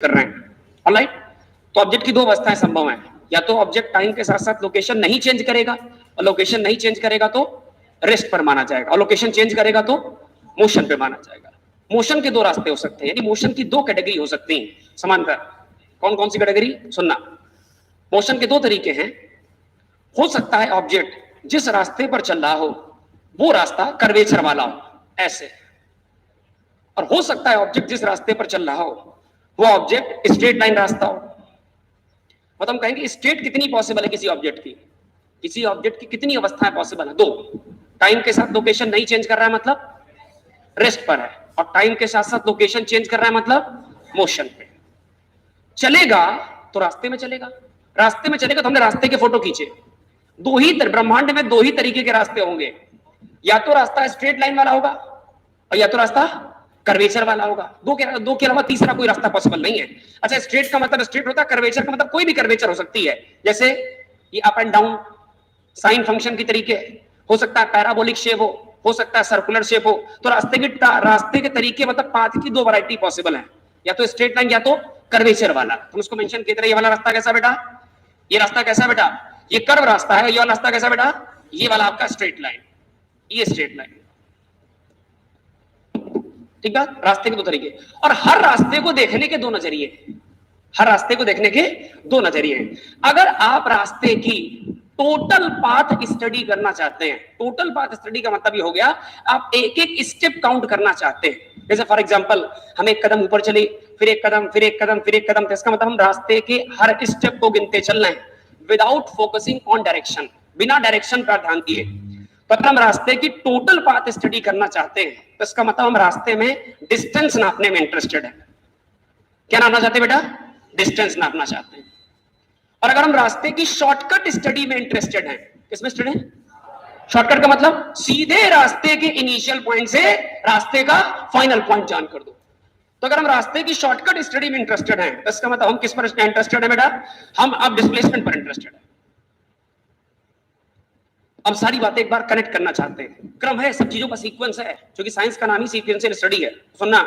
कर रहे हैं, ऑलराइट। तो ऑब्जेक्ट की दो अवस्थाएं संभव हैं, या तो ऑब्जेक्ट टाइम के साथ साथ लोकेशन नहीं चेंज करेगा, और लोकेशन नहीं चेंज करेगा तो रेस्ट पर माना जाएगा, और लोकेशन चेंज करेगा तो मोशन पे माना जाएगा। मोशन के दो रास्ते हो सकते हैं, यानी मोशन की दो कैटेगरी हो सकती हैं समांतर। कौन कौन सी कैटेगरी सुनना। मोशन के दो तरीके हैं। हो सकता है ऑब्जेक्ट जिस रास्ते पर चल रहा हो वो रास्ता कर्वेचर वाला हो, ऐसे, और हो सकता है ऑब्जेक्ट जिस रास्ते पर चल रहा हो वो ऑब्जेक्ट स्ट्रेट लाइन रास्ता हो। मतलब हम कहेंगे स्टेट कितनी पॉसिबल है किसी ऑब्जेक्ट की, किसी ऑब्जेक्ट की कितनी अवस्थाएं पॉसिबल है, दो। टाइम के साथ लोकेशन नहीं चेंज कर रहा है मतलब रेस्ट पर है, और टाइम के साथ साथ लोकेशन चेंज कर रहा है मतलब मोशन पे। चलेगा तो रास्ते में चलेगा, रास्ते में चलेगा तो हमने रास्ते के फोटो खींचे। दो ही ब्रह्मांड में दो ही तरीके के रास्ते होंगे, या तो रास्ता स्ट्रेट लाइन वाला होगा और या तो रास्ता कर्वेचर वाला होगा। दो के अलावा तीसरा कोई रास्ता पॉसिबल नहीं है। अच्छा, स्ट्रेट का मतलब स्ट्रेट होता है, कर्वेचर का मतलब कोई भी कर्वेचर हो सकती है, जैसे ये up and down sine function की तरीके, हो सकता है पैराबोलिक शेप हो सकता है सर्कुलर शेप हो। तो रास्ते के तरीके मतलब पाथ की दो वैरायटी पॉसिबल है, या तो स्ट्रेट लाइन या तो कर्वेचर वाला। तुम उसको मेंशन किए थे, ये वाला रास्ता कैसा बेटा, ये रास्ता कैसा बेटा, ये कर्व रास्ता है। ये वाला रास्ता कैसा बेटा, ये वाला आपका स्ट्रेट लाइन, ये स्ट्रेट लाइन। ठीक है, रास्ते के दो तरीके, और हर रास्ते को देखने के दो नजरिए, हर रास्ते को देखने के दो नजरिए हैं। अगर आप रास्ते की टोटल पाथ स्टडी करना चाहते हैं, टोटल पाथ स्टडी का मतलब ये हो गया आप एक एक स्टेप काउंट करना चाहते हैं। जैसे फॉर एग्जांपल हम एक कदम ऊपर चले, फिर एक कदम, फिर एक कदम, फिर एक कदम, तो इसका मतलब हम रास्ते के हर स्टेप को गिनते चल रहे हैं विदाउट फोकसिंग ऑन डायरेक्शन, बिना डायरेक्शन पर ध्यान दिए। तो अगर हम रास्ते की टोटल पाथ स्टडी करना चाहते हैं तो इसका मतलब हम रास्ते में डिस्टेंस नापने में इंटरेस्टेड है। क्या नापना चाहते हैं बेटा, डिस्टेंस नापना चाहते हैं। और अगर हम रास्ते की शॉर्टकट स्टडी में इंटरेस्टेड हैं, किसमें इंटरेस्टेड हैं, शॉर्टकट का मतलब सीधे रास्ते के इनिशियल पॉइंट से रास्ते का फाइनल पॉइंट जान कर दो। तो अगर हम रास्ते की शॉर्टकट स्टडी में इंटरेस्टेड हैं तो इसका मतलब हम किस पर इंटरेस्टेड है बेटा, हम अब डिस्प्लेसमेंट पर इंटरेस्टेड है। अब सारी बातें एक बार कनेक्ट करना चाहते हैं, क्रम है, सब चीजों का सीक्वेंस है, क्योंकि साइंस का नाम ही सीक्वेंशियल स्टडी है। सुनना,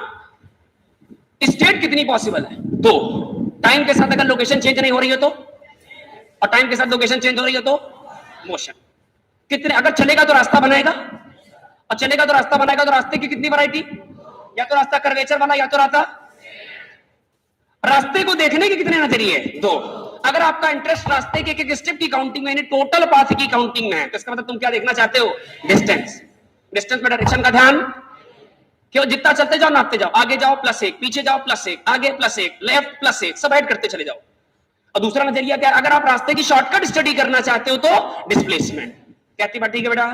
स्टेट कितनी पॉसिबल है, दो। टाइम के साथ अगर लोकेशन चेंज नहीं हो रही है तो, और टाइम के साथ लोकेशन चेंज हो रही है तो मोशन। कितने, अगर चलेगा तो रास्ता बनाएगा, और चलेगा तो रास्ता बनाएगा, तो रास्ते की कितनी वैरायटी, या तो रास्ता कर्वेचर वाला या तो रास्ते को देखने के कितने नजरिए, दो। अगर आपका इंटरेस्ट रास्ते के एक स्टेप की काउंटिंग में, टोटल पाथ की काउंटिंग में है, तो इसका मतलब तुम क्या देखना चाहते हो, डिस्टेंस। डिस्टेंस में डायरेक्शन का ध्यान, क्यों, जितना चलते जाओ नापते जाओ, आगे जाओ +1, पीछे जाओ +1, आगे +1, लेफ्ट +1, सब ऐड करते चले जाओ। और दूसरा नजरिया क्या, अगर आप रास्ते की शॉर्टकट स्टडी करना चाहते हो तो डिस्प्लेसमेंट। कहती बात ठीक है बेटा,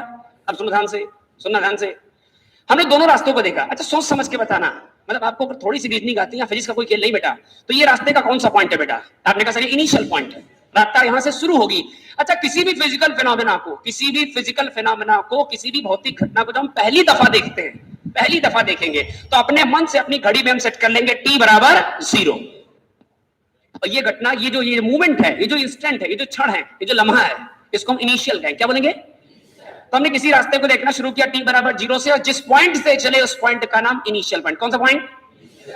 अब सुनो ध्यान से, सुनना ध्यान से। हमने दोनों रास्तों को देखा। अच्छा, सोच समझ के बताना, मतलब आपको अगर थोड़ी सी रीजनिंग आती है या फिजिक्स का कोई खेल नहीं बेटा, तो ये रास्ते का कौन सा पॉइंट है बेटा, आपने कहा सर इनिशियल पॉइंट है, रास्ता यहां से शुरू होगी। अच्छा, किसी भी फिजिकल फिनोमेना को, किसी भी फिजिकल फिनोमेना को, किसी भी भौतिक घटना को जब हम पहली दफा देखते हैं, पहली दफा देखेंगे तो अपने मन से अपनी घड़ी में हम सेट कर लेंगे t = 0। और ये घटना, ये जो ये मूवमेंट है, ये जो इंस्टेंट है, ये जो क्षण है, ये जो लम्हा है, इसको हम इनिशियल कहें, क्या बोलेंगे। तो हमने किसी रास्ते को देखना शुरू किया t = 0 से, और जिस पॉइंट से चले उस पॉइंट का नाम इनिशियल पॉइंट। कौन सा पॉइंट,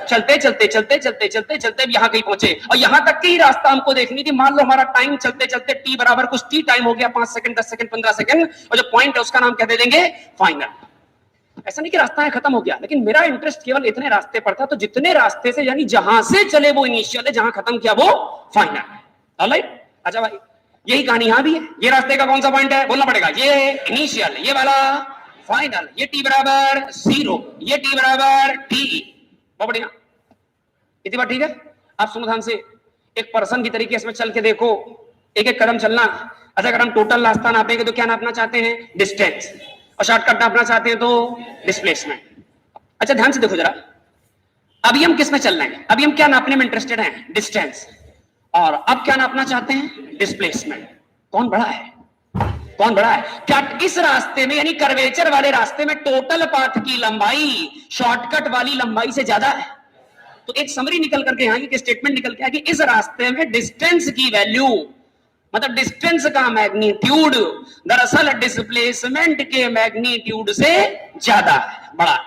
चलते चलते चलते चलते चलते चलते यहां कहीं पहुंचे, और यहां तक की रास्ता हमको देखनी थी। मान लो हमारा टाइम चलते चलते t = कुछ t टाइम हो गया, 5 सेकंड, 10 सेकंड, 15 सेकंड, और जो पॉइंट है उसका नाम क्या दे देंगे, फाइनल। ऐसा नहीं कि रास्ता है खत्म हो गया, लेकिन मेरा इंटरेस्ट केवल इतने रास्ते पर था, तो जितने रास्ते से, यानी जहां से चले वो इनिशियल है, जहां खत्म किया वो फाइनल है। ऑलराइट, अच्छा भाई, यही कहानी यहां भी है। ये रास्ते का कौन सा पॉइंट है, बोलना पड़ेगा, ये इनिशियल, ये वाला फाइनल, ये t = 0, ये t = t। बहुत बढ़िया, इतनी बात ठीक है। आप सुनो ध्यान से, एक पर्सन की तरीके से चल के देखो, एक एक कदम चलना। अच्छा, अगर हम टोटल रास्ता नापेंगे तो क्या नापना चाहते हैं, डिस्टेंस, और शॉर्टकट नापना चाहते हैं तो डिस्प्लेसमेंट। अच्छा, ध्यान से देखो जरा, अभी हम किस में चल रहे हैं, अभी हम क्या नापने में इंटरेस्टेड हैं, डिस्टेंस, और अब क्या नापना चाहते हैं, डिस्प्लेसमेंट। कौन बड़ा है, कौन बड़ा है, क्या इस रास्ते में, यानी कर्वेचर वाले रास्ते में टोटल पाथ की लंबाई शॉर्टकट वाली लंबाई से ज्यादा है। तो एक समरी निकल करके यहां की स्टेटमेंट निकल के आया कि इस रास्ते में डिस्टेंस की वैल्यू, मतलब डिस्टेंस का मैग्नीट्यूड दरअसल डिस्प्लेसमेंट के मैग्नीट्यूड से ज्यादा है, बड़ा।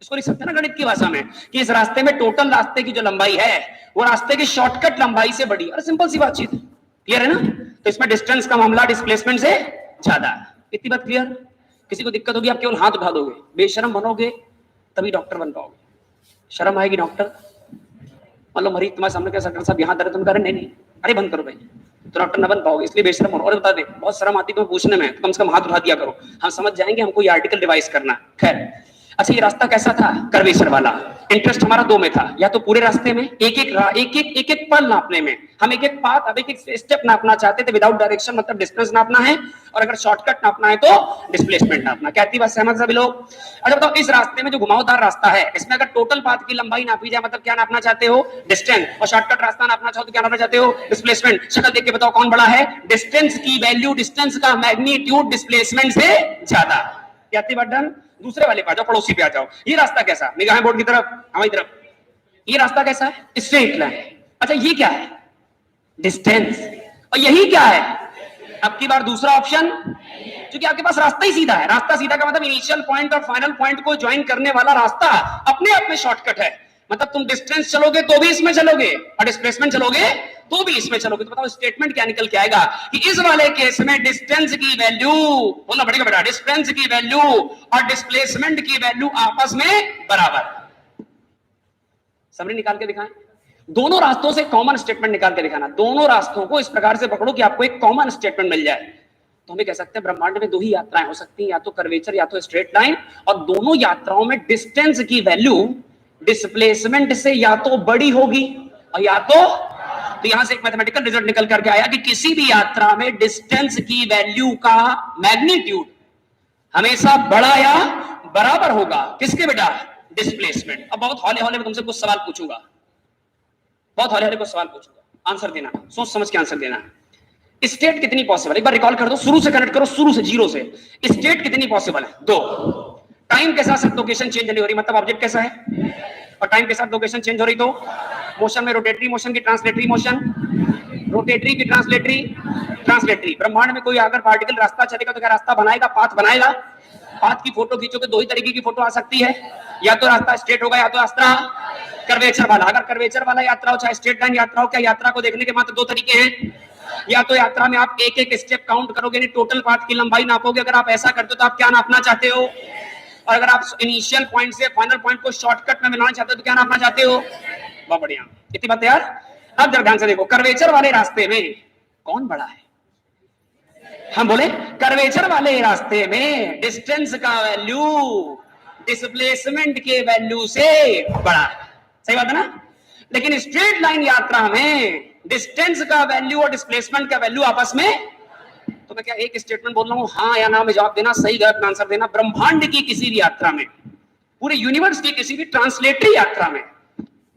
इसको लिख सकते हैं ना गणित की भाषा में कि इस रास्ते में टोटल रास्ते की जो लंबाई है वो रास्ते की शॉर्टकट लंबाई से बड़ी। अरे सिंपल सी बातचीत, क्लियर है ना? तो इसमें डिस्टेंस का मामला डिस्प्लेसमेंट से ज्यादा है। इतनी बात क्लियर? किसी को दिक्कत होगी आप केवल हाथ उठा दोगे, बेशरम बनोगे तभी डॉक्टर बन पाओगे। शर्म आएगी डॉक्टर, मतलब मरीज तुम्हारे सामने क्या डॉक्टर साहब यहाँ दर्द, तुम कह रहे नहीं, अरे बंद करो भाई, तो डॉक्टर न बन पाओगे, इसलिए बेशरम बनो। और बता दें बहुत शर्म आती तुम्हें पूछने में, तो कम से कम हाथ उठा दिया करो, हम समझ जाएंगे हमको ये आर्टिकल रिवाइज करना। खैर अच्छा, ये रास्ता कैसा था? कर्वेचर वाला। इंटरेस्ट हमारा दो में था, या तो पूरे रास्ते में एक एक पल नापने में, हम एक एक पाथ, अब एक एक स्टेप नापना चाहते थे विदाउट डायरेक्शन, मतलब डिस्टेंस नापना है, और अगर शॉर्टकट नापना है तो डिस्प्लेसमेंट नापना। क्या बात सहमत सभी लोग? अच्छा बताओ, इस रास्ते में जो घुमावदार रास्ता है इसमें अगर टोटल पाथ की लंबाई नापी जाए, मतलब क्या नापना चाहते हो? डिस्टेंस। और शॉर्टकट रास्ता नापना चाहो तो क्या नापना चाहते हो? डिस्प्लेसमेंट। शक्ल देख के बताओ कौन बड़ा है? डिस्टेंस की वैल्यू, डिस्टेंस का मैग्नीट्यूड डिस्प्लेसमेंट से ज्यादा। क्या बात डन? दूसरे वाले पे आ जाओ, पड़ोसी पे आ जाओ। ये रास्ता कैसा? निगाहें बोर्ड की तरफ, हमारी तरफ। ये रास्ता कैसा है? Straight line. अच्छा ये क्या है? डिस्टेंस। और यही क्या है? अब की बार दूसरा ऑप्शन, क्योंकि आपके पास रास्ता ही सीधा है। रास्ता सीधा का मतलब इनिशियल पॉइंट और फाइनल पॉइंट को ज्वाइन करने वाला रास्ता अपने आप में शॉर्टकट है। मतलब तुम डिस्टेंस चलोगे तो भी इसमें चलोगे, और डिस्प्लेसमेंट चलोगे तो भी इसमें चलोगे। तो बताओ स्टेटमेंट क्या निकल के आएगा कि इस वाले केस में डिस्टेंस की वैल्यू, बोलना पड़ेगा बेटा, डिस्टेंस की वैल्यू और डिस्प्लेसमेंट की वैल्यू आपस में बराबर। समरी निकाल के दिखाएं। दोनों रास्तों से कॉमन स्टेटमेंट निकाल के दिखाना। दोनों रास्तों को इस प्रकार से पकड़ो कि आपको एक कॉमन स्टेटमेंट मिल जाए। तो हमें कह सकते हैं ब्रह्मांड में दो ही यात्राएं हो सकती हैं, या तो कर्वेचर या तो स्ट्रेट लाइन, और दोनों यात्राओं में डिस्टेंस की वैल्यू डिस्प्लेसमेंट से या तो बड़ी होगी और या तो यहां से एक मैथमेटिकल रिजल्ट निकल करके आया कि किसी भी यात्रा में डिस्टेंस की वैल्यू का मैग्नीट्यूड हमेशा बड़ा या बराबर होगा किसके बेटा? डिस्प्लेसमेंट। अब बहुत हौले हौले में तुमसे कुछ सवाल पूछूंगा, बहुत हौले हौले कुछ सवाल पूछूंगा, आंसर देना, सोच समझ के आंसर देना। स्टेट कितनी पॉसिबल, एक बार रिकॉल कर दो, शुरू से कनेक्ट करो, शुरू से जीरो से। स्टेट कितनी पॉसिबल है? दो। टाइम के साथ लोकेशन चेंज नहीं हो रही, मतलब ऑब्जेक्ट कैसा है, और टाइम के साथ लोकेशन चेंज हो रही, तो मोशन में रोटेटरी मोशन की ट्रांसलेटरी मोशन, रोटेटरी की ट्रांसलेटरी, ट्रांसलेटरी। ब्रह्मांड में कोई अगर पार्टिकल रास्ता चलेगा तो क्या रास्ता बनाएगा? पाथ बनाएगा। पाथ की फोटो खींचोगे दो ही तरीके की फोटो आ सकती है, या तो रास्ता स्ट्रेट होगा या तो रास्ता कर्वेचर वाला। अगर कर्वेचर वाला यात्रा हो चाहे स्ट्रेट लाइन यात्रा हो, क्या यात्रा को देखने के मात्र दो तरीके हैं, या तो यात्रा में आप एक एक स्टेप काउंट करोगे, नहीं टोटल पाथ की लंबाई नापोगे। अगर आप ऐसा करते हो तो आप क्या नापना चाहते हो? और अगर आप इनिशियल पॉइंट से फाइनल पॉइंट को शॉर्टकट में मिलाना चाहते हो तो क्या नापना चाहते हो? बहुत बढ़िया, इतनी बात यार। अब जरा ध्यान से देखो, कर्वेचर वाले रास्ते में कौन बड़ा है? हम बोले कर्वेचर वाले रास्ते में डिस्टेंस का वैल्यू डिस्प्लेसमेंट के वैल्यू से बड़ा है, सही बात है ना? लेकिन स्ट्रेट लाइन यात्रा में डिस्टेंस का वैल्यू और डिस्प्लेसमेंट का वैल्यू आपस में, तो मैं क्या एक स्टेटमेंट बोल रहा हूं, हाँ या ना में जवाब देना, सही गलत में आंसर देना। ब्रह्मांड की किसी भी यात्रा में, पूरे यूनिवर्स की किसी भी ट्रांसलेटरी यात्रा में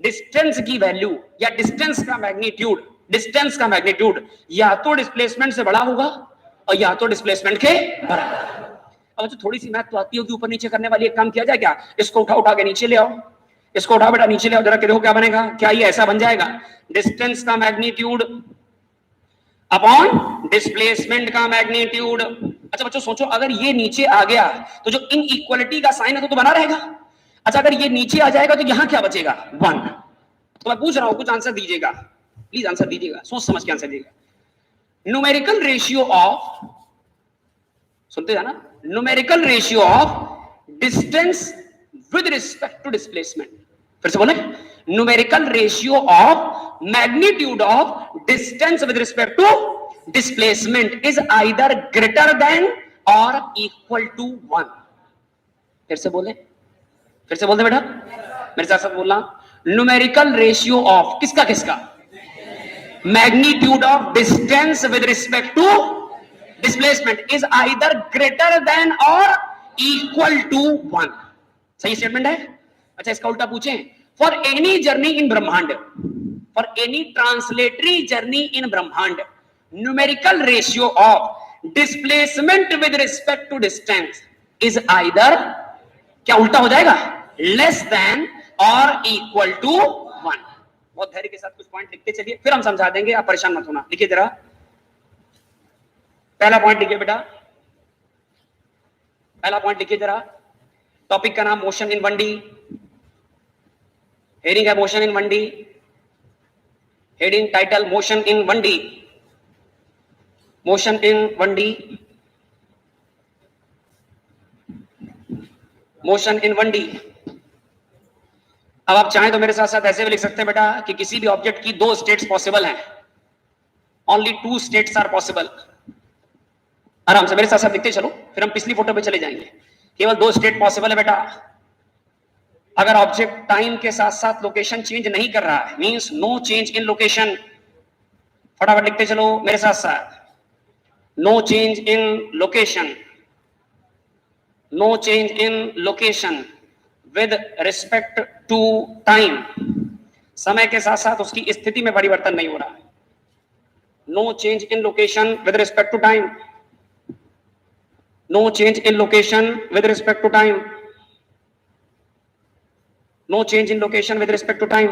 डिस्टेंस की वैल्यू या डिस्टेंस का मैग्नीट्यूड, डिस्टेंस का मैग्नीट्यूड या तो डिस्प्लेसमेंट से बड़ा होगा और या तो डिस्प्लेसमेंट के बराबर। अब जो थोड़ी सी मैथ तो आती होगी ऊपर नीचे करने वाली, एक काम किया जाए क्या? इसको उठा उठा के नीचे ले आओ, इसको उठा बेटा नीचे ले आओ, जरा देखो क्या बनेगा। क्या ये ऐसा बन जाएगा? डिस्टेंस का मैग्नीट्यूड अपॉन डिस्प्लेसमेंट का मैग्नीट्यूड। अच्छा बच्चों सोचो, अगर ये नीचे आ गया तो जो इनइक्वालिटी का साइन है तो बना रहेगा। अच्छा अगर ये नीचे आ जाएगा तो यहां क्या बचेगा? 1। तो मैं पूछ रहा हूं, कुछ आंसर दीजिएगा, प्लीज आंसर दीजिएगा, सोच समझ के आंसर दीजिएगा। न्यूमेरिकल रेशियो ऑफ, सुनते जाना, numerical ratio of distance with respect to displacement. फिर से बोले, numerical ratio of magnitude of distance with respect to displacement is either greater than और इक्वल टू 1। फिर से बोले, फिर से बोल दे बेटा, मेरे साथ साथ बोलना। न्यूमेरिकल रेशियो ऑफ किसका किसका? Magnitude of distance with respect to displacement is either greater than और इक्वल टू 1। सही स्टेटमेंट है? अच्छा इसका उल्टा पूछें, फॉर एनी जर्नी इन ब्रह्मांड, for any translatory journey in ब्रह्मांड, numerical ratio of displacement with respect to distance is either, क्या उल्टा हो जाएगा? लेस देन और इक्वल टू 1। बहुत धैर्य के साथ कुछ पॉइंट लिखते चलिए, फिर हम समझा देंगे, आप परेशान मत होना। लिखिए जरा, पहला पॉइंट लिखिए बेटा, पहला पॉइंट लिखिए जरा। टॉपिक का नाम मोशन इन 1D। हेडिंग है motion in 1D, heading title motion in 1D, motion in 1D, motion in 1D। अब आप चाहें तो मेरे साथ साथ ऐसे भी लिख सकते हैं बेटा कि किसी भी ऑब्जेक्ट की दो स्टेट्स पॉसिबल हैं, only two states are possible. आराम से मेरे साथ साथ लिखते चलो, फिर हम पिछली फोटो पे चले जाएंगे। केवल दो स्टेट पॉसिबल है बेटा। अगर ऑब्जेक्ट टाइम के साथ साथ लोकेशन चेंज नहीं कर रहा है, means no change in location. फटाफट लिखते चलो मेरे साथ साथ, no change in location, no change in location with respect to time. समय के साथ साथ उसकी स्थिति में परिवर्तन नहीं हो रहा है। No change in location with respect to time, no change in location with respect to time, no change in location with respect to time.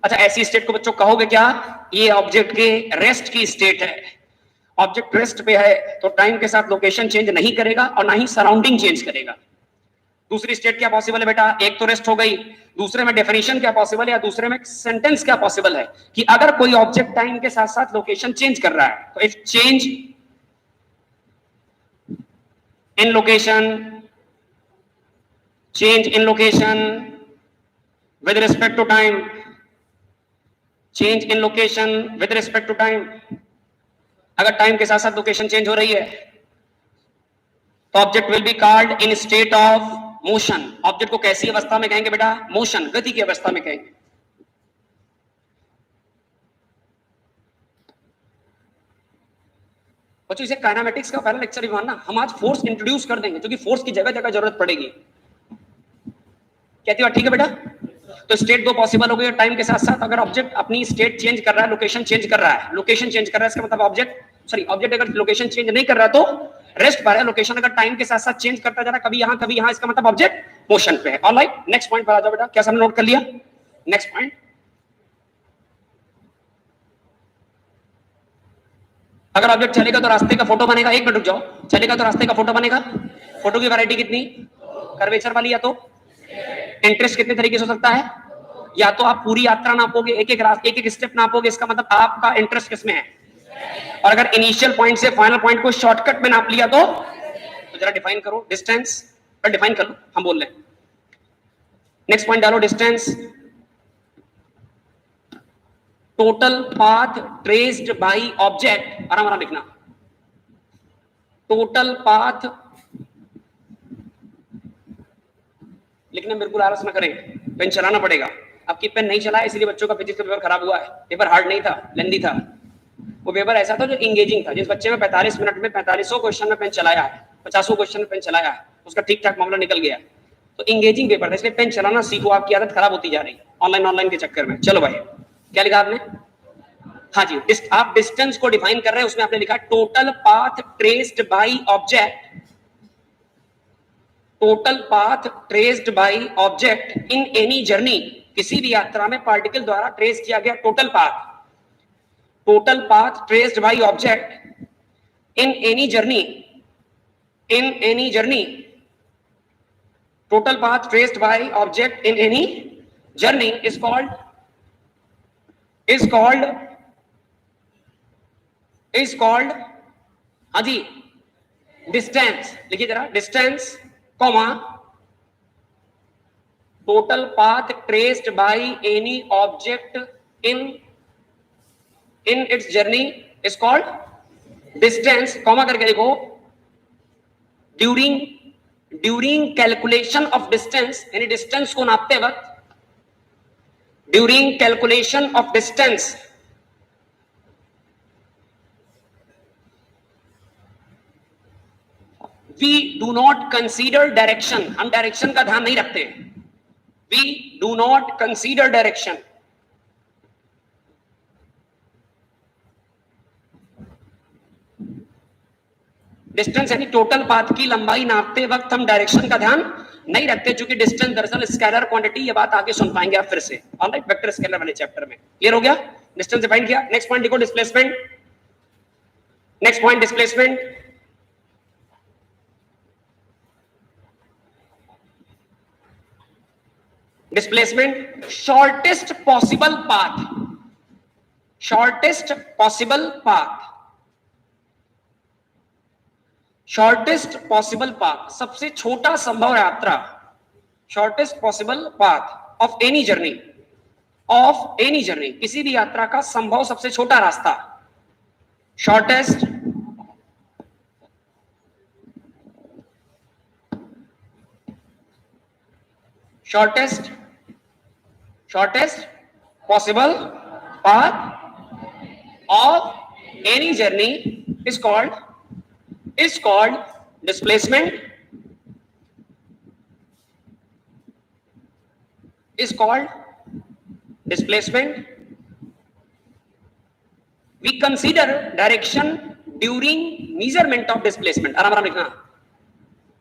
अच्छा, ऐसी स्टेट को बच्चों कहोगे क्या? ये ऑब्जेक्ट के रेस्ट की स्टेट है। ऑब्जेक्ट रेस्ट पे है तो टाइम के साथ लोकेशन चेंज नहीं करेगा और ना ही सराउंडिंग चेंज करेगा। दूसरी स्टेट क्या पॉसिबल है बेटा? एक तो रेस्ट हो गई, दूसरे में डेफिनेशन क्या पॉसिबल है, या दूसरे में सेंटेंस क्या पॉसिबल है कि अगर कोई ऑब्जेक्ट टाइम के साथ साथ लोकेशन चेंज कर रहा है तो if change in location, change in location with respect to time, change in location with respect to time। अगर टाइम के साथ साथ लोकेशन चेंज हो रही है तो object will be called in state of motion. Object को कैसी अवस्था में कहेंगे बेटा? मोशन, गति की अवस्था में कहेंगे। बच्चों इसे काइनेमेटिक्स का पहला लेक्चर ही मानना, हम आज फोर्स इंट्रोड्यूस कर देंगे क्योंकि फोर्स की जगह जगह जरूरत पड़ेगी। कहती हो ठीक है बेटा? तो स्टेट दो पॉसिबल हो गई टाइम के साथ साथ। अगर ऑब्जेक्ट अपनी स्टेट चेंज कर रहा है, लोकेशन चेंज कर रहा है, लोकेशन चेंज कर रहा है इसका मतलब ऑब्जेक्ट अगर लोकेशन चेंज नहीं कर रहा तो रेस्ट पर है। लोकेशन अगर टाइम के साथ साथ चेंज करता जा रहा है, कभी यहां कभी यहां, इसका मतलब ऑब्जेक्ट मोशन पे है। ऑलराइट, नेक्स्ट पॉइंट पर आ जाओ बेटा। क्या सबने नोट कर लिया? नेक्स्ट पॉइंट, अगर ऑब्जेक्ट चलेगा तो रास्ते का फोटो बनेगा। एक मिनट रुक जाओ, चलेगा तो रास्ते का फोटो बनेगा। फोटो की वैरायटी कितनी? कर्वेचर वाली, या तो इंटरेस्ट कितने तरीके से हो सकता है, या तो आप पूरी यात्रा नापोगे, एक एक स्टेप नापोगे, इसका मतलब आपका इंटरेस्ट किसमें है। और अगर इनिशियल पॉइंट से फाइनल पॉइंट को शॉर्टकट में नाप लिया तो जरा डिफाइन करो डिस्टेंस, पर डिफाइन कर लो, हम बोल रहे हैं। नेक्स्ट पॉइंट डालो, distance, total path traced by object. आराम आराम लिखना, टोटल पाथ, लिखने में बिल्कुल आलस न करें, पेन चलाना पड़ेगा। आपकी पेन नहीं चला है इसलिए बच्चों का फिजिक्स का पेपर खराब हुआ है। पेपर हार्ड नहीं था, लेंदी था। वो पेपर ऐसा था जो इंगेजिंग था। जिस बच्चे में 45 मिनट में 4500 क्वेश्चन में पेन चलाया है, 50 क्वेश्चन में पेन चलाया है, उसका ठीक ठाक मामला निकल गया। तो इंगेजिंग पेपर था, इसलिए पेन चलाना सीखो, आपकी आदत खराब होती जा रही ऑनलाइन के चक्कर में। चलो भाई, क्या लिखा आपने? हाँ जी, आप डिस्टेंस को डिफाइन कर रहे हैं, उसमें आपने लिखा total path traced by object, total path traced by object in any journey. किसी भी यात्रा में पार्टिकल द्वारा ट्रेस किया गया total path, total path traced by object in any journey, in any journey, total path traced by object in any journey is called हाँ जी distance. लिखिए जरा, distance comma total path traced by any object in its journey is called distance, comma करके देखो, during calculation of distance, यानी distance को नापते वक्त, during calculation of distance we do not consider direction. हम डायरेक्शन का ध्यान नहीं रखते। We do not consider direction, distance यानी टोटल पाथ की लंबाई नापते वक्त हम डायरेक्शन का ध्यान नहीं रखते, क्योंकि डिस्टेंस दरअसल स्केलर क्वांटिटी। ये बात आगे सुन पाएंगे आप फिर से, ऑलराइट, वेक्टर स्केलर वाले चैप्टर में। क्लियर हो गया? डिस्टेंस डिफाइन किया। नेक्स्ट पॉइंट देखो, displacement. Next point displacement, displacement shortest possible path, shortest possible path, shortest possible path, सबसे छोटा संभव यात्रा, shortest possible path of any journey, of any journey, किसी भी यात्रा का संभव सबसे छोटा रास्ता, shortest shortest possible path of any journey is called displacement, is called displacement. We consider direction during measurement of displacement. आराम आराम लिखना.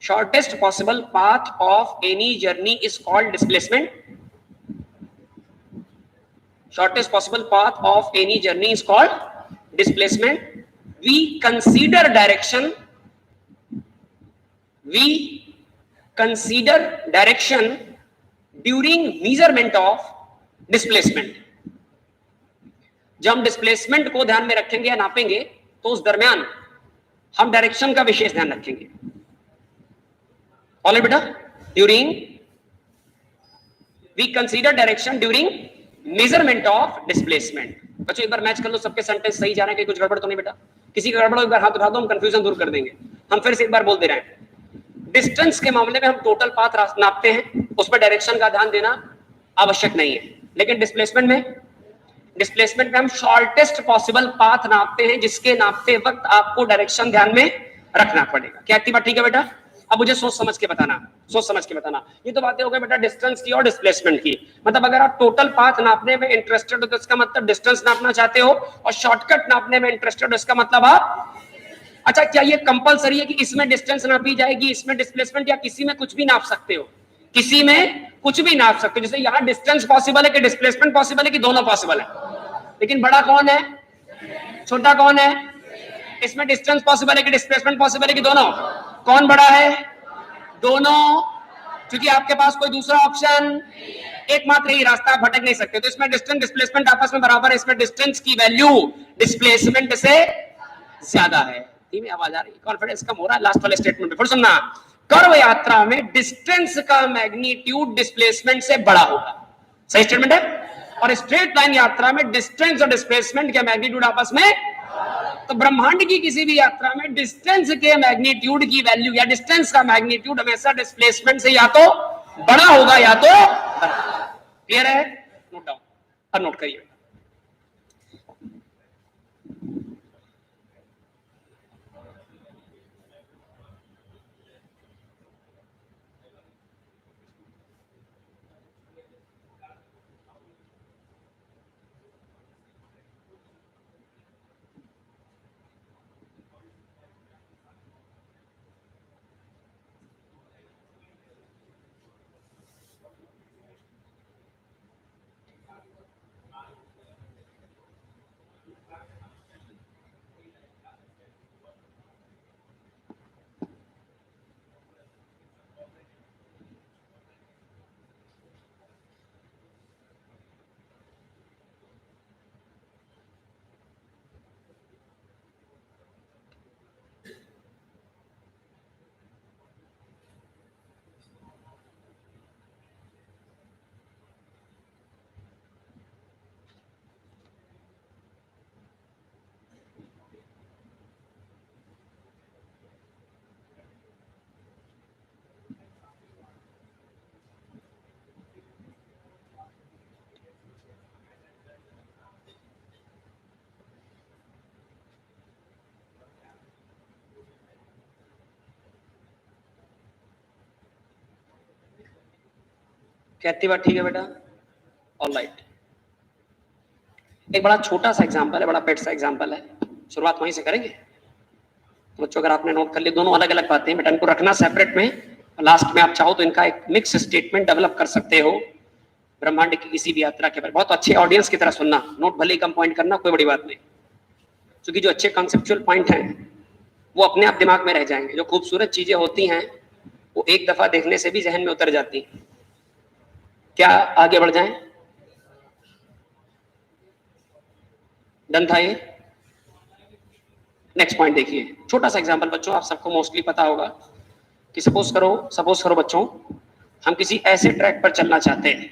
Shortest possible path of any journey is called displacement. Shortest possible path of any journey is called displacement. We consider direction during measurement of displacement. जब हम displacement को ध्यान में रखेंगे या नापेंगे तो उस दरमियान हम डायरेक्शन का विशेष ध्यान रखेंगे. ऑल बेटा, during we consider direction during measurement of displacement. बच्चों एक बार मैच कर लो, सबके सेंटेंस सही जा रहे हैं, कहीं कुछ गड़बड़ तो नहीं बेटा? किसी का गड़बड़ हो एक बार हाथ उठा दो, हम कंफ्यूजन दूर कर देंगे. हम फिर से एक बार बोल दे रहे हैं, डिस्टेंस के मामले में हम टोटल पाथ नापते हैं, उस पर डायरेक्शन का ध्यान देना आवश्यक नहीं है. लेकिन डिस्प्लेसमेंट में हम शॉर्टेस्ट पॉसिबल पाथ नापते हैं, जिसके नापते वक्त आपको डायरेक्शन ध्यान में रखना पड़ेगा. क्या इतनी बात ठीक है बेटा? अब मुझे सोच समझ के बताना. ये तो बातें हो गई बेटा डिस्टेंस की और डिस्प्लेसमेंट की. मतलब अगर आप टोटल पाथ नापने में इंटरेस्टेड हो तो इसका मतलब डिस्टेंस नापना चाहते हो, और शॉर्टकट नापने में इंटरेस्टेड हो इसका मतलब आप, अच्छा क्या ये कंपलसरी है कि इसमें डिस्टेंस नापी जाएगी, इसमें डिस्प्लेसमेंट, या किसी में कुछ भी नाप सकते हो? किसी में कुछ भी नाप सकते हो. जैसे यहाँ डिस्टेंस पॉसिबल है कि डिस्प्लेसमेंट पॉसिबल है कि दोनों पॉसिबल है? लेकिन बड़ा कौन है, छोटा कौन है? इसमें डिस्टेंस पॉसिबल है कि डिस्प्लेसमेंट पॉसिबल है कि दोनों? कौन बड़ा है? दोनों. क्योंकि आपके पास कोई दूसरा ऑप्शन एकमात्र ही रास्ता, आप भटक नहीं सकते. तो इसमें डिस्टेंस डिस्प्लेसमेंट आपस में बराबर है. इसमें डिस्टेंस की वैल्यू डिस्प्लेसमेंट से ज्यादा है. धीमी आवाज आ रही है, कॉन्फिडेंस कम हो रहा है लास्ट वाले स्टेटमेंट में. फिर सुनना, कर्व यात्रा में डिस्टेंस का मैग्नीट्यूड डिस्प्लेसमेंट से बड़ा होगा. सही स्टेटमेंट है. और स्ट्रेट लाइन यात्रा में डिस्टेंस और डिस्प्लेसमेंट के मैग्नीट्यूड आपस में, तो ब्रह्मांड की किसी भी यात्रा में डिस्टेंस के मैग्नीट्यूड की वैल्यू या डिस्टेंस का मैग्नीट्यूड हमेशा डिस्प्लेसमेंट से या तो बड़ा होगा या तो. क्लियर है? नोट डाउन और नोट करिए. कहती बात ठीक है बेटा? All right. एक बड़ा छोटा सा एग्जांपल है, बड़ा पेट सा एग्जांपल है, शुरुआत वहीं से करेंगे. तो बच्चों अगर आपने नोट कर लिया, दोनों अलग अलग बातें हैं बेटा, इनको रखना सेपरेट में. लास्ट में आप चाहो तो इनका एक मिक्स स्टेटमेंट डेवलप कर सकते हो ब्रह्मांड की किसी भी यात्रा के बारे. बहुत अच्छे ऑडियंस की तरह सुनना, नोट भले ही कम पॉइंट करना, कोई बड़ी बात नहीं, क्योंकि जो अच्छे कॉन्सेप्चुअल पॉइंट हैं वो अपने आप दिमाग में रह जाएंगे. जो खूबसूरत चीजें होती हैं वो एक दफा देखने से भी जहन में उतर जाती हैं. क्या आगे बढ़ जाएं? डन था ये? नेक्स्ट पॉइंट देखिए, छोटा सा एग्जांपल बच्चों, आप सबको मोस्टली पता होगा कि सपोज करो बच्चों, हम किसी ऐसे ट्रैक पर चलना चाहते हैं,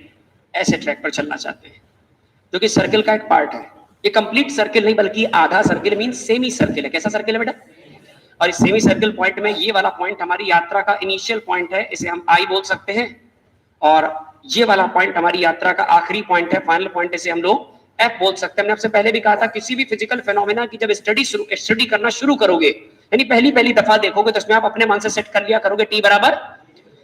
ऐसे ट्रैक पर चलना चाहते हैं जो कि सर्किल का एक पार्ट है। ये कंप्लीट सर्किल नहीं बल्कि आधा सर्किल मीन सेमी सर्किल है। कैसा सर्किल है बेटा? और इस सेमी सर्किल पॉइंट में ये वाला पॉइंट हमारी यात्रा का इनिशियल पॉइंट है, इसे हम आई बोल सकते हैं, और ये वाला पॉइंट हमारी यात्रा का आखिरी पॉइंट है, फाइनल पॉइंट, इसे हम लोग एफ बोल सकते हैं। हमने आपसे पहले भी कहा था किसी भी फिजिकल फेनोमेना की जब स्टडी करना शुरू करोगे, यानी पहली पहली दफा देखोगे, तो उसमें आप अपने मन से सेट कर लिया करोगे टी बराबर,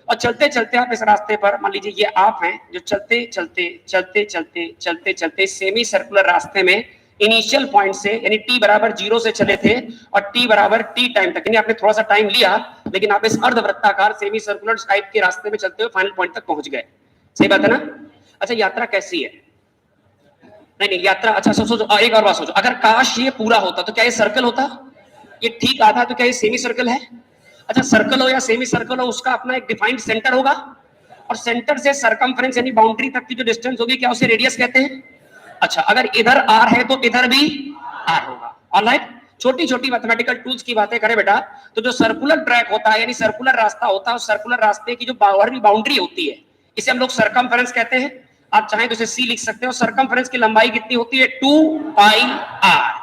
और चलते चलते आप इस रास्ते पर, मान लीजिए ये आप हैं जो चलते चलते चलते चलते चलते चलते सेमी सर्कुलर रास्ते में इनिशियल पॉइंट से यानी टी बराबर 0 से चले थे और टी बराबर टी टाइम तक, यानी आपने थोड़ा सा टाइम लिया, लेकिन आप इस अर्धवृत्ताकार सेमी सर्कुलर टाइप के रास्ते में चलते हुए फाइनल पॉइंट तक पहुंच गए। सही बात है ना? अच्छा, यात्रा कैसी है? नहीं नहीं, यात्रा, अच्छा सोचो, एक और बात सोचो, अगर काश ये पूरा होता तो क्या ये सर्कल होता? ये ठीक आधा, तो क्या ये सेमी सर्कल है? अच्छा, सर्कल हो या सेमी सर्कल हो, उसका अपना एक डिफाइंड सेंटर होगा, और सेंटर से सरकमफ्रेंस यानी बाउंड्री तक की जो डिस्टेंस होगी, क्या उसे रेडियस कहते हैं? अच्छा, अगर इधर आर है तो इधर भी आर होगा। ऑलराइट, छोटी छोटी मैथमेटिकल टूल्स की बातें करें बेटा, तो जो सर्कुलर ट्रैक होता है यानी सर्कुलर रास्ता होता है, उस सर्कुलर रास्ते की जो बाउंड्री होती है, इसे हम लोग सरकमफ्रेंस कहते हैं। आप चाहें तो इसे सी लिख सकते हो। सरकमफ्रेंस की लंबाई कितनी होती है? 2 पाई आर।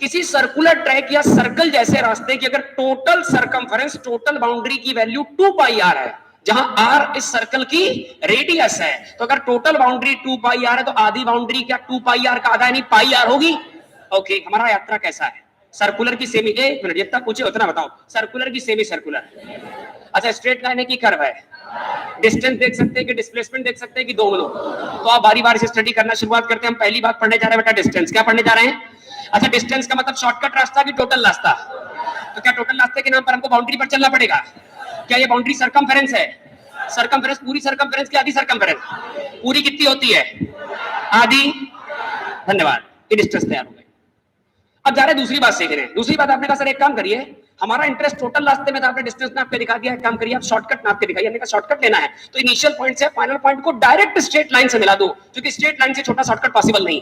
किसी सर्कुलर ट्रैक या सर्कल जैसे रास्ते की अगर टोटल सरकमफ्रेंस, टोटल बाउंड्री की वैल्यू 2 पाई आर है, जहां आर इस सर्कल की रेडियस है, तो अगर टोटल बाउंड्री 2 पाई आर है तो आधी बाउंड्री क्या 2 पाई आर का आधा यानी पाई आर होगी। ओके, हमारा यात्रा कैसा है? सर्कुलर की सेमी, एक मिनट, जितना पूछे उतना बताओ। सर्कुलर की सेमी सर्कुलर? अच्छा, स्ट्रेट लाइन है कि कर्व है? डिस्टेंस देख सकते हैं कि डिस्प्लेसमेंट देख सकते हैं कि दोनों? तो आप बारी बारी से स्टडी करना शुरुआत करते हैं। हम पहली बात पढ़ने जा रहे हैं बेटा, डिस्टेंस। क्या पढ़ने जा रहे हैं? अच्छा, डिस्टेंस का मतलब शॉर्टकट रास्ता कि टोटल रास्ता? तो क्या टोटल रास्ते के नाम पर हमको बाउंड्री पर चलना पड़ेगा? क्या ये बाउंड्री सरकमफेरेंस है? सरकमफेरेंस पूरी सरकमफेरेंस की आधी सरकमफेरेंस? पूरी कितनी होती है? आधी। धन्यवाद, ये डिस्टेंस तैयार हो गई। अब जा रहे हैं दूसरी बात सीख रहे हैं। दूसरी बात, आपने कहा सर एक काम करिए, हमारा इंटरेस्ट टोटल रास्ते में था, आपने डिस्टेंस नाप के दिखा दिया, एक काम करिए आप शॉर्टकट नाप के दिखाइए। हमने कहा शॉर्टकट लेना है तो इनिशियल पॉइंट से फाइनल पॉइंट को डायरेक्ट स्ट्रेट लाइन से मिला दो, क्योंकि स्ट्रेट लाइन से छोटा शॉर्टकट पॉसिबल नहीं।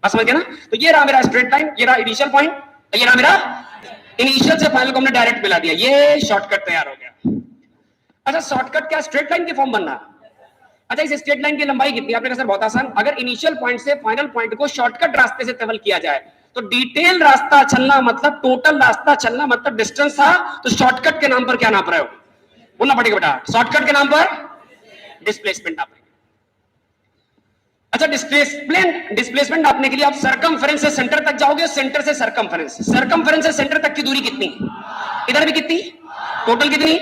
बस समझ गए ना? तो ये रहा मेरा स्ट्रेट लाइन, ये रहा इनिशियल पॉइंट, ये रहा मेरा इनिशियल से फाइनल को हमने डायरेक्ट मिला दिया, ये शॉर्टकट तैयार हो गया। अच्छा, शॉर्टकट क्या स्ट्रेट लाइन के फॉर्म बनना? अच्छा, इस स्ट्रेट लाइन की लंबाई कितनी? आपने कहा सर बहुत आसान, अगर इनिशियल पॉइंट से फाइनल पॉइंट को शॉर्टकट रास्ते से ट्रेवल किया जाए तो डिटेल रास्ता चलना मतलब, टोटल रास्ता चलना मतलब डिस्टेंस था, तो शॉर्टकट के नाम पर क्या नाप रहे हो? बोलना पड़ेगा बेटा, शॉर्टकट के नाम पर डिस्प्लेसमेंट नाप रहे हो। अच्छा, डिस्प्लेसमेंट नापने के लिए आप सरकमफेरेंस से सेंटर तक जाओगे, सेंटर से सरकमफेरेंस, सरकमफेरेंस से सेंटर तक की दूरी कितनी? इधर भी कितनी? टोटल कितनी?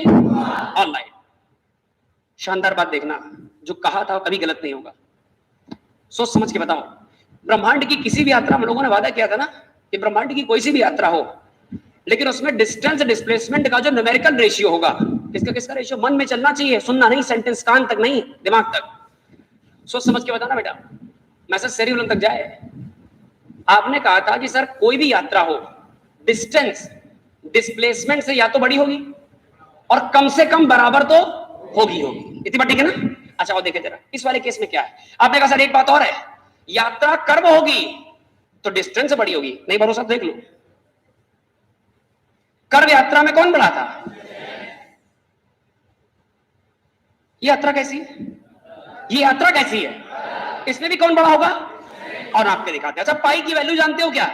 ऑनलाइन। शानदार बात देखना, जो कहा था कभी गलत नहीं होगा, सोच समझ के बताओ। ब्रह्मांड की किसी भी यात्रा में लोगों ने वादा किया था ना कि ब्रह्मांड की कोई सी भी यात्रा हो, लेकिन उसमें डिस्टेंस डिस्प्लेसमेंट का जो न्यूमेरिकल रेशियो होगा, किसका किसका रेशियो? मन में चलना चाहिए, सुनना नहीं, सेंटेंस कान तक नहीं, दिमाग तक। सोच समझ के बताना बेटा, मैसेज सेरिकुलम तक जाए। आपने कहा था कि सर कोई भी यात्रा हो, डिस्टेंस डिस्प्लेसमेंट से या तो बड़ी होगी और कम से कम बराबर तो होगी। इतनी बात ठीक है ना? अच्छा, और देखे जरा इस वाले केस में क्या है। आपने कहा सर एक बात और है, यात्रा कर्व होगी तो डिस्टेंस बड़ी होगी। नहीं भरोसा देख लो, कर्व यात्रा में कौन बड़ा था? ये यात्रा कैसी है? ये यात्रा कैसी है? इसमें भी कौन बड़ा होगा? और आपके दिखाते हैं। अच्छा, पाई की वैल्यू जानते हो क्या?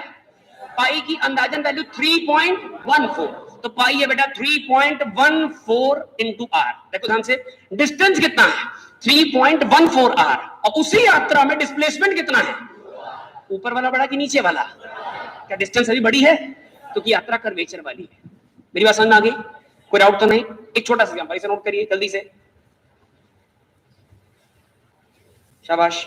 पाई की अंदाजन वैल्यू 3.14, तो पाई है बेटा 3.14 इंटू आर। देखो ध्यान से, डिस्टेंस कितना है? 3.14 आर, और उसी यात्रा में डिस्प्लेसमेंट कितना है? ऊपर वाला बड़ा कि नीचे वाला? क्या डिस्टेंस अभी बड़ी है? क्योंकि यात्रा कर्वेचर वाली है। मेरी बात समझ में आ गई? कोई डाउट तो नहीं? एक छोटा सा एग्जांपल, इसे नोट करिए जल्दी से, शाबाश।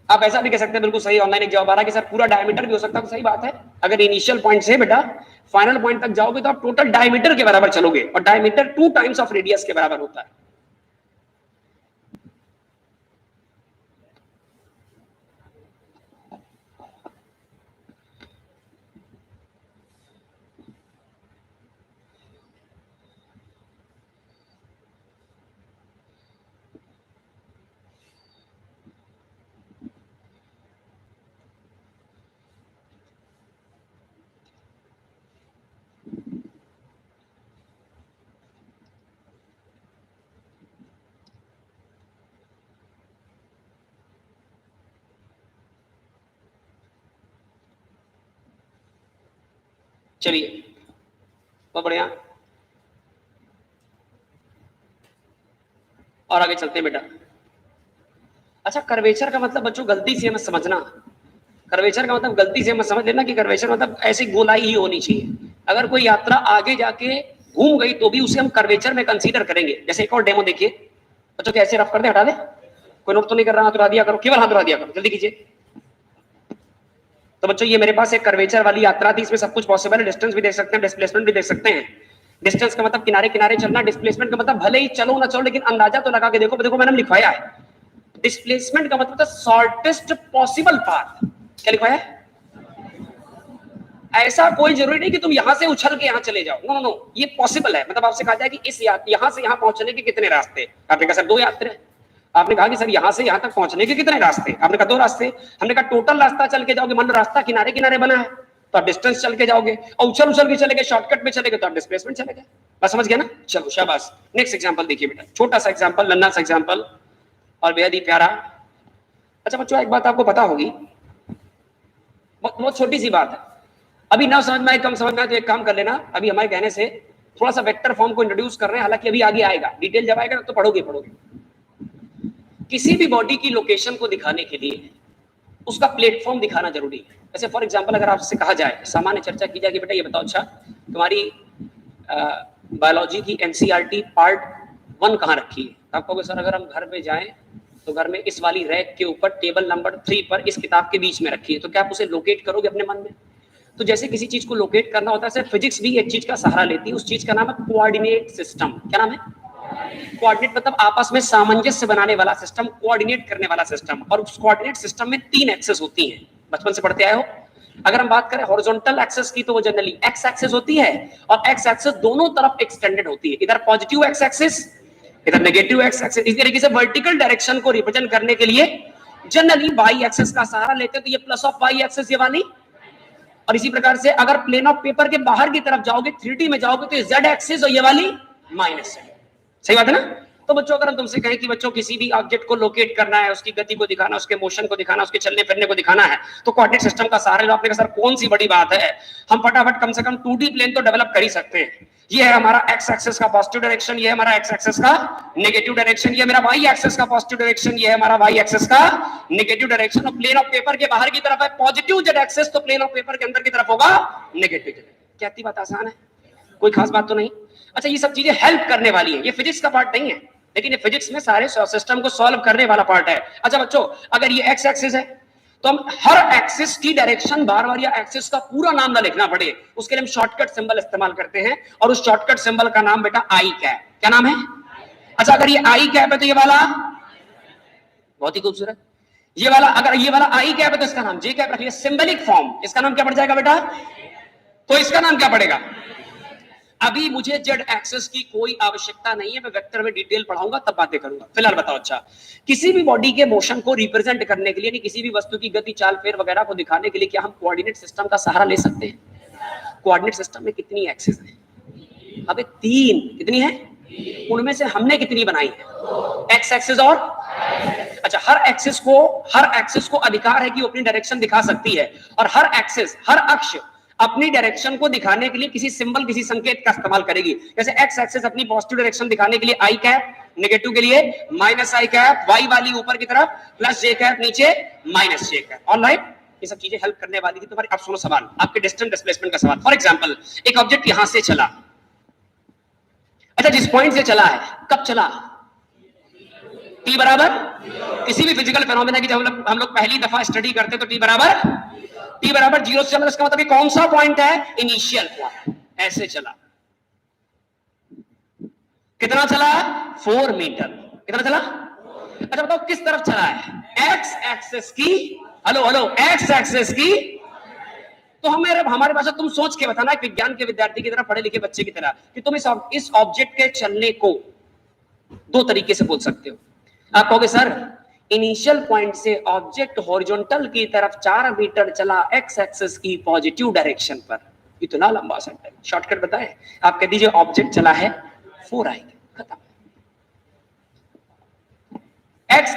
आप ऐसा भी कह सकते हैं, बिल्कुल सही, ऑनलाइन एक जवाब आ रहा है कि सर पूरा डायमीटर भी हो सकता है। तो सही बात है, अगर इनिशियल पॉइंट से बेटा फाइनल पॉइंट तक जाओगे तो आप टोटल डायमीटर के बराबर चलोगे, और डायमीटर 2 टाइम्स ऑफ रेडियस के बराबर होता है। चलिए बहुत बढ़िया, और आगे चलते हैं बेटा। अच्छा, कर्वेचर का मतलब बच्चों गलती से मत समझना, कर्वेचर का मतलब गलती से मत समझ लेना कि कर्वेचर मतलब ऐसी गोलाई ही होनी चाहिए। अगर कोई यात्रा आगे जाके घूम गई तो भी उसे हम कर्वेचर में कंसीडर करेंगे। जैसे एक और डेमो देखिए बच्चों, कैसे रफ कर दे, हटा दे, कोई नोट तो नहीं कर रहा, हाथ उठा दिया करो, केवल हाथ उठा दिया करो, जल्दी कीजिए। तो बच्चों ये मेरे पास एक कर्वेचर वाली यात्रा थी, इसमें सब कुछ पॉसिबल है, डिस्टेंस भी देख सकते हैं, डिस्प्लेसमेंट भी देख सकते हैं। डिस्टेंस का मतलब किनारे किनारे चलना, डिस्प्लेसमेंट का मतलब भले ही चलो ना चलो लेकिन अंदाजा तो लगा के देखो। देखो मैंने लिखवाया है, डिस्प्लेसमेंट का मतलब शॉर्टेस्ट पॉसिबल पाथ। क्या लिखवाया है? ऐसा कोई जरूरी नहीं कि तुम यहां से उछल के यहां चले जाओ, नो नो नो, ये पॉसिबल है। मतलब आपसे कहा जाए कि इस यहां से यहां पहुंचने के कितने रास्ते, आपने कहा सर 2 रास्ते। आपने कहा कि सर यहां से यहां तक पहुंचने के कितने रास्ते, आपने कहा 2 रास्ते। हमने कहा टोटल रास्ता चल के जाओगे, मान लो रास्ता किनारे किनारे बना है तो आप डिस्टेंस चल के जाओगे, और उछल उछल के चले गए, शॉर्टकट में चले गए तो आप डिस्प्लेसमेंट चले गए। बस समझ गया ना? चलो शाबाश। नेक्स्ट एग्जांपल देखिए बेटा, छोटा सा एग्जांपल, नन्हा सा एग्जांपल और बेहद ही प्यारा। अच्छा बच्चों एक बात आपको पता होगी, बहुत छोटी सी बात है, अभी ना समझ में आए, कम समझ में आए तो एक काम कर लेना, अभी हमारे कहने से थोड़ा सा वेक्टर फॉर्म को इंट्रोड्यूस कर रहे हैं, हालांकि अभी आगे आएगा, डिटेल जब आएगा तो पढ़ोगे। किसी भी बॉडी की लोकेशन को दिखाने के लिए उसका प्लेटफॉर्म दिखाना जरूरी है। जैसे फॉर एग्जांपल अगर आपसे कहा जाए, सामान्य चर्चा की जाए कि बेटा ये बताओ, अच्छा तुम्हारी बायोलॉजी की एनसीईआरटी पार्ट 1 कहाँ रखी है? आप कहोगे सर अगर हम घर पे जाएं तो घर में इस वाली रैक के ऊपर टेबल नंबर 3 पर इस किताब के बीच में रखी है। तो क्या आप उसे लोकेट करोगे अपने मन में? तो जैसे किसी चीज को लोकेट करना होता है, फिजिक्स भी एक चीज का सहारा लेती है, उस चीज का नाम है कोऑर्डिनेट सिस्टम। क्या नाम है? कोऑर्डिनेट मतलब आपस में सामंजस्य बनाने वाला सिस्टम, कोऑर्डिनेट करने वाला सिस्टम। और उस कोऑर्डिनेट सिस्टम में 3 एक्सेस होती हैं, बचपन से पढ़ते आए हो। अगर हम बात करें हॉरिजॉन्टल एक्सेस की तो वो जनरली एक्स एक्सेस होती है, और एक्स एक्सेस दोनों तरफ एक्सटेंडेड होती है, इधर पॉजिटिव एक्स एक्सेस, इधर नेगेटिव एक्स एक्सेस। इस तरीके से वर्टिकल डायरेक्शन को रिप्रेजेंट करने के लिए जनरली वाई एक्सेस का सहारा लेते हैं, तो ये प्लस ऑफ वाई एक्सेस ये वाली। और इसी प्रकार से अगर प्लेन ऑफ पेपर के बाहर की तरफ जाओगे, 3D में जाओगे, तो ये जेड एक्सिस और ये वाली माइनस है। सही बात है ना? तो बच्चों अगर हम तुमसे कहें कि बच्चों किसी भी ऑब्जेक्ट को लोकेट करना है, उसकी गति को दिखाना, उसके मोशन को दिखाना, उसके चलने फिरने को दिखाना है, तो कोऑर्डिनेट सिस्टम का सहारा लो। आपने कहा सर कौन सी बड़ी बात है, हम फटाफट कम से कम 2D प्लेन तो डेवलप कर ही सकते हैं। ये है हमारा एक्स एक्सिस का पॉजिटिव डायरेक्शन, ये है हमारा एक्स एक्सिस का नेगेटिव डायरेक्शन, ये मेरा वाई एक्सिस का पॉजिटिव डायरेक्शन, ये है हमारा वाई एक्सिस का नेगेटिव डायरेक्शन। और प्लेन ऑफ पेपर के बाहर की तरफ है पॉजिटिव जेड एक्सिस, तो प्लेन ऑफ पेपर के अंदर की तरफ होगा नेगेटिव जेड। क्या इतनी बात आसान है? कोई खास बात तो नहीं। अच्छा ये सब चीजें हेल्प करने वाली है, ये फिजिक्स का पार्ट नहीं है, लेकिन ये फिजिक्स में सारे सिस्टम को सॉल्व करने वाला पार्ट है। अच्छा बच्चों अगर ये एक्स एक्सिस है तो हम हर एक्सिस की डायरेक्शन बार बार या एक्सिस का पूरा नाम ना लिखना पड़े, उसके लिए हम शॉर्टकट सिंबल इस्तेमाल करते हैं, और उस शॉर्टकट सिंबल का नाम बेटा आई कैप। क्या नाम है? अच्छा अगर ये आई कैप है तो ये वाला बहुत ही खूबसूरत, ये वाला अगर ये वाला आई कैप है तो इसका नाम जे कैप रखिए, सिंबलिक फॉर्म। इसका नाम क्या पड़ जाएगा बेटा? तो इसका नाम क्या पड़ेगा? अभी मुझे जेड एक्सेस की कोई आवश्यकता नहीं है, मैं वेक्टर में डिटेल पढ़ाऊंगा तब बातें करूंगा। फिलहाल बताओ अच्छा किसी भी बॉडी के मोशन को रिप्रेजेंट करने के लिए, किसी भी वस्तु की गति चाल फेर वगैरह को दिखाने के लिए क्या हम कोऑर्डिनेट सिस्टम का सहारा ले सकते हैं? कोऑर्डिनेट सिस्टम में कितनी एक्सिस है? अबे 3। कितनी है? उनमें से हमने कितनी बनाई है? एक्स एक्सिस और अच्छा हर एक्सिस को अधिकार है कि वो अपनी डायरेक्शन दिखा सकती है, और हर एक्सिस हर अक्ष अपनी डायरेक्शन को दिखाने के लिए किसी सिंबल किसी संकेत का इस्तेमाल करेगी। जैसे एक्स एक्सिस अपनी पॉजिटिव डायरेक्शन दिखाने के लिए आई कैप, नेगेटिव के लिए माइनस आई कैप, वाई वाली ऊपर की तरफ प्लस जे कैप, नीचे माइनस जे कैप। ऑलराइट, ये सब चीजें हेल्प करने वाली थी तुम्हारी। अब सुनो सवाल, आपके डिस्टेंस डिस्प्लेसमेंट का सवाल। फॉर एग्जांपल एक ऑब्जेक्ट यहां से चला, अच्छा जिस पॉइंट से चला है कब चला? टी बराबर किसी भी फिजिकल फेनोमेना की जब हम लोग पहली दफा स्टडी करते तो टी बराबर 0 से चला, इसका मतलब कौन सा पॉइंट है? Initial point. ऐसे चला, कितना चला? 4 मीटर। कितना चला? अच्छा बताओ किस तरफ चला है? एक्स एक्सिस की, हेलो एक्स एक्सिस की। तो हमारे पास तुम सोच के बताना, विज्ञान के विद्यार्थी की तरह, पढ़े लिखे बच्चे की तरह, कि तुम इस ऑब्जेक्ट के चलने को 2 तरीके से बोल सकते हो। आप कहोगे सर इनिशियल पॉइंट से ऑब्जेक्ट हॉरिजॉन्टल की तरफ 4 मीटर चला एक्स एक्सिस की पॉजिटिव डायरेक्शन पर, इतना लंबा सेंटेंस, शॉर्टकट बताएं। आप कह दीजिए ऑब्जेक्ट चला है 4i, खत्म। एक्स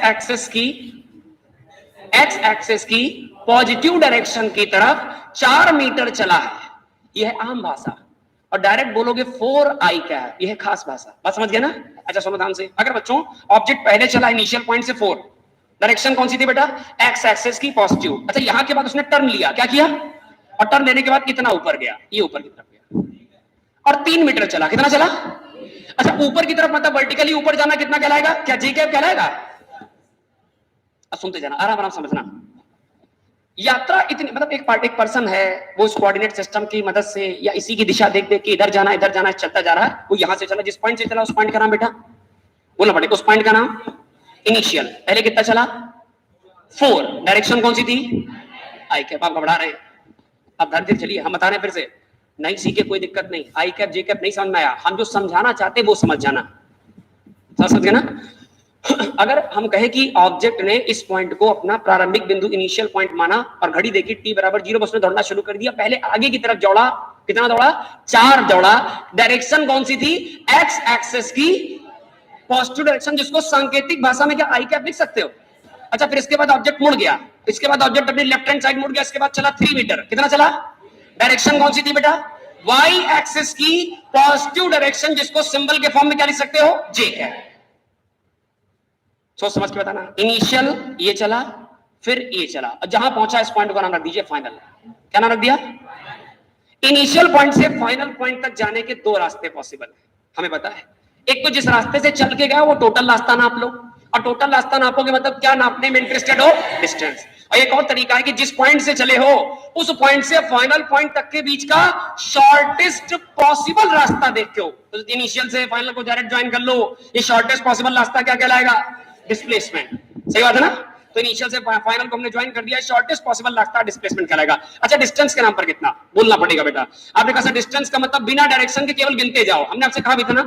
एक्सिस की पॉजिटिव डायरेक्शन की तरफ 4 मीटर चला है, यह है आम भाषा, और डायरेक्ट बोलोगे 4i क्या है, यह है खास भाषा। बात समझ गए ना? अच्छा सुनो ध्यान से। अगर बच्चों ऑब्जेक्ट पहले चला इनिशियल पॉइंट से 4, डायरेक्शन कौन सी थी बेटा? एक्स एक्सिस की पॉजिटिव। अच्छा यहां के बाद उसने टर्न लिया, क्या किया? और टर्न लेने के बाद कितना ऊपर गया? ये ऊपर की तरफ गया, और 3 मीटर चला। कितना चला? अच्छा ऊपर की तरफ मतलब वर्टिकली ऊपर जाना कितना कहलाएगा? क्या जी कैप कहलाएगा? अब सुनते जाना, आराम आराम समझना। यात्रा इतनी मतलब एक पर्सन है, वो इस कोऑर्डिनेट सिस्टम की मदद से या इसी की दिशा देख देख के इधर जाना चलता जा रहा है। वो यहां से चला, जिस पॉइंट से चला उस पॉइंट का नाम बेटा बोलना पड़ेगा। उस पॉइंट का नाम इनिशियल। पहले कितना चला? 4। डायरेक्शन कौन सी थी? आई कैप। आप घबरा रहे हैं, अब धीरे धीरे चलिए, हम बता रहे हैं फिर से। नहीं सीखे कोई दिक्कत नहीं, आई कैप जे कैप नहीं समझ में आया, हम जो समझाना चाहते वो समझ जाना। समझ गए ना? अगर हम कहें कि ऑब्जेक्ट ने इस पॉइंट को अपना प्रारंभिक बिंदु इनिशियल पॉइंट माना और घड़ी देखी t बराबर 0 बस में दौड़ना शुरू कर दिया, पहले आगे की तरफ दौड़ा। कितना दौड़ा? 4 दौड़ा। डायरेक्शन कौन सी थी? एक्स एक्सिस की पॉजिटिव डायरेक्शन, जिसको सांकेतिक भाषा में क्या आई कैप लिख सकते हो। अच्छा फिर इसके बाद ऑब्जेक्ट मुड़ गया, इसके बाद ऑब्जेक्ट अपनी लेफ्ट हैंड साइड मुड़ गया, इसके बाद चला 3 मीटर। कितना चला? डायरेक्शन कौन सी थी बेटा? वाई एक्सिस की पॉजिटिव डायरेक्शन, जिसको सिंबल के फॉर्म में क्या लिख सकते हो? जे कैप। सोच समझ के बताना। इनिशियल ये चला, फिर ये चला, जहां पहुंचा इस पॉइंट का नाम रख दीजिए फाइनल। क्या नाम रख दिया? इनिशियल पॉइंट से फाइनल पॉइंट तक जाने के 2 रास्ते पॉसिबल है, हमें पता है। एक तो जिस रास्ते से चल के गया वो टोटल रास्ता नाप लो, और टोटल रास्ता नापोगे मतलब क्या नापने में इंटरेस्टेड हो? डिस्टेंस। और एक और तरीका है कि जिस पॉइंट से चले हो उस पॉइंट से फाइनल पॉइंट तक के बीच का शॉर्टेस्ट पॉसिबल रास्ता देख के हो। तो इनिशियल से फाइनल को डायरेक्ट ज्वाइन कर लो, ये शॉर्टेस्ट पॉसिबल रास्ता क्या कहलाएगा? डिस्प्लेसमेंट। सही बात है ना? तो इनिशियल से फाइनल को हमने ज्वाइन कर दिया, शॉर्टेस्ट पॉसिबल रास्ता डिस्प्लेसमेंट कहलाएगा। अच्छा डिस्टेंस के नाम पर कितना बोलना पड़ेगा बेटा? आपने कहा डिस्टेंस का मतलब बिना डायरेक्शन के केवल गिनते जाओ। हमने आपसे कहा भी था ना,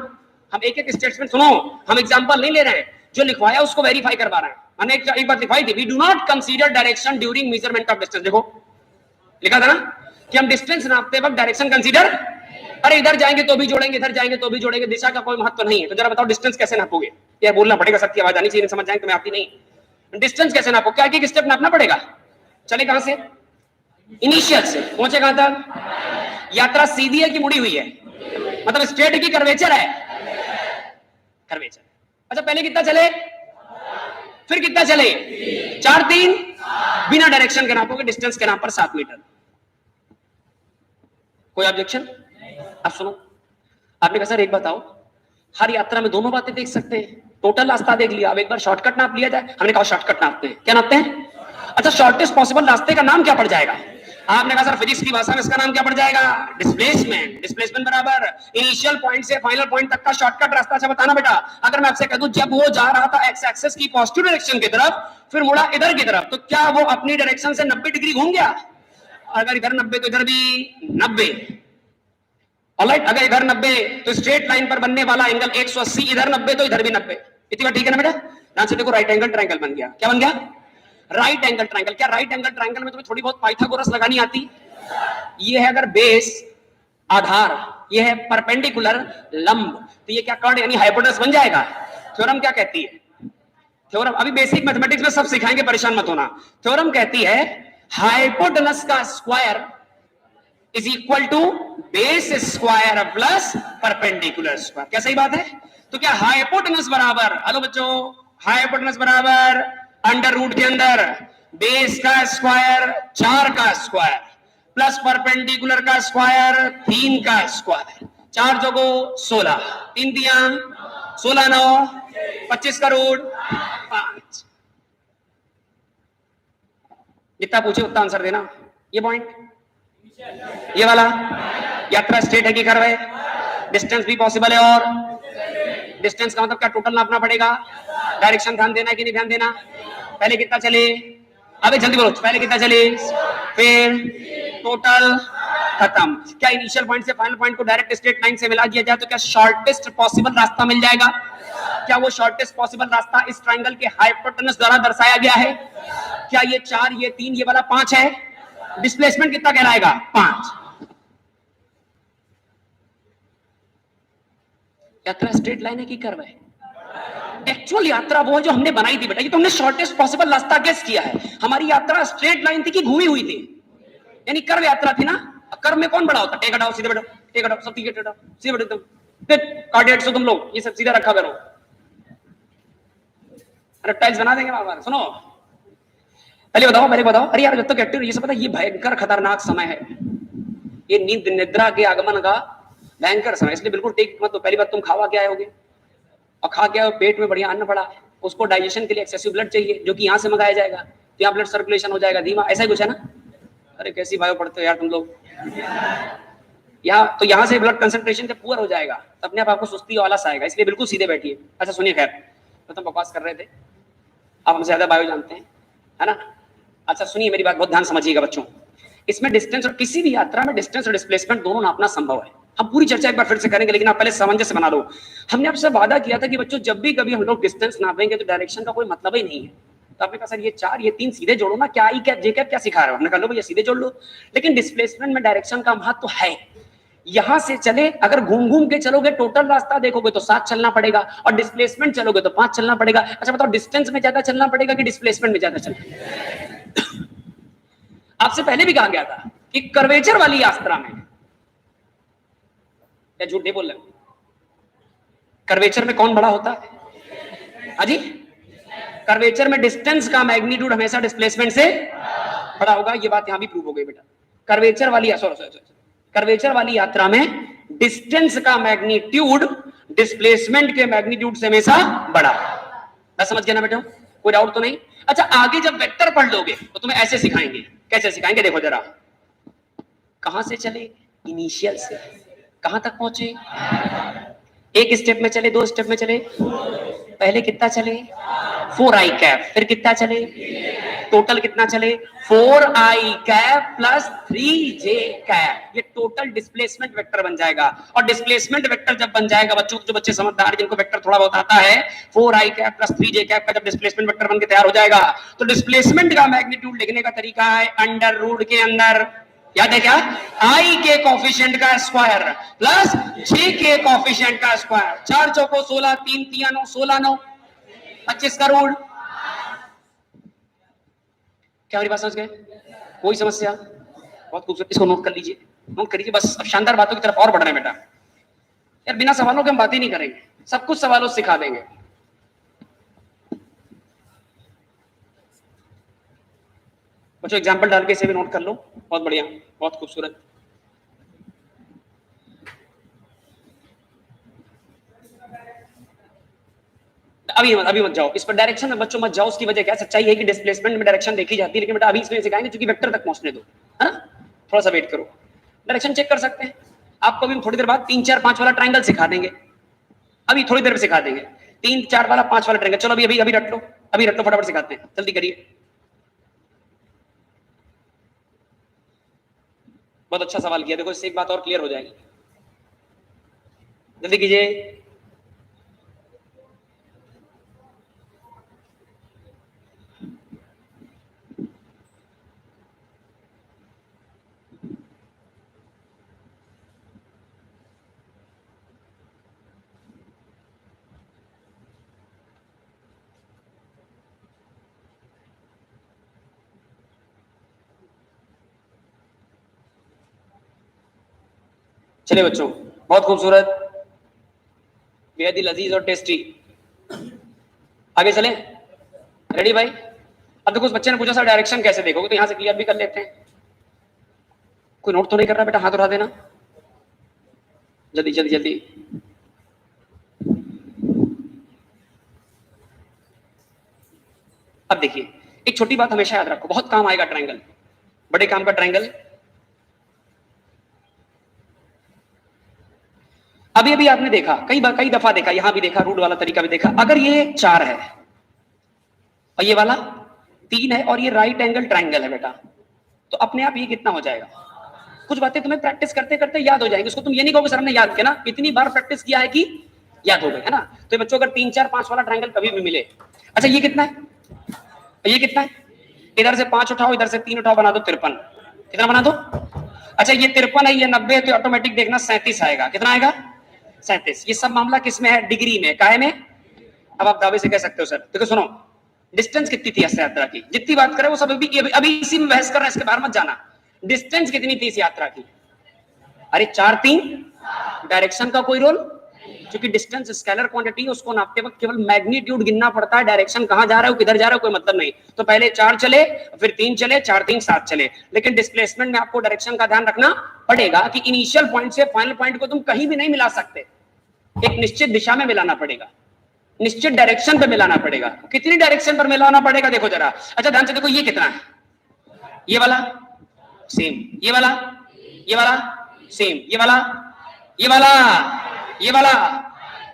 हम एक एक स्टेटमेंट सुनो, हम एग्जांपल नहीं ले रहे हैं, जो लिखवाया उसको वेरीफाई करवा रहे हैं। हमने एक बात लिखवाई थी, we do not consider direction during measurement of distance. देखो लिखा था ना कि हम डिस्टेंस नापते वक्त डायरेक्शन कंसीडर, अरे इधर जाएंगे तो भी जोड़ेंगे, इधर जाएंगे तो भी जोड़ेंगे, दिशा का कोई महत्व नहीं है। तो जरा बताओ डिस्टेंस कैसे नापोगे? ये बोलना पड़ेगा, सबकी आवाज आनी चाहिए, समझ जाएंगे, तुम्हें आती नहीं। डिस्टेंस कैसे नापो? क्या एक स्टेप नापना पड़ेगा। चले कहां से? इनिशियल से। पहुंचे कहां तक? यात्रा सीधी है कि मुड़ी हुई है? मतलब स्ट्रेट की कर्वेचर है? कर्वेचर। अच्छा पहले कितना चले, फिर कितना चले? 4 3 बिना डायरेक्शन के नापोगे, डिस्टेंस के नाम पर 7 मीटर। कोई ऑब्जेक्शन? अब सुनो, आपने कहा सर एक बताओ, हर यात्रा में दोनों बातें देख सकते हैं, टोटल रास्ता देख लिया, अब एक बार शॉर्टकट नाप लिया जाए। हमने कहा शॉर्टकट नापते हैं। क्या नापते हैं? अच्छा शॉर्टेस्ट पॉसिबल रास्ते का नाम क्या पड़ जाएगा? आपने कहा सर फिजिक्स की भाषा में इसका नाम क्या पड़ जाएगा? डिस्प्लेसमेंट। डिस्प्लेसमेंट बराबर इनिशियल पॉइंट से फाइनल पॉइंट तक का शॉर्टकट रास्ता। अच्छा बताना बेटा, अगर मैं आपसे कह दूं जब वो जा रहा था एक्स एक्सिस की पॉजिटिव डायरेक्शन की तरफ, फिर मुड़ा इधर की तरफ, तो क्या वो अपनी डायरेक्शन से 90 डिग्री घूम गया? अगर इधर 90 तो इधर भी 90। ऑलराइट, अगर इधर 90 तो स्ट्रेट लाइन पर बनने वाला एंगल 180, इधर 90 तो इधर भी 90। इतनी बात ठीक है ना बेटा? ध्यान से देखो, राइट एंगल ट्रायंगल बन गया। क्या बन गया? Right angle triangle. क्या राइट एंगल ट्रायंगल में तुम्हें थोड़ी बहुत पाइथागोरस लगानी आती? ये है अगर बेस आधार, ये है परपेंडिकुलर लंब, तो ये क्या कर्ण यानी हाइपोटेनस बन जाएगा। थ्योरम क्या कहती है? थ्योरम अभी बेसिक मैथमेटिक्स में सब सिखाएंगे, परेशान मत होना। थ्योरम कहती है हाइपोटेनस का square is equal to base square plus perpendicular square. क्या सही बात है? तो क्या हाइपोटेनस बराबर, हेलो बच्चों, हाइपोटेनस बराबर अंडर रूट के अंदर बेस का स्क्वायर 4 का स्क्वायर प्लस परपेंडिकुलर का स्क्वायर 3 का स्क्वायर। 4 जोगो 16, 3 दिया 16, 9 25 का रूट 5। जितना पूछे उतना आंसर देना। ये पॉइंट, ये वाला यात्रा स्ट्रेट है कि कर्व है? डिस्टेंस भी पॉसिबल है, और डिस्टेंस का मतलब क्या टोटल नापना पड़ेगा? डायरेक्शन ध्यान देना है कि नहीं ध्यान देना? पहले कितना चले, अबे जल्दी बोलो, पहले कितना चले, फिर टोटल खत्म। क्या इनिशियल पॉइंट से फाइनल पॉइंट को डायरेक्ट स्ट्रेट लाइन से मिला दिया जाए तो क्या शॉर्टेस्ट पॉसिबल रास्ता मिल जाएगा? क्या वो शॉर्टेस्ट पॉसिबल रास्ता इस ट्रायंगल के हाइपोटेनस द्वारा दर्शाया गया है? क्या ये 4, ये 3, ये वाला 5 है? डिस्प्लेसमेंट कितना कहलाएगा? 5। यात्रा स्ट्रेट लाइन है कि कर्व है? एक्चुअल यात्रा वो है जो हमने बनाई थी बेटा, ये तो हमने शॉर्टेस्ट पॉसिबल रास्ता गेस किया है। हमारी यात्रा स्ट्रेट लाइन थी कि घूमी हुई थी, यानी कर्व यात्रा थी ना। कर्म में कौन बड़ा होता है? टेक हटाओ, सीधे बैठो, टेक हटाओ, सब टिकट हटाओ, सीधे बैठो एकदम। फिर कार्डियट्स हो तुम लोग, ये सब सीधा रखा करो, रेप्टाइल्स बना देंगे हमारे। सुनो पहले बताओ, अरे यार जब तक एक्टिव, ये सब पता, ये भयंकर खतरनाक समय है, ये नींद निद्रा के आगमन का भयंकर समय, इसलिए बिल्कुल टेक मत। तो पहली बात, तुम खावा क्या होगे, और खा क्या, पेट में बढ़िया अन्न पड़ा, उसको डाइजेशन के लिए एक्सेसिव ब्लड चाहिए, जो कि यहाँ से मंगाया जाएगा, तो यहाँ ब्लड सर्कुलेशन हो जाएगा धीमा, ऐसा ही कुछ है ना। अरे कैसी बायो पढ़ते हो यार तुम लोग। यहाँ तो यहाँ से ब्लड कंसंट्रेशन जब पूरा हो जाएगा तो अपने आप आपको सुस्ती और आलस आएगा, इसलिए बिल्कुल सीधे बैठिए। अच्छा सुनिए, खैर तो तुम बकवास कर रहे थे, आप हमसे ज्यादा बायो जानते हैं, है ना। अच्छा सुनिए मेरी बात बहुत ध्यान समझिएगा बच्चों, इसमें डिस्टेंस और किसी भी यात्रा में डिस्टेंस और डिस्प्लेसमेंट दोनों नापना संभव है। हम पूरी चर्चा एक बार फिर से करेंगे, लेकिन आप पहले सामंजस्य बना लो। हमने आपसे वादा किया था कि बच्चों जब भी कभी हम लोग डिस्टेंस नापेंगे तो डायरेक्शन का कोई मतलब ही नहीं है। तो आपने कहा सर ये 4 ये 3 सीधे जोड़ो ना, क्या ई कैप जे कैप क्या सिखा रहे हो? हमने कहा लो भैया सीधे जोड़ लो, लेकिन डिस्प्लेसमेंट में डायरेक्शन का महत्व तो है। यहां से चले, अगर घूम घूम के चलोगे, टोटल रास्ता देखोगे तो 7 चलना पड़ेगा, और डिस्प्लेसमेंट चलोगे तो 5 चलना पड़ेगा। अच्छा बताओ, डिस्टेंस में ज्यादा चलना पड़ेगा कि डिस्प्लेसमेंट में ज्यादा चलना? आपसे पहले भी कहा गया था कि कर्वेचर वाली यात्रा में, या झूठ नहीं बोल रहे, कर्वेचर में कौन बड़ा होता है? हाजी, कर्वेचर में डिस्टेंस का मैग्नीट्यूड हमेशा डिस्प्लेसमेंट से बड़ा होगा। ये बात यहां भी प्रूव हो गई बेटा। कर्वेचर वाली यात्रा में डिस्टेंस का मैग्नीट्यूड डिस्प्लेसमेंट के मैग्नीट्यूड से हमेशा बड़ा है। समझ गया ना बेटा, कोई डाउट तो नहीं? अच्छा आगे जब वेक्टर पढ़ लोगे तो तुम्हें ऐसे सिखाएंगे। कैसे सिखाएंगे देखो जरा, कहां से चले, इनिशियल से कहां तक पहुंचे, एक स्टेप में चले, 2 स्टेप में चले, पहले कितना चले 4i कैप, फिर कितना चले, टोटल कितना चले 4i cap plus 3j cap, ये टोटल डिस्प्लेसमेंट वेक्टर बन जाएगा। और डिस्प्लेसमेंट वेक्टर जब बन जाएगा बच्चों, जो बच्चे समझदार जिनको वेक्टर थोड़ा बहुत आता है, 4i cap plus 3j cap का जब डिस्प्लेसमेंट वेक्टर बन के तैयार हो जाएगा तो डिस्प्लेसमेंट का मैग्नीट्यूड लिखने का तरीका है अंडर रूट के अंदर, याद है क्या, i के कोफिशिएंट का स्क्वायर प्लस j के कोफिशिएंट का स्क्वायर। 4 चौको 16, 3 तिया 9, 16 9 25 का रूट। क्या मेरी बात समझ गए? कोई समस्या? बहुत खूबसूरत, इसको नोट कर लीजिए, नोट करिए बस। अब शानदार बातों की तरफ और बढ़ रहे हैं बेटा। यार बिना सवालों के हम बात ही नहीं करेंगे, सब कुछ सवालों से सिखा देंगे। बच्चों एग्जाम्पल डाल के इसे भी नोट कर लो, बहुत बढ़िया, बहुत खूबसूरत। अभी मत जाओ इस पर, डायरेक्शन में बच्चों मत जाओ। उसकी वजह क्या है? सच्चाई है कि डिस्प्लेसमेंट में डायरेक्शन देखी जाती है, लेकिन बेटा अभी इसमें सिखाएंगे क्योंकि वेक्टर तक पहुंचने दो, है ना। थोड़ा सा वेट करो, डायरेक्शन चेक कर सकते हैं। आपको अभी थोड़ी देर बाद 3 4 5 वाला ट्रायंगल सिखा देंगे, अभी थोड़ी देर में सिखा देंगे 3 4 वाला 5 वाला ट्रायंगल। चलो अभी रट लो, फटाफट सिखाते हैं, जल्दी करिए। बहुत अच्छा सवाल किया, देखो इससे एक बात और क्लियर हो जाएगी, जल्दी कीजिए। चलिए बच्चों, बहुत खूबसूरत, बेहद ही लजीज और टेस्टी। आगे चलें, रेडी भाई? अब देखो उस बच्चे ने पूछा सर डायरेक्शन कैसे देखोगे, तो यहां से क्लियर भी कर लेते हैं। कोई नोट तो नहीं कर रहा बेटा? हाथ उठा देना जल्दी जल्दी जल्दी। अब देखिए एक छोटी बात हमेशा याद रखो, बहुत काम आएगा ट्रायंगल, बड़े काम का ट्रायंगल। अभी अभी आपने देखा, कई दफा देखा, यहां भी देखा, रूट वाला तरीका भी देखा। अगर ये 4 है और ये वाला 3 है और ये राइट एंगल ट्रायंगल है बेटा, तो अपने आप ये कितना हो जाएगा? कुछ बातें तुम्हें प्रैक्टिस करते करते याद हो जाएंगी। उसको तुम ये नहीं कहोगे सर हमने याद किया ना, इतनी बार प्रैक्टिस किया है कि याद हो गए, है ना। तो बच्चों अगर 3 4 5 वाला ट्रायंगल कभी भी मिले, अच्छा ये कितना है, ये कितना है, इधर से 5 उठाओ, इधर से 3 उठाओ, बना दो 53। कितना बना दो? अच्छा ये 53 है, ये 90 है, तो ऑटोमेटिक देखना 37 आएगा। कितना आएगा? 37। ये सब मामला किसमें है? डिग्री में, काहे में? अब आप दावे से कह सकते हो सर देखो सुनो, डिस्टेंस कितनी थी इस यात्रा की, जितनी बात करें वो सब अभी इसी में बहस कर रहे हैं, इसके बाहर मत जाना। डिस्टेंस कितनी थी इस यात्रा की? अरे 4 3 डायरेक्शन का कोई रोल, क्योंकि डिस्टेंस स्केलर क्वांटिटी है, उसको नापते वक्त केवल मैग्नीट्यूड गिनना पड़ता है, डायरेक्शन कहां जा रहा है किधर जा रहा है कोई मतलब नहीं। तो पहले 4 चले, फिर 3 चले, 4 3 7 चले। लेकिन डिस्प्लेसमेंट में आपको डायरेक्शन का ध्यान रखना पड़ेगा कि इनिशियल पॉइंट से फाइनल पॉइंट को तुम कहीं भी नहीं मिला सकते, एक निश्चित दिशा में मिलाना पड़ेगा, निश्चित डायरेक्शन पे मिलाना पड़ेगा। कितनी डायरेक्शन पर मिलाना पड़ेगा देखो जरा। अच्छा ध्यान से देखो, ये कितना है, ये वाला सेम, ये वाला, ये वाला सेम, ये वाला, ये वाला, ये वाला,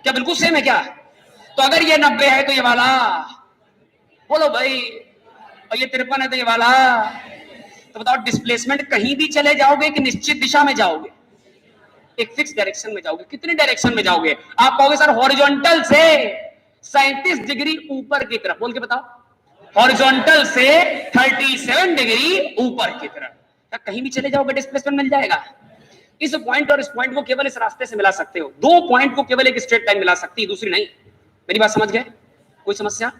क्या बिल्कुल सेम है क्या? तो अगर ये 90 है तो ये वाला, बोलो भाई, और ये 53 है तो ये वाला। तो बताओ डिस्प्लेसमेंट कहीं भी चले जाओगे कि निश्चित दिशा में जाओगे, एक फिक्स डायरेक्शन में जाओगे। कितनी डायरेक्शन में जाओगे? आप कहोगे सर हॉरिजॉन्टल से 37 डिग्री ऊपर की तरफ, बोल के बताओ। हॉरिजॉन्टल से 37 डिग्री ऊपर की तरफ, क्या कहीं भी चले जाओगे डिस्प्लेसमेंट मिल जाएगा? इस पॉइंट और इस पॉइंट को केवल इस रास्ते से मिला सकते हो, दो पॉइंट को केवल एक स्ट्रेट लाइन मिला सकती है, दूसरी नहीं। मेरी बात समझ गए? कोई समस्या?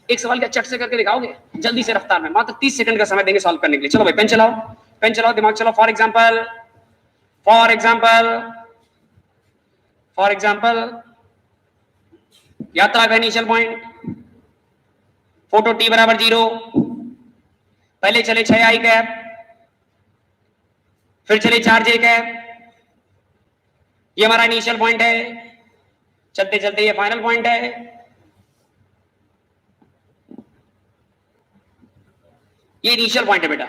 एक सवाल क्या चट से करके दिखाओगे जल्दी से रफ्तार में, मात्र 30 सेकंड का समय देंगे सॉल्व करने के लिए। चलो भाई पेन चलाओ, पेन चलाओ, दिमाग चलाओ। For example, for example, for example, यात्रा का इनिशियल पॉइंट, फोटो t बराबर 0, पहले चले 6 i कैप, फिर चले 4 j कैप, ये हमारा इनिशियल पॉइंट है, चलते चलते ये फाइनल पॉइंट है। ये इनिशियल पॉइंट है बेटा,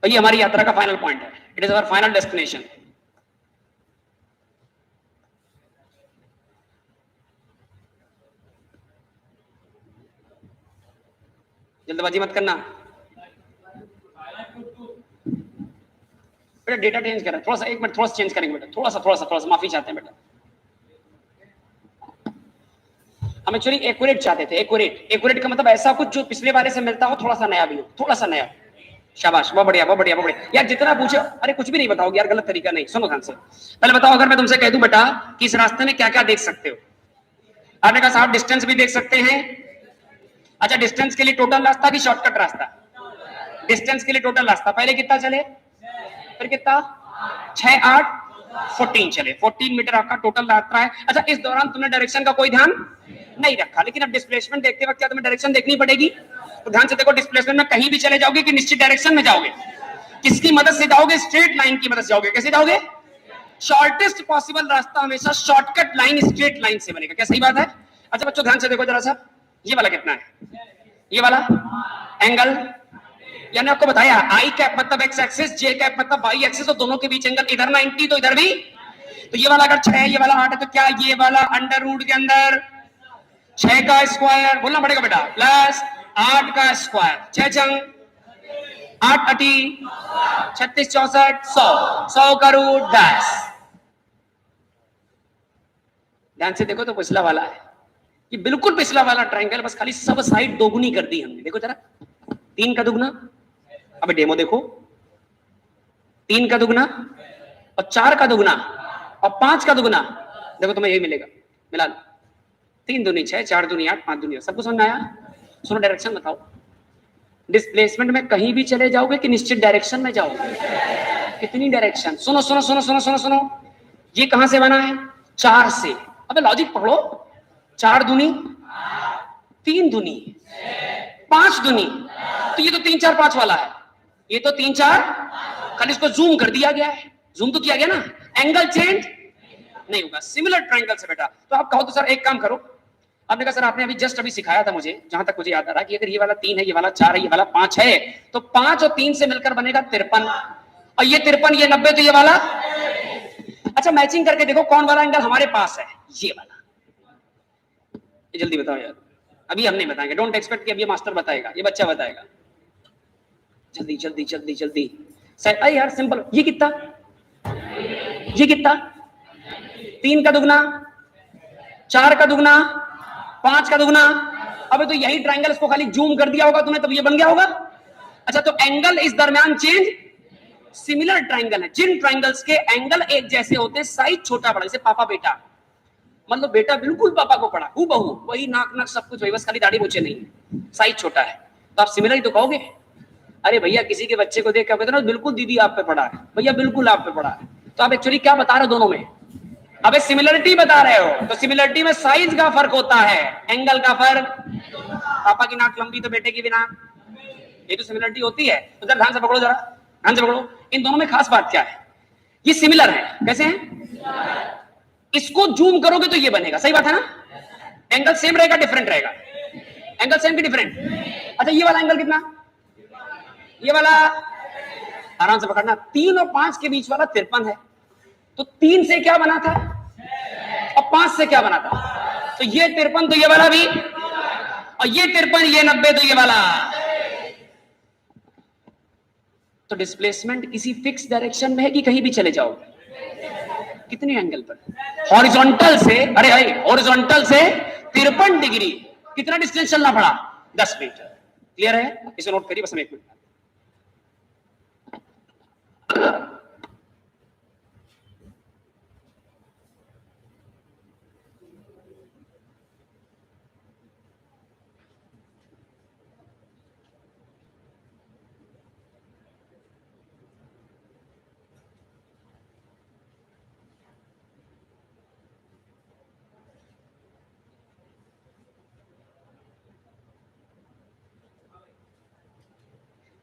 और ये हमारी यात्रा का फाइनल पॉइंट है। It is our final destination. जल्दबाजी मत करना बेटा, डेटा चेंज करा थोड़ा सा, एक मिनट, थोड़ा सा चेंज करेंगे बेटा, थोड़ा सा माफी चाहते हैं बेटा। हम एक्चुअली एक्यूरेट चाहते थे, एक्यूरेट का मतलब ऐसा कुछ जो पिछले बारे से मिलता हो, थोड़ा सा नया भी हो, थोड़ा सा नया। शाबाश, बहुत बढ़िया, बहुत बढ़िया, बहुत बढ़िया। यार जितना पूछो, अरे कुछ भी नहीं बताओगे यार, गलत तरीका नहीं। सुनो ध्यान से, पहले बताओ, अगर मैं तुमसे कह दूं बेटा कि इस रास्ते में क्या क्या देख सकते हो, आपने कहा साहब डिस्टेंस भी देख सकते हैं। अच्छा, डिस्टेंस के लिए टोटल रास्ता कि शॉर्टकट रास्ता? डिस्टेंस के लिए टोटल रास्ता, पहले कितना चले, फिर कितना, 6 8 14 चले, 14 मीटर आपका टोटल यात्रा है। अच्छा, इस दौरान तुमने डायरेक्शन का कोई ध्यान नहीं रखा, लेकिन अब डिस्प्लेसमेंट देखते वक्त क्या तुम्हें डायरेक्शन देखनी पड़ेगी? तो ध्यान से देखो, डिस्प्लेसमेंट में कहीं भी चले जाओगे कि निश्चित डायरेक्शन में जाओगे? किसकी मदद से जाओगे? स्ट्रेट लाइन की मदद से जाओगे। कैसे जाओगे? शॉर्टेस्ट पॉसिबल रास्ता हमेशा शॉर्टकट लाइन, स्ट्रेट लाइन से बनेगा। क्या सही बात है? अच्छा बच्चों ध्यान से देखो जरा सा, ये वाला कितना है, ये वाला एंगल, यानी आपको बताया आई कैप मतलब एक्स एक्सिस, जे कैप मतलब वाई एक्सिस, तो दोनों के बीच एंगल, इधर 90 तो इधर भी। तो ये वाला अगर 6 है, ये वाला 8 है, तो क्या ये वाला अंडर रूट के अंदर 6 का स्क्वायर बोलना पड़ेगा बेटा, प्लस 8 का स्क्वायर, 6 चंग 8 अटी 36 64 100, 100 का रूट 10। ध्यान से देखो तो पिछला वाला है, ये बिल्कुल पिछला वाला ट्रायंगल, बस खाली सब साइड दोगुनी कर दी हमने। देखो जरा, 3 का दुगना, अब डेमो देखो, 3 का दुगना और 4 का दुगना और 5 का दुगना, देखो तुम्हें यही मिलेगा, मिला लो। 3 दूनी 6, 4 दूनी 8, 5 दूनी 10। सबको समझ में आया? सुनो डायरेक्शन बताओ, डिस्प्लेसमेंट में कहीं भी चले जाओगे कि निश्चित डायरेक्शन में जाओगे? कितनी डायरेक्शन? सुनो सुनो सुनो सुनो सुनो सुनो, ये कहां से बना है? 4 से। अबे लॉजिक पढ़ो, 4 दूनी 3 दूनी 5 दूनी, तो ये तो 3 4 5 वाला है, ये तो 3 4, खाली इसको जूम कर दिया गया है, जूम तो किया गया ना, एंगल चेंज नहीं होगा सिमिलर ट्रायंगल से बेटा। तो आप कहो तो सर एक काम करो, आपने कहा सर आपने अभी जस्ट अभी सिखाया था मुझे, जहां तक मुझे याद आ रहा कि अगर ये वाला 3 है, ये वाला 4 है, ये वाला 5 है, तो 5 और 3 से मिलकर बनेगा 53, और ये 53 ये 90, तो ये वाला। अच्छा मैचिंग करके देखो कौन वाला एंगल हमारे पास है, ये वाला। ये जल्दी बताओ यार, अभी हम नहीं बताएंगे, डोंट एक्सपेक्ट कि अभी मास्टर बताएगा, ये बच्चा बताएगा। जल्दी जल्दी जल्दी जल्दी सही यार, सिंपल। ये कितना, ये कितना, 3 का दुगना, 4 का दुगना, 5 का दुगना। अबे तो यही ट्रायंगल, इसको खाली जूम कर दिया होगा तुम्हें, तब ये बन गया होगा। अच्छा तो एंगल इस दरमियान चेंज, सिमिलर ट्रायंगल है। जिन ट्रायंगल्स के एंगल एक जैसे होते हैं, साइज छोटा बड़ा, जैसे पापा बेटा, मतलब बेटा बिल्कुल पापा को पड़ा हूबहू, वही नाक नाक सब कुछ वही, बस खाली दाढ़ी मूछें नहीं, साइज छोटा है। तो आप सिमिलर ही तो कहोगे। अरे भैया किसी के बच्चे को देख के कहते ना बिल्कुल दीदी आप पे पड़ा है, भैया बिल्कुल आप पे पड़ा है, तो आप एक्चुअली क्या बता रहे हो दोनों में? अबे सिमिलरिटी बता रहे हो। तो सिमिलरिटी में साइज का फर्क होता है, एंगल का फर्क। पापा की नाक लंबी तो बेटे की भी नाक, ये तो सिमिलरिटी होती है। तो जरा ध्यान से पकड़ो, जरा ध्यान से पकड़ो। इन दोनों में खास बात क्या है? ये सिमिलर है। कैसे हैं? इसको जूम करोगे तो ये बनेगा, सही बात है ना? एंगल सेम रहेगा डिफरेंट रहेगा? एंगल सेम की डिफरेंट? अच्छा ये वाला एंगल कितना? ये वाला आराम से पकड़ना, 3 और 5 के बीच वाला 53 है। तो 3 से क्या बना था और 5 से क्या बना था? तो ये 53 तो ये वाला भी, और ये 53 ये 90 तो ये वाला। तो डिस्प्लेसमेंट किसी फिक्स डायरेक्शन में है कि कहीं भी चले जाओ? कितने एंगल पर? हॉरिजॉन्टल से, अरे भाई हॉरिजॉन्टल से 53 डिग्री कितना डिस्टेंस चलना पड़ा? 10 मीटर। क्लियर है? इसे नोट करिए बस, हम 1 मिनट।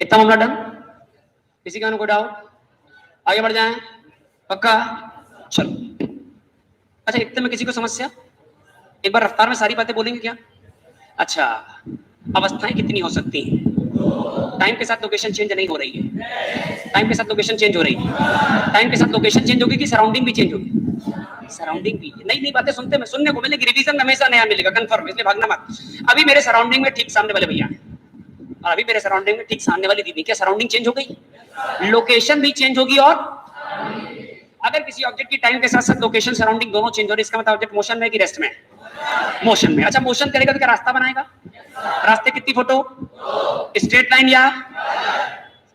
इतना मामला डन? किसी का कोई डाउट? आगे बढ़ जाएं? पक्का? चलो। अच्छा इतने में किसी को समस्या? एक बार रफ्तार में सारी बातें बोलेंगे क्या? अच्छा, अवस्थाएं कितनी हो सकती हैं? टाइम के साथ लोकेशन चेंज नहीं हो रही है। टाइम के साथ लोकेशन चेंज हो रही है। टाइम के साथ लोकेशन चेंज होगी कि सराउंडिंग भी चेंज होगी? सराउंडिंग भी। नई नई बातें सुनने को मिलेगी, रिवीजन हमेशा नया मिलेगा, कंफर्म, इसलिए भागना मत। अभी मेरे सराउंडिंग में ठीक सामने वाले भैया, और अभी मेरे सराउंडिंग में ठीक सामने वाली दीदी, क्या सराउंडिंग चेंज हो गई? लोकेशन भी चेंज होगी। और अगर किसी ऑब्जेक्ट की टाइम के साथ साथ लोकेशन सराउंडिंग दोनों चेंज हो रही है, इसका मतलब ऑब्जेक्ट मोशन में कि रेस्ट में? मोशन में। अच्छा मोशन करेगा तो क्या रास्ता बनाएगा? रास्ते कितनी फोटो? स्ट्रेट लाइन या?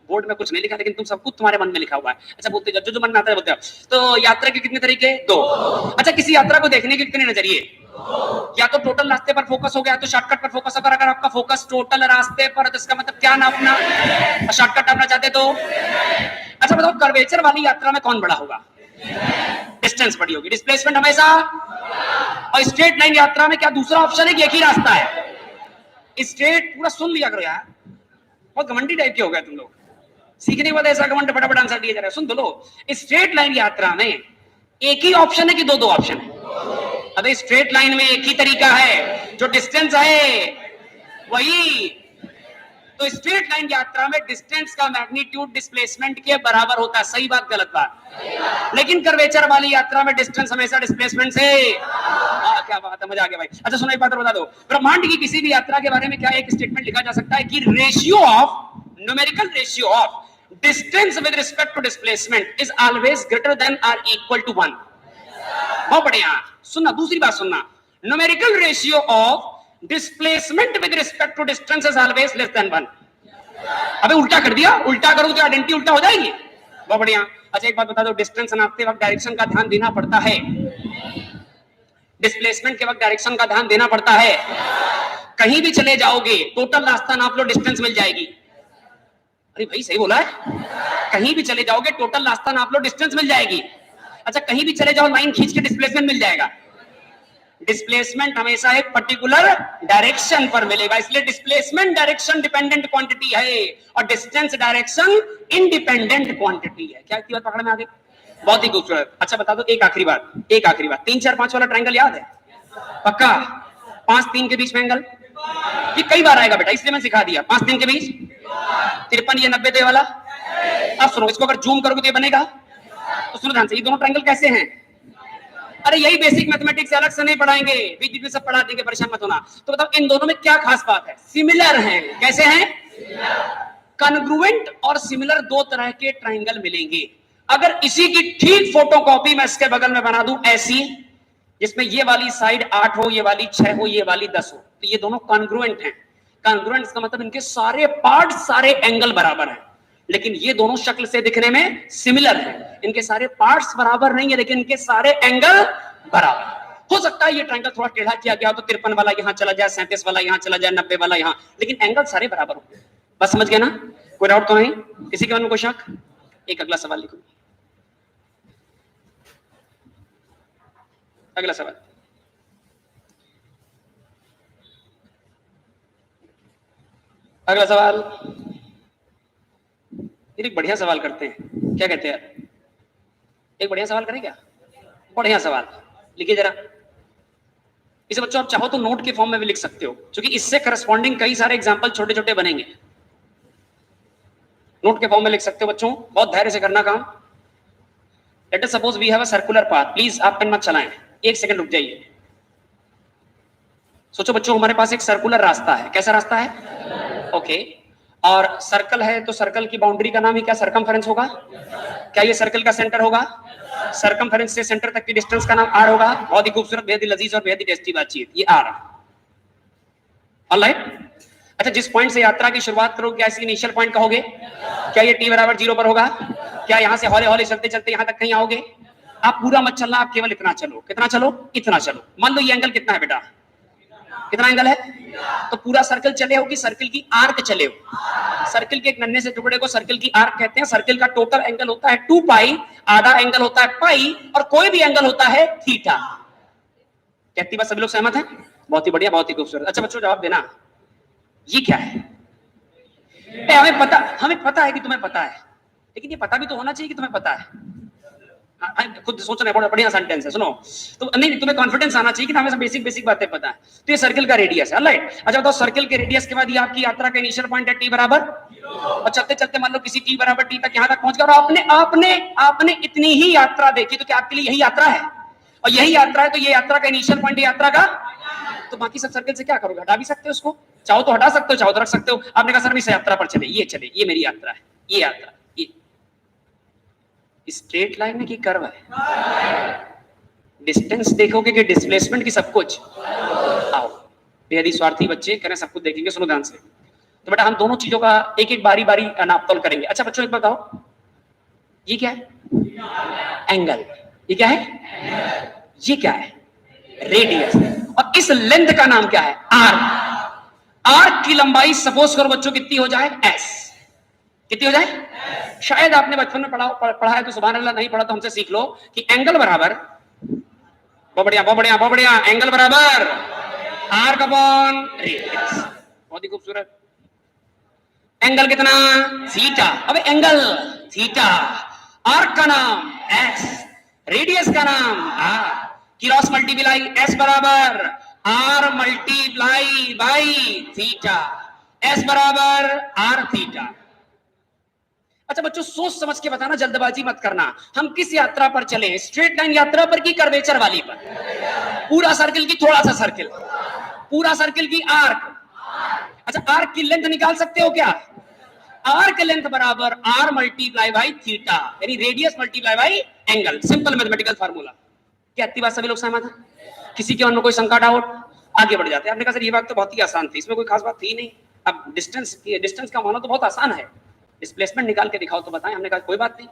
बोर्ड में कुछ नहीं लिखा, लेकिन तुम सब कुछ तुम्हारे मन में लिखा हुआ है। अच्छा बोलते जो जो मन में आता है बोलते हो। तो यात्रा के कितने तरीके? 2। अच्छा किसी यात्रा को देखने के कितने नजरिए? या तो टोटल रास्ते पर फोकस हो गया तो शॉर्टकट पर फोकस होगा। अगर आपका फोकस टोटल रास्ते पर तो इसका मतलब क्या नापना? शॉर्टकट नापना चाहते तो? अच्छा बताओ कर्वेचर वाली यात्रा में कौन बड़ा होगा? डिस्टेंस बड़ी होगी, डिस्प्लेसमेंट हमेशा। और स्ट्रेट लाइन यात्रा में क्या दूसरा ऑप्शन है कि एक ही रास्ता है? स्ट्रेट। पूरा सुन लिया करो यार, बहुत घमंडी टाइप के हो गए तुम लोग। सीखने के बाद ऐसा घमंड फटाफट आंसर दिया जा रहा है। सुन तो लो, स्ट्रेट लाइन यात्रा में एक ही ऑप्शन है कि दो ऑप्शन है? अबे स्ट्रेट लाइन में एक ही तरीका है, जो डिस्टेंस है वही। तो स्ट्रेट लाइन यात्रा में डिस्टेंस का मैग्नीट्यूड डिस्प्लेसमेंट के बराबर होता है। सही बात गलत बात? लेकिन कर्वेचर वाली यात्रा में डिस्टेंस हमेशा डिस्प्लेसमेंट से। क्या बात है, मजा आ गया भाई। अच्छा सुनो एक बात बता दो, ब्रह्मांड की किसी भी यात्रा के बारे में क्या एक स्टेटमेंट लिखा जा सकता है कि ratio of, numerical ratio of distance with respect to displacement is always greater than और इक्वल टू 1? बहुत बढ़िया। सुनना, दूसरी बात सुनना, numerical ratio of displacement with respect to distance is always less than 1। अबे उल्टा कर दिया, उल्टा करूं तो आइडेंटिटी उल्टा हो जाएगी। बहुत बढ़िया। अच्छा एक बात बता दो, डिस्टेंस नापते वक्त डायरेक्शन का ध्यान देना पड़ता है, डिस्प्लेसमेंट के वक्त डायरेक्शन का ध्यान देना पड़ता है। कहीं भी चले जाओगे टोटल रास्ता नाप लो, डिस्टेंस मिल जाएगी। अरे भाई सही बोला है, कहीं भी चले जाओगे टोटल रास्ता नाप लो, डिस्टेंस मिल जाएगी। अच्छा कहीं भी चले जाओ लाइन खींच के डिस्प्लेसमेंट मिल जाएगा। डिस्प्लेसमेंट हमेशा एक पर्टिकुलर डायरेक्शन पर मिलेगा, इसलिए डिस्प्लेसमेंट डायरेक्शन डिपेंडेंट क्वांटिटी है और डिस्टेंस डायरेक्शन इंडिपेंडेंट क्वांटिटी है। क्या बात पकड़ में आ गई? बहुत ही खूबसूरत। अच्छा बता दो एक आखिरी बात, 3 4 5 वाला ट्रायंगल याद है? पक्का? 5 3 के बीच में एंगल, ये कई बार आएगा बेटा इसलिए मैं सिखा दिया। 5 3 के बीच 53 ये 90 दे वाला। अब सुनो, इसको अगर जूम करोगे तो ये बनेगा। तो सुनो ध्यान से, ये दोनों ट्रायंगल कैसे हैं? अरे यही बेसिक मैथमेटिक्स से अलग से नहीं पढ़ाएंगे, बीच बीच में सब पढ़ा देंगे, परेशान मत होना। तो बताओ इन दोनों में क्या खास बात है? सिमिलर हैं। कैसे हैं? कॉन्ग्रुएंट और सिमिलर दो तरह के ट्रायंगल मिलेंगे। अगर इसी की ठीक फोटोकॉपी मैं इसके बगल में बना दूं ऐसी, जिसमें ये वाली साइड 8 हो, ये वाली 6 हो, ये वाली 10 हो, तो ये दोनों कॉन्ग्रुएंट हैं। कॉन्ग्रुएंट का मतलब इनके सारे पार्ट, सारे एंगल बराबर हैं, लेकिन ये दोनों शक्ल से दिखने में सिमिलर हैं। इनके सारे पार्ट्स बराबर नहीं है, लेकिन इनके सारे एंगल बराबर। हो सकता है ये ट्रायंगल थोड़ा टेढ़ा किया गया हो तो 53 वाला यहां चला जाए, 37 वाला यहां चला जाए, 90 वाला यहां, लेकिन एंगल सारे बराबर होंगे। बस समझ गए ना? कोई डाउट तो नहीं? किसी के मन में कोई शक? एक अगला सवाल लिखो। अगला सवाल, अगला सवाल, एक बढ़िया सवाल करते हैं, क्या कहते हैं यार? एक बढ़िया सवाल करें क्या? बढ़िया सवाल लिखिए जरा। इसे बच्चों आप चाहो तो नोट के फॉर्म में भी लिख सकते हो, क्योंकि इससे करस्पॉन्डिंग कई सारे एग्जांपल छोटे छोटे बनेंगे। नोट के फॉर्म में लिख सकते हो बच्चों, बहुत धैर्य से करना काम। Let us suppose we have a circular path. Please आप पेन मत चलाएं, एक सेकंड रुक जाइए। सोचो बच्चों, हमारे पास एक सर्कुलर रास्ता है। कैसा रास्ता है? ओके। और सर्कल है तो सर्कल की बाउंड्री का नाम ही क्या सरकमफेरेंस होगा? क्या ये सर्कल का सेंटर होगा? सरकमफेरेंस से सेंटर तक की डिस्टेंस का नाम आर होगा। बहुत ही खूबसूरत, बेहद ही लजीज और बेहद ही टेस्टी बातचीत, ये आर। ऑलराइट। अच्छा, जिस पॉइंट से यात्रा की शुरुआत करोगे क्या इसे इनिशियल पॉइंट कहोगे? क्या ये t बराबर 0 पर होगा? क्या यहां से हौले हौले चलते चलते यहां तक कहीं आओगे? आप पूरा मत चलना, आप केवल इतना चलो। कितना चलो? इतना चलो। मान लो ये एंगल कितना है बेटा? कितना एंगल है? तो पूरा सर्कल चले हो कि सर्कल की आर्क चले हो? सर्कल के एक नन्हे से टुकड़े को सर्कल की आर्क कहते हैं। सर्कल का टोटल एंगल होता है 2 पाई, आधा एंगल होता है पाई, और कोई भी एंगल होता है थीटा। कहती बात सभी लोग सहमत हैं? बहुत ही बढ़िया, बहुत ही खूबसूरत। अच्छा बच्चों, जवाब देना, ये क्या है? हमें पता है कि तुम्हें पता है, लेकिन ये पता भी तो होना चाहिए कि तुम्हें पता है। खुद सोचना है, बढ़िया सेंटेंस है, सुनो। तो नहीं, तुम्हें कॉन्फिडेंस आना चाहिए कि हमें सब बेसिक बेसिक बातें पता है। तो ये सर्कल का रेडियस है, राइट? अच्छा बताओ, सर्कल के रेडियस के बाद ये आपकी यात्रा का इनिशियल पॉइंट है t बराबर, और चलते चलते मान लो किसी t बराबर t तक यहां तक पहुंच गया, और आपने इतनी ही यात्रा देखी, तो क्या आपके लिए यही यात्रा है? और यही यात्रा है तो ये यात्रा का इनिशियल पॉइंट यात्रा का, तो बाकी सब सर्कल से क्या करोगे? हटा भी सकते हो उसको, चाहो तो हटा सकते हो, चाहो तो रख सकते हो। आपने कहा सर इस यात्रा पर चले, ये मेरी यात्रा है, ये यात्रा, ये स्ट्रेट लाइन है कि कर्व है? डिस्टेंस देखोगे कि डिस्प्लेसमेंट की सब कुछ? आओ, बेहद ही स्वार्थी बच्चे करें सब कुछ देखेंगे, सुनो ध्यान से। तो बेटा हम दोनों चीजों का एक एक बारी बारी नापतोल करेंगे। अच्छा बच्चों, एक बताओ, ये क्या है? एंगल। ये क्या है? ये क्या है? रेडियस। और इस लेंथ का नाम क्या है? आर्क। आर्क की लंबाई सपोज करो बच्चों कितनी हो जाए? एस। कितनी हो जाए? शायद आपने बचपन में पढ़ा है तो सुभान अल्लाह, नहीं पढ़ा तो हमसे सीख लो कि एंगल बराबर, बहुत बढ़िया बहुत बढ़िया बहुत बढ़िया, एंगल बराबर आर्क अपॉन रेडियस। बहुत ही खूबसूरत। एंगल कितना? थीटा। अबे एंगल थीटा, आर्क का नाम एक्स, रेडियस का नाम आर। क्रॉस मल्टीप्लाई एस बराबर R multiply by theta, S बराबर आर थीटा। अच्छा बच्चों, सोच समझ के बताना, जल्दबाजी मत करना। हम किस यात्रा पर चले? स्ट्रेट लाइन यात्रा पर कि कर्वेचर वाली पर? पूरा सर्कल की थोड़ा सा सर्कल? पूरा सर्कल की आर्क। अच्छा, आर्क की लेंथ निकाल सकते हो क्या? आर्क लेंथ बराबर आर मल्टीप्लाई बाई थीटा, यानी radius multiply by angle. Simple mathematical formula. क्या इतनी बात सभी लोग सहमत हैं? किसी के मन में कोई शंका, डाउट? आगे बढ़ जाते हैं। आपने कहा सर ये बात तो बहुत ही आसान थी, इसमें कोई खास बात थी नहीं। अब डिस्टेंस का मानो तो बहुत आसान है, डिस्प्लेसमेंट निकाल के दिखाओ तो बताएं। हमने कहा कोई बात नहीं,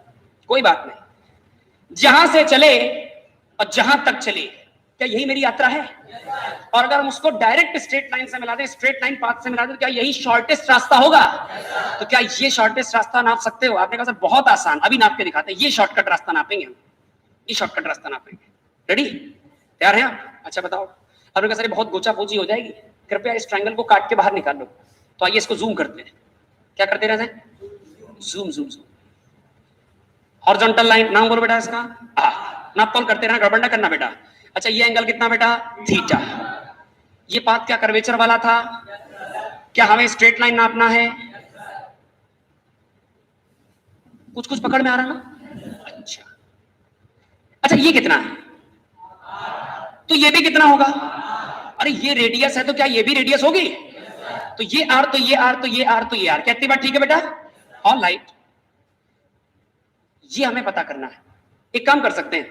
कोई बात नहीं। जहां से चले और जहां तक चले, क्या यही मेरी यात्रा है? और अगर हम उसको डायरेक्ट स्ट्रेट लाइन से मिला दें, स्ट्रेट लाइन पाथ से मिला दें, तो क्या यही शॉर्टेस्ट रास्ता होगा? तो क्या ये शॉर्टेस्ट रास्ता नाप सकते हो? आपने कहा सर बहुत आसान, अभी नाप के दिखाते हैं। ये शॉर्टकट रास्ता नापेंगे हम, ये शॉर्टकट रास्ता नापेंगे। रेडी? तैयार हैं आप? अच्छा बताओ। आपने कहा सर बहुत गोचा पोची हो जाएगी, कृपया इस ट्रायंगल को काट के बाहर निकाल लो। तो आइए इसको जूम करते हैं। क्या करते रहते हैं? Zoom zoom zoom. Horizontal line, नाम बोलो बेटा इसका। नापतोल करते रहना, गड़बड़ ना करना बेटा। अच्छा, ये एंगल कितना बेटा? थीटा। ये पाथ क्या कर्वेचर वाला था? क्या हमें स्ट्रेट लाइन नापना है? कुछ कुछ पकड़ में आ रहा ना? अच्छा अच्छा, ये कितना है? तो ये भी कितना होगा? अरे ये रेडियस है तो क्या ये भी रेडियस होगी? तो ये आर, तो ये आर, तो ये आर, तो ये आर। कहती बात ठीक है बेटा? ऑलराइट, ये हमें पता करना है। एक काम कर सकते हैं,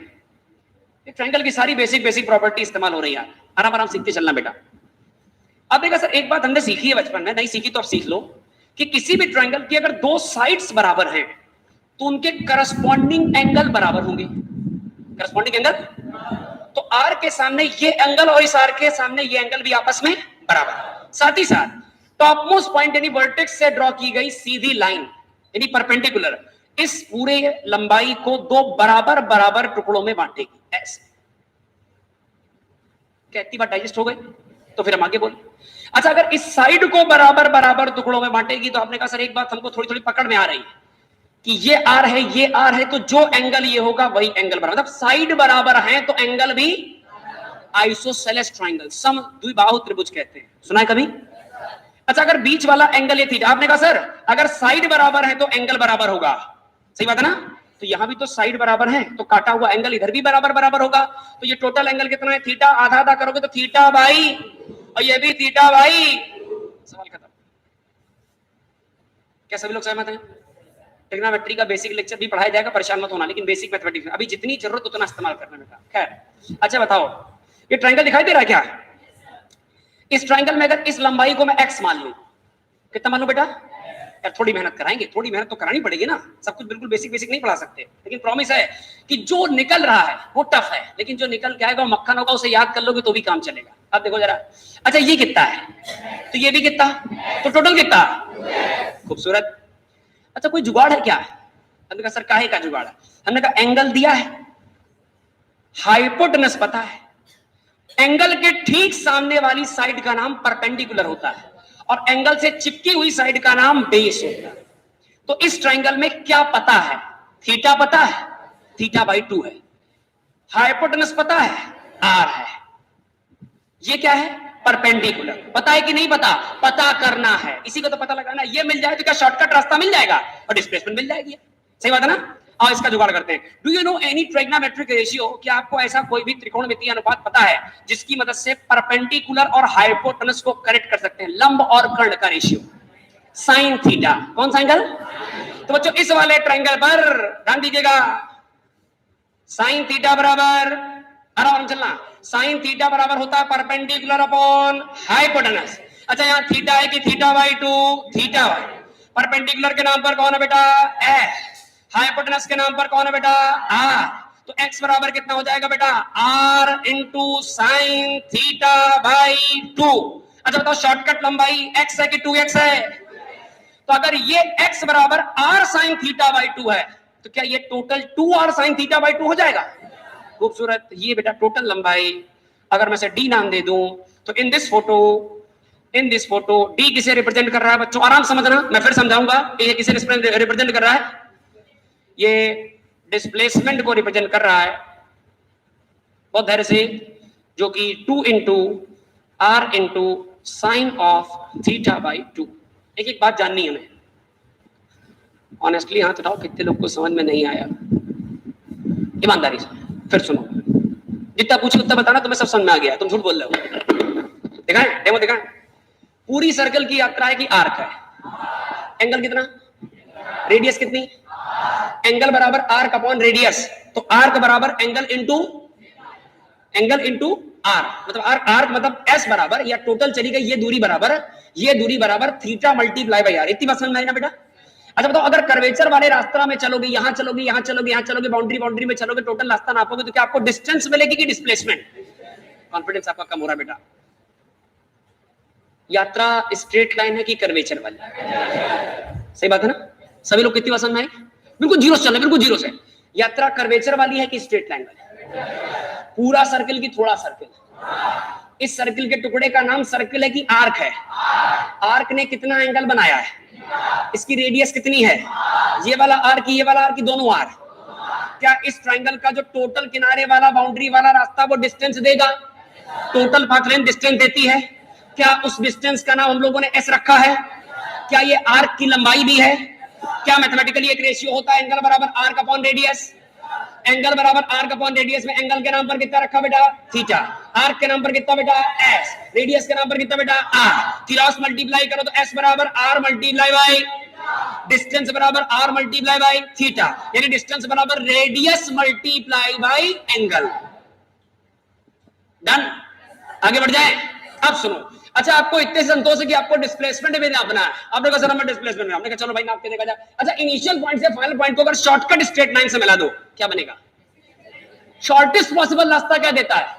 एक ट्रायंगल की सारी बेसिक प्रॉपर्टी इस्तेमाल हो रही है, आराम आराम सीखते चलना बेटा। अब देखा सर, एक बात हमने सीखी है बचपन में, नहीं सीखी तो अब सीख लो, कि किसी भी ट्रायंगल की अगर दो साइड्स बराबर हैं तो उनके करस्पॉन्डिंग एंगल बराबर होंगे। करस्पॉन्डिंग एंगल तो आर के सामने ये एंगल और इस आर के सामने ये एंगल भी आपस में बराबर। साथ ही साथ टॉप मोस्ट पॉइंट यानी वर्टेक्स से ड्रॉ की गई सीधी लाइन यानी परपेंडिकुलर इस पूरे लंबाई को दो बराबर बराबर टुकड़ों में बांटेगी। ऐसे क्या इतनी बात डाइजेस्ट हो गई? तो फिर हम आगे बोले। अच्छा, अगर इस साइड को बराबर बराबर टुकड़ों में बांटेगी तो आपने कहा सर एक बात हमको थोड़ी थोड़ी पकड़ में आ रही है कि ये आर है ये आर है, तो जो एंगल ये होगा वही एंगल बराबर, मतलब साइड बराबर है तो एंगल भी आइसोसेलेस ट्रायंगल, समद्विबाहु त्रिभुज कहते हैं, सुना है कभी? अच्छा, अगर बीच वाला एंगल ये थीटा, आपने कहा सर अगर साइड बराबर है तो एंगल बराबर होगा, सही बात है ना? तो यहां भी तो साइड बराबर है तो काटा हुआ एंगल इधर भी बराबर बराबर होगा। तो ये टोटल एंगल कितना है? थीटा। आधा आधा करोगे तो थीटा बाई, और ये भी थीटा बाई। सवाल खत्म। क्या सभी लोग सहमत हैं? ट्रिग्नोमेट्री का बेसिक लेक्चर भी पढ़ाया जाएगा, परेशान मत होना, लेकिन बेसिक मैथमेटिक्स में अभी जितनी जरूरत उतना इस्तेमाल करना बेटा। खैर, अच्छा बताओ, ये ट्रायंगल दिखाई दे रहा है क्या? इस ट्रायंगल में अगर इस लंबाई को मैं x मान लूं, कितना मान लूं बेटा? यार थोड़ी मेहनत कराएंगे, थोड़ी मेहनत तो करानी पड़ेगी ना, सब कुछ बिल्कुल बेसिक बेसिक नहीं पढ़ा सकते, लेकिन प्रॉमिस है कि जो निकल रहा है वो टफ है, लेकिन जो निकल के आएगा वो मक्खन होगा, उसे याद कर लोगे तो भी काम चलेगा। अब देखो जरा, अच्छा ये कितना है, तो ये भी कितना, तो टोटल कितना? खूबसूरत। अच्छा, कोई जुगाड़ है क्या? हमने कहा सर काहे का जुगाड़ है? हमने कहा एंगल दिया है, हाइपोटेनस पता है, एंगल के ठीक सामने वाली साइड का नाम परपेंडिकुलर होता है और एंगल से चिपकी हुई साइड का नाम बेस होता है। तो इस ट्रायंगल में क्या पता है? थीटा पता है, थीटा बाई 2 है, हाइपोटेनस पता है, आर है, ये क्या है? परपेंडिकुलर। पता है कि नहीं पता? पता करना है, इसी को तो पता लगाना। ये मिल जाए तो क्या शॉर्टकट रास्ता मिल जाएगा और डिस्प्लेसमेंट मिल जाएगी, सही बात है ना? और इसका जुगाड़ करते हैं। Do you know any trigonometric ratio? क्या आपको ऐसा कोई भी त्रिकोणमितीय अनुपात पता है जिसकी मदद से परपेंडिकुलर और हाइपोटेनस को करेक्ट कर सकते हैं? लंब और कर्ण का रेशियो साइन थीटा। कौन सा एंगल? तो बच्चों इस वाले ट्रायंगल पर ध्यान दीजिएगा, साइन थीटा बराबर, आराम चलना, साइन थीटा बराबर होता है परपेंडिकुलर अपॉन हाइपोटेनस। अच्छा, यहाँ थीटा है कि theta by 2? Theta by. Perpendicular के नाम पर कौन है बेटा? एफ। हाइपोटेनस के नाम पर कौन है बेटा? आर। तो x बराबर कितना हो जाएगा बेटा? r into sine theta by 2। अच्छा बताओ, शॉर्टकट लंबाई x है कि 2x है? तो अगर ये x बराबर r साइन थीटा बाई 2 है तो क्या ये total 2r sine theta by 2 हो जाएगा? खूबसूरत। ये बेटा टोटल लंबाई, अगर मैं इसे d नाम दे दूं तो इन दिस फोटो d किसे रिप्रेजेंट कर रहा है बच्चों? आराम समझना, मैं फिर समझाऊंगा। ये किसे रिप्रेजेंट कर रहा है? ये डिस्प्लेसमेंट को रिप्रेजेंट कर रहा है, बहुत धैर्य से, जो कि 2 into R into sine of theta by 2। एक एक बात जाननी है हमें, ऑनेस्टली हाथ उठाओ कितने लोग को समझ में नहीं आया, ईमानदारी से फिर सुनो, जितना पूछे उतना बताना, तुम्हें सब समझ में आ गया, तुम झूठ बोल रहे हो। दिखाएं डेमो दिखाएं। पूरी सर्कल की यात्रा है कि आर्क है, एंगल कितना, रेडियस कितनी, एंगल बराबर आर्क अपॉन रेडियस, तो आर्क बराबर एंगल इंटू आर, मतलब आर्क मतलब एस बराबर, या टोटल चली गई ये दूरी बराबर थीटा मल्टीप्लाई बाई आर। इतनी बात समझ में आई ना बेटा? अच्छा बताओ, अगर कर्वेचर वाले रास्ता में चलोगे, यहां चलोगे, बाउंड्री में चलोगे, टोटल रास्ता नापोगे तो क्या आपको डिस्टेंस मिलेगी कि डिस्प्लेसमेंट? कॉन्फिडेंस आपका कम हो रहा है बेटा। यात्रा स्ट्रेट लाइन है कि कर्वेचर वाली? सही बात है ना? सभी लोग कितनी बात समझ में आई? बिल्कुल जीरो से चलना, बिल्कुल जीरो से। यात्रा कर्वेचर वाली है कि स्ट्रेट लाइन वाली? पूरा सर्कल की थोड़ा सर्कल? इस सर्कल के टुकड़े का नाम सर्कल है कि आर्क है? आर्क ने कितना एंगल बनाया है? इसकी रेडियस कितनी है? ये वाला आर्क दोनों आर्क। क्या इस ट्रायंगल का जो टोटल किनारे वाला बाउंड्री वाला रास्ता वो डिस्टेंस देगा? टोटल पाथ लेंथ डिस्टेंस देती है। क्या उस डिस्टेंस का नाम हम लोगों ने एस रखा है? क्या ये आर्क की लंबाई भी है? क्या मैथमेटिकली एक रेशियो होता है एंगल बराबर आर्क अपॉन रेडियस? एंगल बराबर आर्क अपॉन रेडियस में एंगल के नाम पर कितना रखा बेटा? थीटा। आर्क के नाम पर कितना बेटा? एस। रेडियस के नाम पर कितना बेटा? आर। क्रॉस मल्टीप्लाई करो तो एस बराबर आर मल्टीप्लाई बाई डिस्टेंस बराबर आर मल्टीप्लाई बाई थीटा, यानी डिस्टेंस बराबर radius multiply by angle. Done? आगे बढ़ जाए। अब सुनो, अच्छा आपको इतने संतोष है कि आपको डिस्प्लेसमेंट भी नापना है। आपने कहा सर हमें डिस्प्लेसमेंट में, आपने कहा चलो भाई नाप के देखा जाए। अच्छा, इनिशियल पॉइंट से फाइनल पॉइंट को अगर शॉर्टकट स्ट्रेट लाइन से मिला दो क्या बनेगा? शॉर्टेस्ट पॉसिबल रास्ता क्या देता है?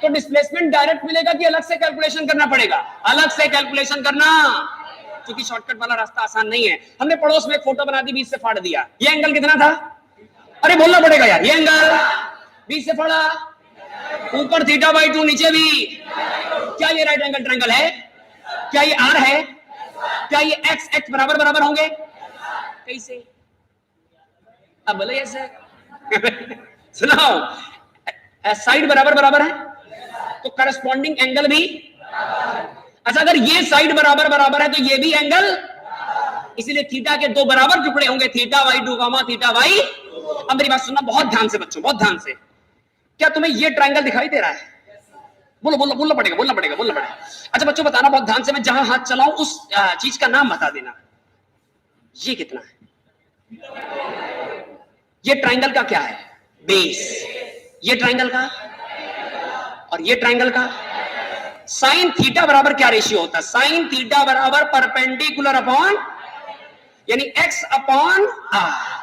तो डिस्प्लेसमेंट डायरेक्ट मिलेगा कि अलग से कैलकुलेशन करना पड़ेगा? अलग से कैलकुलेशन करना, क्योंकि शॉर्टकट वाला रास्ता आसान नहीं है। हमने पड़ोस में एक फोटो बना दी, बीच से फाड़ दिया। ये एंगल कितना था? अरे बोलना पड़ेगा यार। ये एंगल बीच से फाड़ा, ऊपर θ/2, नीचे भी। क्या ये राइट एंगल ट्रायंगल है? क्या ये आर है? क्या ये एक्स एक्स बराबर बराबर होंगे? कैसे? अब बोले ऐसे सुनाओ, साइड बराबर बराबर है तो करस्पॉन्डिंग एंगल भी। अच्छा, अगर ये साइड बराबर बराबर है तो ये भी एंगल, इसीलिए थीटा के दो बराबर टुकड़े होंगे, θ/2, θ/। अब मेरी बात सुनना बहुत ध्यान से बच्चों, बहुत ध्यान से। क्या तुम्हें ये ट्रायंगल दिखाई दे रहा है? बोलो बोलो, बोलना पड़ेगा, बोलना पड़ेगा, बोलना पड़ेगा। अच्छा बच्चों बताना बहुत ध्यान से, मैं जहां हाथ चलाऊं उस चीज का नाम बता देना। ये कितना है? ये ट्रायंगल का क्या है? बेस। ये ट्रायंगल का और ये ट्रायंगल का साइन थीटा बराबर क्या रेशियो होता है? साइन थीटा बराबर परपेंडिकुलर अपॉन, यानी X upon R.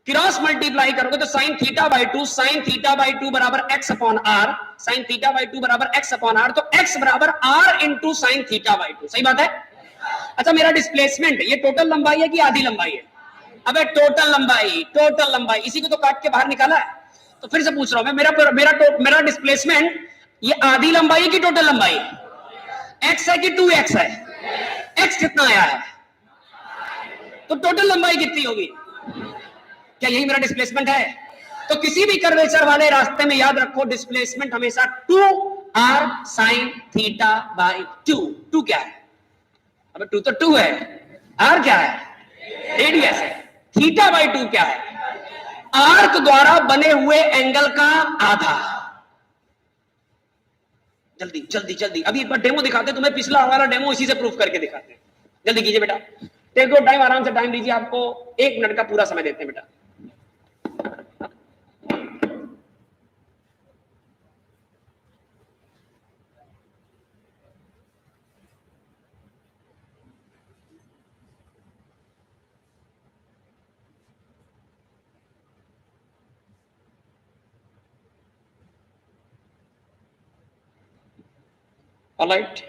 Cross multiply करोगे तो साइन θ/2, साइन θ/2 बराबर एक्स अपॉन आर, साइन θ/2 बराबर एक्स अपॉन आर, तो एक्स बराबर आर इंटू साइन θ/2। सही बात है? अच्छा, मेरा डिस्प्लेसमेंट ये टोटल लंबाई है कि आधी लंबाई है? अबे टोटल लंबाई, टोटल लंबाई। इसी को तो काट के बाहर निकाला है। तो फिर से पूछ रहा हूं मैं, मेरा डिस्प्लेसमेंट ये आधी लंबाई है कि टोटल लंबाई? एक्स है कि 2x है? एक्स कितना आया है तो टोटल लंबाई कितनी होगी? क्या यही मेरा डिस्प्लेसमेंट है? तो किसी भी कर्वेचर वाले रास्ते में याद रखो, डिस्प्लेसमेंट हमेशा 2r sin θ/2। 2 क्या है? अब 2 तो 2 है, r क्या है? रेडियस है। θ/2 क्या है? आर्क द्वारा बने हुए एंगल का आधा। जल्दी जल्दी जल्दी, अभी एक बार डेमो दिखाते हैं तुम्हें, पिछला हमारा डेमो इसी से प्रूफ करके दिखाते हैं। जल्दी कीजिए बेटा, टेक योर टाइम, आराम से टाइम लीजिए, आपको 1 मिनट का पूरा समय देते हैं बेटा। ऑलराइट,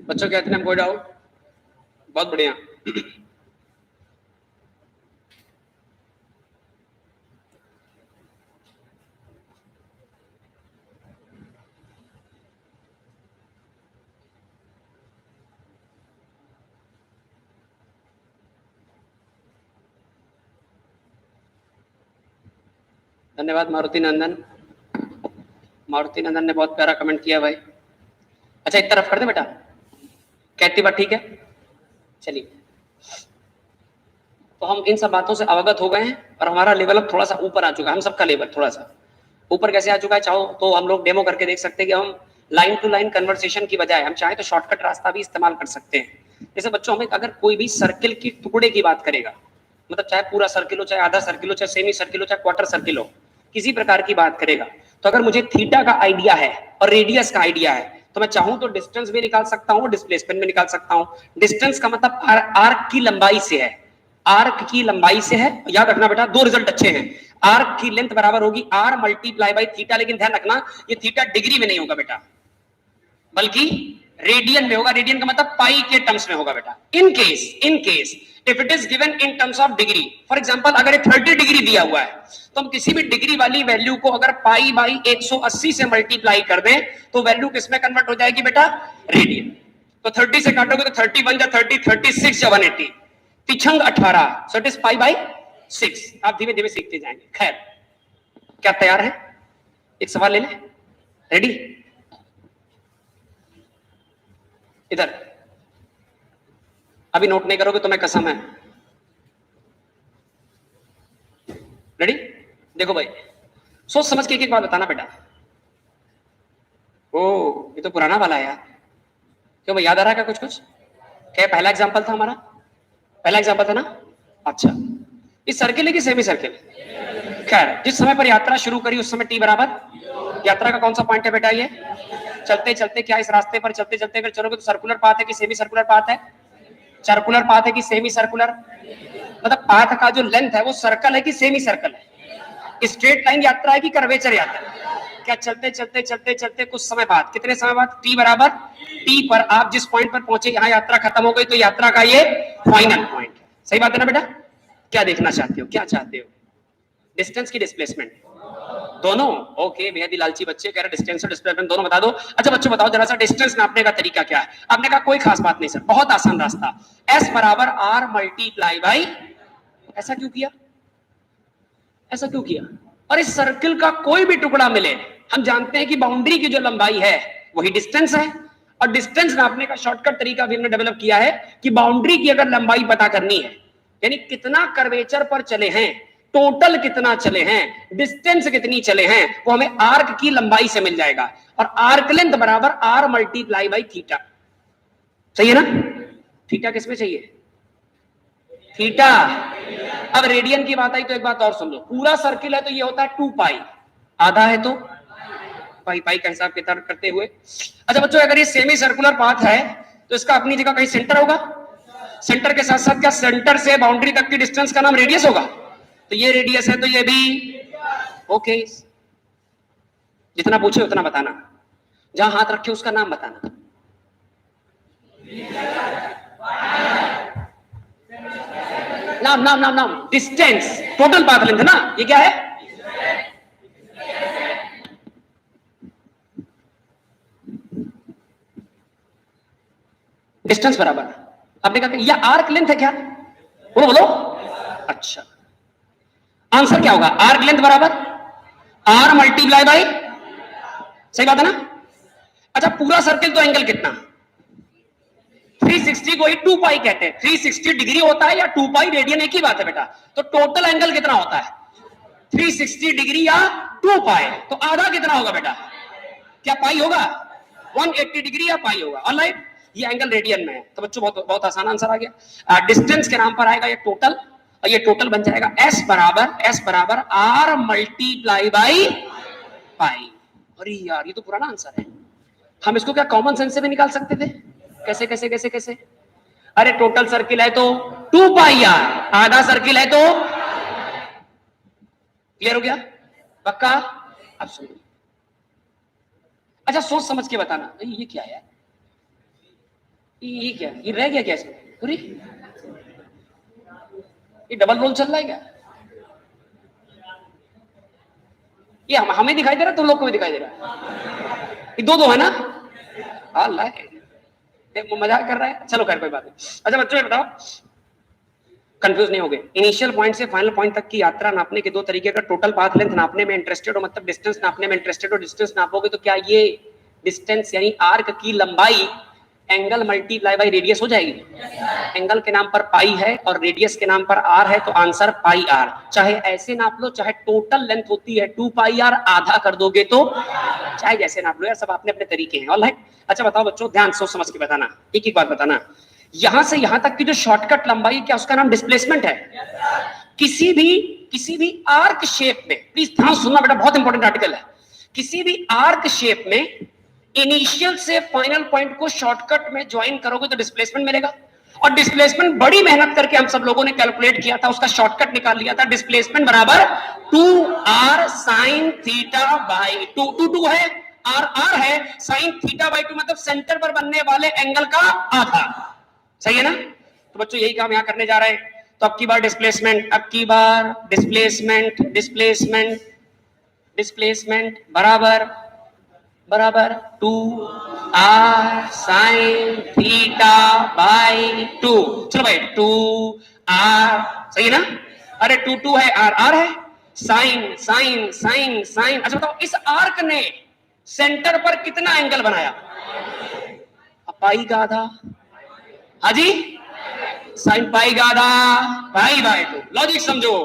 बच्चों कहते हैं कोई डाउट? बहुत बढ़िया। धन्यवाद मारुति नंदन, मारुति नंदन ने बहुत प्यारा कमेंट किया भाई। अच्छा एक तरफ कर दे बेटा, कहती बात ठीक है? चलिए तो हम इन सब बातों से अवगत हो गए हैं और हमारा लेवल अब थोड़ा सा ऊपर आ चुका है। हम सबका लेवल थोड़ा सा ऊपर कैसे आ चुका है, चाहो तो हम लोग डेमो करके देख सकते हैं कि हम लाइन टू लाइन कन्वर्सेशन की बजाय हम चाहे तो शॉर्टकट रास्ता भी इस्तेमाल कर सकते हैं। जैसे बच्चों, हमें अगर कोई भी सर्किल की टुकड़े की बात करेगा, मतलब चाहे पूरा सर्किल हो, चाहे आधा सर्किल हो, चाहे सेमी सर्किल हो, चाहे क्वार्टर सर्किल हो, किसी प्रकार की बात करेगा, तो अगर मुझे थीटा का आइडिया है और रेडियस का आइडिया है तो मैं चाहूं तो डिस्टेंस भी निकाल सकता हूं, डिस्प्लेसमेंट भी निकाल सकता हूं। डिस्टेंस का मतलब आर्क की लंबाई से है, आर्क की लंबाई से है। याद रखना बेटा, दो रिजल्ट अच्छे हैं। आर्क की लेंथ बराबर होगी आर मल्टीप्लाई बाई थीटा, लेकिन ध्यान रखना ये थीटा डिग्री में नहीं होगा बेटा, बल्कि रेडियन में होगा। रेडियन का मतलब पाई के टर्म्स में होगा बेटा। In case if it is given in terms of degree, for example अगर ये 30 डिग्री दिया हुआ है तो हम किसी भी डिग्री वाली वैल्यू को अगर पाई बाई 180 से मल्टीप्लाई कर दें तो वैल्यू किसमें कन्वर्ट हो जाएगी बेटा, रेडियन। तो 30 से काटोगे तो 31 या 30, 36 या 180, तिछंग 18, सो इट इज पाई बाई 6। आप धीमे धीमे सीखते जाएंगे। खैर, क्या तैयार है? एक सवाल ले लें, रेडी? इधर अभी नोट नहीं करोगे तो मैं कसम है। रेडी? देखो भाई, सोच समझ के एक एक बात बताना बेटा। ओ, ये तो पुराना वाला है यार। क्यों भाई, याद आ रहा है क्या कुछ कुछ? क्या पहला एग्जांपल था हमारा? पहला एग्जांपल था ना? अच्छा, इस सर्किल है कि सेमी सर्किल? खैर, जिस समय पर यात्रा शुरू करी उस समय टी बराबर, यात्रा का कौन सा पॉइंट है बेटा ये? चलते चलते, क्या इस रास्ते पर चलते चलते अगर चलोगे तो सर्कुलर पाथ है कि सेमी सर्कुलर पाथ है? सर्कुलर पाथ है कि सेमी सर्कुलर? मतलब पाथ का जो लेंथ है वो सर्कल है कि सेमी सर्कल है? स्ट्रेट लाइन यात्रा है कि कर्वेचर यात्रा? क्या चलते चलते चलते चलते कुछ समय बाद, कितने समय बाद, टी बराबर टी पर आप जिस पॉइंट पर पहुंचे, यहाँ यात्रा खत्म हो गई तो यात्रा का ये फाइनल पॉइंट है। सही बात है ना बेटा? क्या देखना चाहते हो, क्या चाहते हो? डिस्टेंस की डिस्प्लेसमेंट? दोनों? ओके, बेहद ही लालची बच्चे कह रहे डिस्टेंस और डिस्प्लेसमेंट दोनों बता दो। अच्छा बच्चों बताओ जरा सा, डिस्टेंस नापने का तरीका क्या है? आपने कहा कोई खास बात नहीं सर, बहुत आसान रास्ता, एस बराबर आर मल्टीप्लाई बाई। ऐसा क्यों किया? ऐसा क्यों किया? और इस सर्किल का कोई भी टुकड़ा मिले, हम जानते हैं कि बाउंड्री की जो लंबाई है वही डिस्टेंस है, और डिस्टेंस नापने का शॉर्टकट तरीका भी हमने डेवलप किया है कि बाउंड्री की अगर लंबाई पता करनी है, यानी कितना कर्वेचर पर चले हैं, टोटल कितना चले हैं, डिस्टेंस कितनी चले हैं, वो हमें आर्क की लंबाई से मिल जाएगा। और आर्क लेंथ बराबर आर मल्टीप्लाई बाई थीटा। सही है ना? थीटा किसमें चाहिए? थीटा। अब रेडियन की बात आई तो एक बात और सुन लो, पूरा सर्किल है तो ये होता है 2 पाई, आधा है तो पाई, पाई का हिसाब किताब करते हुए। अच्छा बच्चों, अगर ये सेमी सर्कुलर पाथ है तो इसका अपनी जगह कहीं सेंटर होगा, सेंटर के साथ साथ क्या सेंटर से बाउंड्री तक की डिस्टेंस का नाम रेडियस होगा? तो ये रेडियस है तो ये भी ओके। जितना पूछे उतना बताना, जहां हाथ रखे उसका नाम बताना। नाम नाम नाम नाम, डिस्टेंस, टोटल पाथ लेंथ ना, ये क्या है? डिस्टेंस बराबर, आपने कहा यह आर्क लेंथ है क्या? बोलो बोलो। अच्छा, आंसर क्या होगा? आर्क लेंथ बराबर आर मल्टीप्लाई बाई, सही बात है ना? अच्छा, पूरा सर्किल तो एंगल कितना? 360 को ही 2 पाई कहते हैं। 360 डिग्री होता है या 2 पाई रेडियन, एक ही बात है बेटा। तो टोटल एंगल कितना होता है? 360 डिग्री या 2 पाई, तो आधा कितना होगा बेटा? क्या पाई होगा? 180 डिग्री या पाई होगा। ऑलराइट, ये एंगल रेडियन में है। तो बच्चों बहुत बहुत आसान आंसर आ गया। डिस्टेंस के नाम पर आएगा ये टोटल, और ये टोटल बन जाएगा एस बराबर आर मल्टीप्लाई बाई पाई। अरे यार, ये तो पुराना आंसर है, हम इसको क्या कॉमन सेंस से भी निकाल सकते थे? कैसे कैसे कैसे कैसे? अरे टोटल सर्किल है तो 2 पाई यार, आधा सर्किल है तो। क्लियर हो गया? पक्का? अब सुनो, अच्छा सोच समझ के बताना, ये क्या है? ये क्या, ये रह गया क्या इसमें? अरे ये डबल रोल चल रहा है क्या? ये हमें दिखाई दे रहा है, तुम लोग को भी दिखाई दे रहा है? ये दो दो है ना? अल्लाह, मजाक कर रहा है। चलो खैर कोई बात नहीं। अच्छा बच्चों बताओ, कंफ्यूज नहीं हो गए? इनिशियल पॉइंट से फाइनल पॉइंट तक की यात्रा नापने के दो तरीके, अगर टोटल पाथ लेंथ नापने में इंटरेस्टेड हो, मतलब डिस्टेंस नापने में इंटरेस्टेड हो, डिस्टेंस नापोगे तो क्या ये डिस्टेंस यानी आर्क की लंबाई एंगल मल्टीप्लाई बाई रेडियस हो जाएगी। एंगल के नाम पर पाई है और रेडियस के नाम पर आर है, तो आंसर पाई आर। चाहे ऐसे नाप लो, चाहे टोटल लेंथ होती है 2 पाई आर, आधा कर दोगे तो चाहे जैसे नाप लो यार, सब अपने अपने तरीके हैं। ऑलराइट, अच्छा बताओ बच्चों, ध्यान सोच समझ के बताना, एक एक बात बताना। यहां से यहां तक की जो शॉर्टकट लंबाई, क्या उसका नाम डिस्प्लेसमेंट है? किसी भी आर्क शेप में, प्लीज ध्यान सुनना बेटा, बहुत इंपॉर्टेंट आर्टिकल है। किसी भी आर्क शेप में इनिशियल से फाइनल पॉइंट को शॉर्टकट में ज्वाइन करोगे तो डिस्प्लेसमेंट मिलेगा। और डिस्प्लेसमेंट बड़ी मेहनत करके हम सब लोगों ने कैलकुलेट किया था, उसका शॉर्टकट निकाल लिया था। डिस्प्लेसमेंट बराबर 2r sin थीटा बाई 2 है, r है, sin थीटा बाई 2 मतलब सेंटर पर बनने वाले एंगल का आधा। सही है ना? तो बच्चों यही काम यहां करने जा रहे हैं। तो अब की बार डिस्प्लेसमेंट, अब की बार डिस्प्लेसमेंट बराबर 2r sin थीटा बाई 2। चलो भाई 2r, सही है ना? अरे 2 है, r है, साइन। अच्छा बताओ, इस आर्क ने सेंटर पर कितना एंगल बनाया? पाई का आधा। हाँ जी, साइन पाई का आधा, पाई बाय 2। लॉजिक समझो,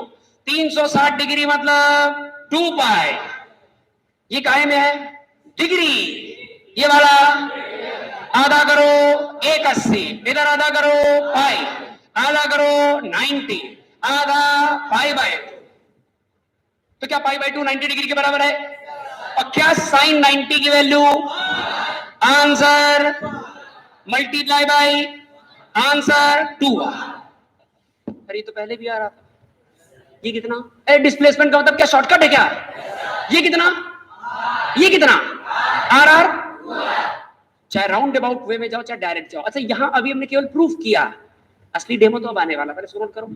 360 डिग्री मतलब 2 पाई। ये काहे में है? डिग्री। ये वाला आधा करो 180, इधर आधा करो पाई, आधा करो 90, आधा पाई बाय 2। तो क्या पाई बाय 2 90 डिग्री के बराबर है? और क्या साइन 90 की value? Answer multiply by answer 2। अरे तो पहले भी आ रहा था। ये कितना? ए डिस्प्लेसमेंट का मतलब क्या शॉर्टकट है क्या? ये कितना आर, चाहे राउंड अबाउट वे में जाओ चाहे डायरेक्ट जाओ। अच्छा यहां अभी हमने केवल प्रूफ किया, असली डेमो तो अब आने वाला, पहले सुनो करो।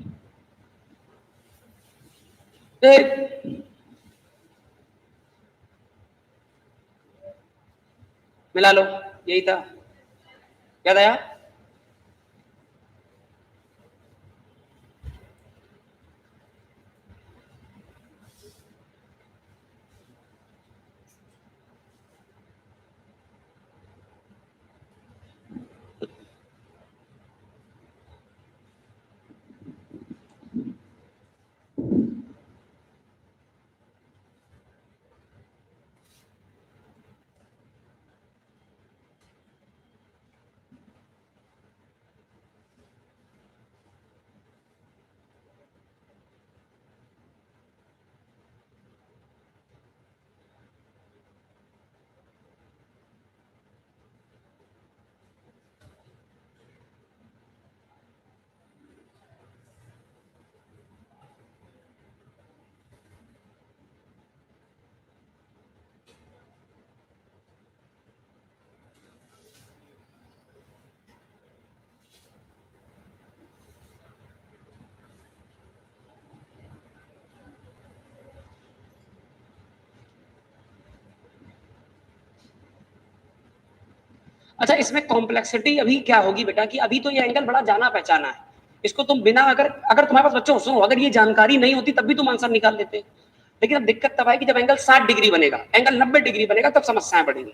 मिला लो, यही था, याद आया? अच्छा इसमें कॉम्प्लेक्सिटी अभी क्या होगी बेटा, कि अभी तो ये एंगल बड़ा जाना पहचाना है, इसको तुम बिना अगर तुम्हारे पास बच्चों सुनो, अगर ये जानकारी नहीं होती तब भी तुम आंसर निकाल लेते। लेकिन अब दिक्कत तब है कि जब एंगल 60 डिग्री बनेगा, एंगल 90 डिग्री बनेगा, तब समस्याएं बढ़ेंगी।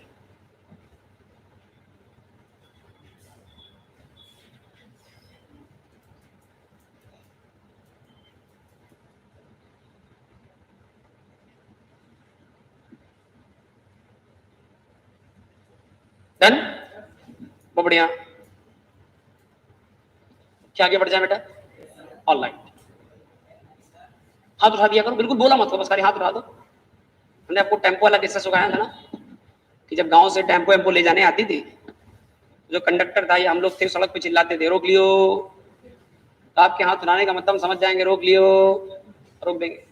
डन, बहुत बढ़िया। क्या आगे बढ़ जाए बेटा? ऑलराइट, हाथ उठा दिया करो, बिल्कुल बोला मत करो, बस खाली हाथ उठा दो। हमने आपको टेम्पो वाला किस्सा सुनाया था ना, कि जब गांव से टेम्पो ले जाने आती थी, जो कंडक्टर था, ये हम लोग थे, सड़क पे चिल्लाते थे रोक लियो। तो आपके हाथ उठाने का मतलब समझ जाएंगे, रोक लियो, रोक देंगे।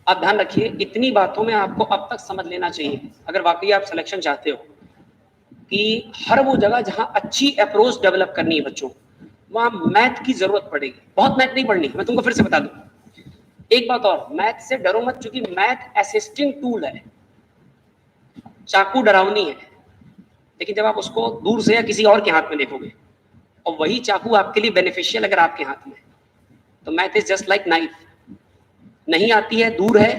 आप ध्यान रखिए, इतनी बातों में आपको अब तक समझ लेना चाहिए, अगर वाकई आप सिलेक्शन चाहते हो, कि हर वो जगह जहां अच्छी अप्रोच डेवलप करनी है बच्चों, वहां मैथ की जरूरत पड़ेगी। बहुत मैथ नहीं पढ़नी, मैं तुमको फिर से बता दूं। एक बात और, मैथ से डरो मत, क्योंकि मैथ असिस्टिंग टूल है, चाकू डरावनी है, लेकिन जब आप उसको दूर से या किसी और के हाथ में देखोगे और वही चाकू आपके लिए बेनिफिशियल अगर आपके हाथ में, तो math is just like knife. नहीं आती है, दूर है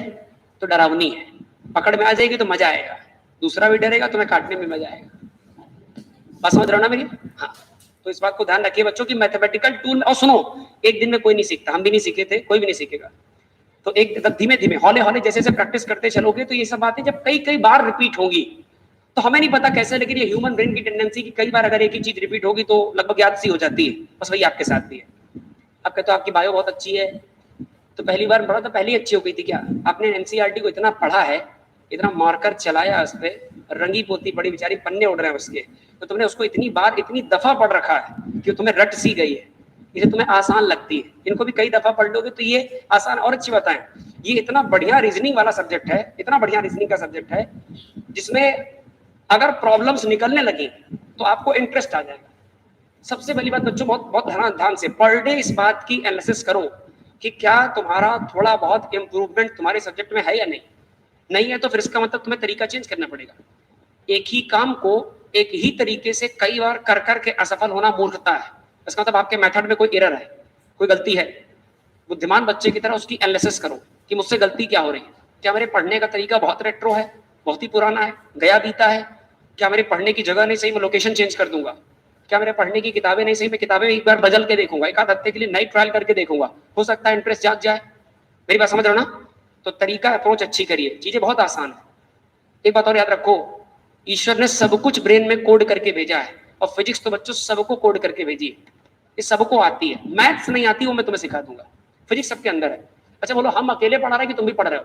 तो डरावनी है, पकड़ में आ जाएगी तो मजा आएगा, दूसरा भी डरेगा तुम्हें काटने में मजा आएगा। बात समझ रहे हो ना मेरी? हाँ, तो इस बात को ध्यान रखिए बच्चों की मैथमेटिकल टूल। और सुनो, एक दिन में कोई नहीं सीखता, हम भी नहीं सीखे थे, कोई भी नहीं सीखेगा। तो एक धीमे धीमे हौले हौले जैसे जैसे प्रैक्टिस करते चलोगे तो ये सब बातें जब कई कई बार रिपीट होंगी तो हमें नहीं पता कैसे, लेकिन ये ह्यूमन ब्रेन की टेंडेंसी कि कई बार अगर एक ही चीज रिपीट होगी तो लगभग याद सी हो जाती है। बस वही आपके साथ भी है। अब कहते हो आपकी बायो बहुत अच्छी है, तो पहली बार पढ़ा तो पहली अच्छी हो गई थी क्या? आपने एनसीईआरटी को इतना पढ़ा है, इतना मार्कर चलाया उस पर, रंगी पोती पड़ी, बेचारी पन्ने उड़ रहे हैं उसके, तो तुमने उसको इतनी बार इतनी दफा पढ़ रखा है कि तुम्हें रट सी गई है, इसे तुम्हें आसान लगती है। इनको भी कई दफा पढ़ लोगे तो ये आसान। और अच्छी बताएं, ये इतना बढ़िया रीजनिंग वाला सब्जेक्ट है, इतना बढ़िया रीजनिंग का सब्जेक्ट है जिसमें अगर प्रॉब्लम्स निकलने लगी तो आपको इंटरेस्ट आ जाएगा। सबसे पहली बात बच्चों, बहुत बहुत ध्यान से पर डे इस बात की एनालिसिस करो कि क्या तुम्हारा थोड़ा बहुत इंप्रूवमेंट तुम्हारे सब्जेक्ट में है या नहीं। नहीं है तो फिर इसका मतलब तुम्हें तरीका चेंज करना पड़ेगा। एक ही काम को एक ही तरीके से कई बार कर करके असफल होना मूर्खता है। इसका मतलब आपके मेथड में कोई एरर है, कोई गलती है। बुद्धिमान बच्चे की तरह उसकी एनालिसिस करो कि मुझसे गलती क्या हो रही है। क्या मेरे पढ़ने का तरीका बहुत रेट्रो है, बहुत ही पुराना है, गया बीता है? क्या मेरे पढ़ने की जगह नहीं सही, मैं लोकेशन चेंज कर दूंगा? क्या मेरे पढ़ने की किताबें नहीं सही, मैं किताबें एक बार बदल के देखूंगा, एक आध हफ्ते के लिए नई ट्रायल करके देखूंगा, हो सकता है इंटरेस्ट जाग जाए। मेरी बात समझ रहे हो ना? तो तरीका अप्रोच अच्छी करिए, चीजें बहुत आसान है। एक बात और याद रखो, ईश्वर ने सब कुछ ब्रेन में कोड करके भेजा है, और फिजिक्स तो बच्चों सबको कोड करके भेजी है, ये सबको आती है। मैथ्स नहीं आती वो मैं तुम्हें सिखा दूंगा, फिजिक्स सबके अंदर है। अच्छा बोलो, हम अकेले पढ़ा रहे हैं कि तुम भी पढ़ रहे हो?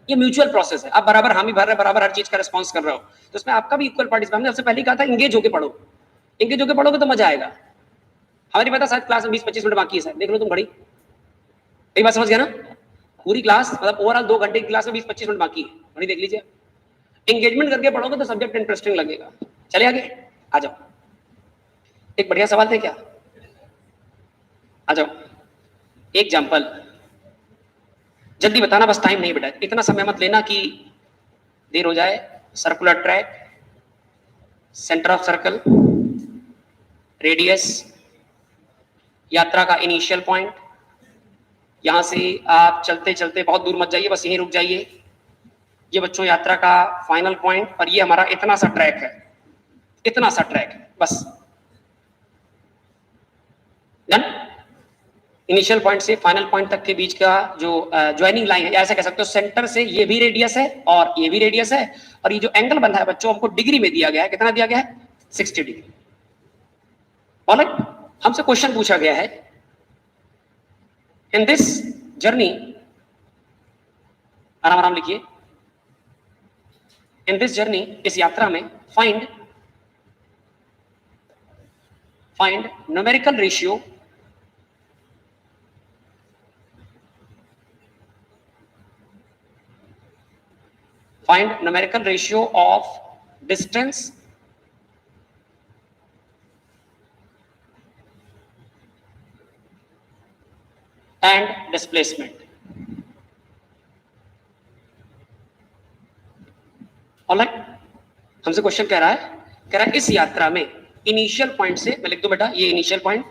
ये म्यूचुअल प्रोसेस है, आप बराबर हामी भर रहे, बराबर हर चीज का रिस्पॉन्स कर रहे हो, तो इसमें आपका भी इक्वल पार्टिसिपेट। हमने सबसे पहले कहा था इंगेज होकर पढ़ो, इंगेज होकर पढ़ोगे तो मजा आएगा। हमारी पता शायद क्लास में 20-25 मिनट बाकी है, शायद देख लो तुम घड़ी। यही बात समझ गया ना? पूरी क्लास मतलब ओवरऑल 2 घंटे की क्लास में 20-25 मिनट बाकी है, घड़ी देख लीजिए। एंगेजमेंट करके पढ़ोगे तो सब्जेक्ट इंटरेस्टिंग लगेगा। चले आगे, आ जाओ। एक बढ़िया सवाल थे क्या? आ जाओ, एग्जाम्पल जल्दी बताना, बस टाइम नहीं बेटा, इतना समय मत लेना कि देर हो जाए। Circular track, centre of circle, radius, यात्रा का इनिशियल पॉइंट। यहां से आप चलते चलते बहुत दूर मत जाइए, बस यहीं रुक जाइए। ये बच्चों यात्रा का फाइनल पॉइंट, और ये हमारा इतना सा ट्रैक है, इतना सा ट्रैक है बस। डन? इनिशियल पॉइंट से फाइनल पॉइंट तक के बीच का जो ज्वाइनिंग लाइन है, ऐसा कह सकते हो सेंटर से ये भी रेडियस है और ये भी रेडियस है, और ये जो एंगल बना है बच्चों हमको डिग्री में दिया गया है। कितना दिया गया है? 60 डिग्री। ऑलराइट, हमसे क्वेश्चन पूछा गया है, इन दिस जर्नी, आराम आराम लिखिए, इन दिस जर्नी, इस यात्रा में find numerical ratio of distance and displacement. Alright, हमसे क्वेश्चन कह रहा है इस यात्रा में इनिशियल पॉइंट से, मैं लिख दूं बेटा, ये इनिशियल पॉइंट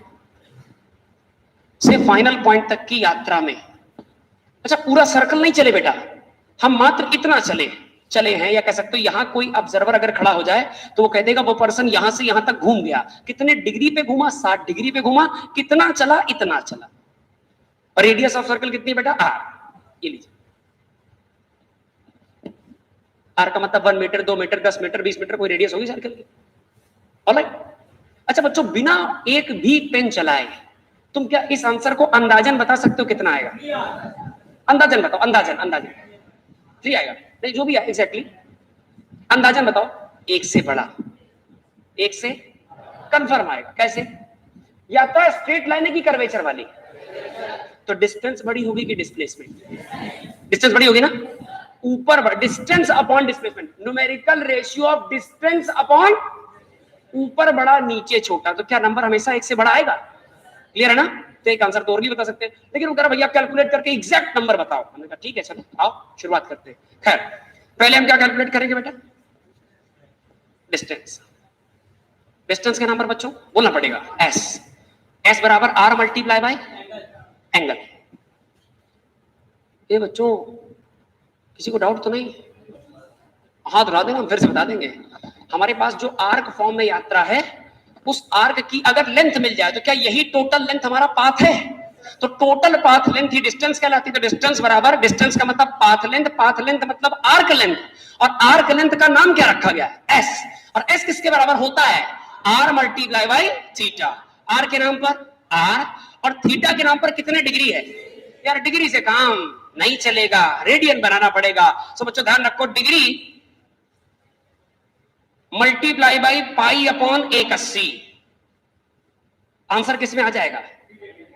से फाइनल पॉइंट तक की यात्रा में, अच्छा पूरा सर्कल नहीं चले बेटा, हम मात्र इतना चले हैं, या कह सकते हो यहां कोई ऑब्जर्वर अगर खड़ा हो जाए तो वो कह देगा वो पर्सन यहां से यहां तक घूम गया। कितने डिग्री पे घूमा? 60 डिग्री पे घूमा। कितना चला? इतना चला। और रेडियस ऑफ सर्कल कितनी बेटा? आर। ये लीजिए, आर का मतलब 1 मीटर, 2 मीटर, 10 मीटर, 20 मीटर, कोई रेडियस होगी सर्कल की। ऑलराइट, अच्छा बच्चों, बिना एक भी पेन चलाए तुम क्या इस आंसर को अंदाजन बता सकते हो कितना आएगा? अंदाजन बताओ, अंदाजन ठीक आएगा? नहीं, जो भी है एग्जैक्टली अंदाजन बताओ। एक से बड़ा, एक से कंफर्म आएगा। कैसे? या तो स्ट्रेट लाइन है कि कर्वेचर वाली? तो डिस्टेंस बड़ी होगी कि डिस्प्लेसमेंट? डिस्टेंस बड़ी होगी ना, ऊपर distance upon displacement, numerical ratio of distance upon ऊपर बड़ा नीचे छोटा, तो क्या नंबर हमेशा एक से बड़ा आएगा? क्लियर है ना? तो एक आंसर तो और भी बता सकते हैं, लेकिन वो कह रहा भैया कैलकुलेट करके एग्जैक्ट नंबर बताओ। हमने कहा ठीक है चलो आओ शुरुआत करते हैं। खैर पहले हम क्या कैलकुलेट करेंगे बेटा? डिस्टेंस। डिस्टेंस के नाम पर बच्चों बोलना पड़ेगा एस, एस बराबर आर मल्टीप्लाई बाय एंगल। ये बच्चों किसी को डाउट तो नहीं? हाथ उठा देंगे, हम फिर से बता देंगे। हमारे पास जो आर्क फॉर्म में यात्रा है, उस आर्क की अगर लेंथ मिल जाए तो क्या यही टोटल लेंथ हमारा पाथ है? तो टोटल पाथ लेंथ ही डिस्टेंस कहलाती है। तो डिस्टेंस बराबर, डिस्टेंस का मतलब पाथ लेंथ मतलब आर्क लेंथ, और आर्क लेंथ का नाम क्या रखा गया है? एस। और एस किसके बराबर होता है? R multiply by theta. R के नाम पर आर और थीटा के नाम पर कितने डिग्री है? यार डिग्री से काम नहीं चलेगा, रेडियन बनाना पड़ेगा। सो बच्चों ध्यान रखो, degree multiply by pi upon 180। Answer किस में आ जाएगा?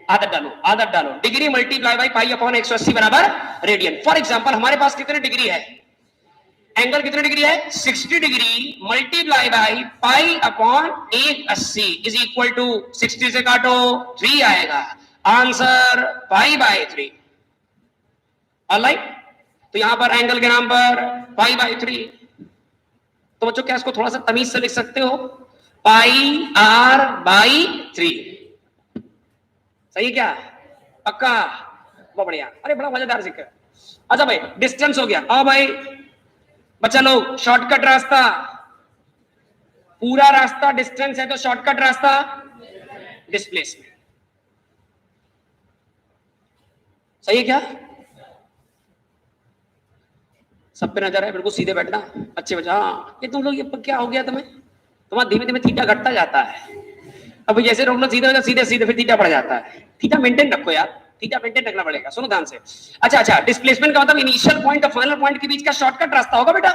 आदत डालो, आदत डालो। Degree multiply by pi upon 180 बराबर रेडियन। फॉर एग्जांपल हमारे पास कितने डिग्री है? एंगल कितने डिग्री है? 60 degree multiply by pi upon 180 is equal to 60 से काटो 3 आएगा। Answer pi by 3। ऑलराइट, तो यहां पर एंगल के नाम पर पाई बाई 3। तो बच्चों क्या इसको थोड़ा सा तमीज से लिख सकते हो? पाई आर बाई 3। सही क्या? पक्का? बहुत बढ़िया। अरे बड़ा मजेदार जिक्र। अच्छा भाई डिस्टेंस हो गया। आओ भाई बच्चा लोग, शॉर्टकट रास्ता, पूरा रास्ता डिस्टेंस है तो शॉर्टकट रास्ता डिस्प्लेसमेंट। सही है क्या? सब पे नजर है, बिल्कुल सीधे बैठना। अच्छे बच्चा। हाँ ये तुम लोग, ये क्या हो गया तुम्हें? तुम्हारा धीमे धीमे थीटा घटता जाता है। अब जैसे रोक लो सीधे हो, सीधे सीधे फिर थीटा बढ़ जाता है। थीटा मेंटेन रखो यार, थीटा मेंटेन रखना पड़ेगा। सुनो ध्यान से। अच्छा, डिस्प्लेसमेंट का मतलब इनिशियल पॉइंट और फाइनल पॉइंट के बीच का शॉर्टकट रास्ता होगा बेटा।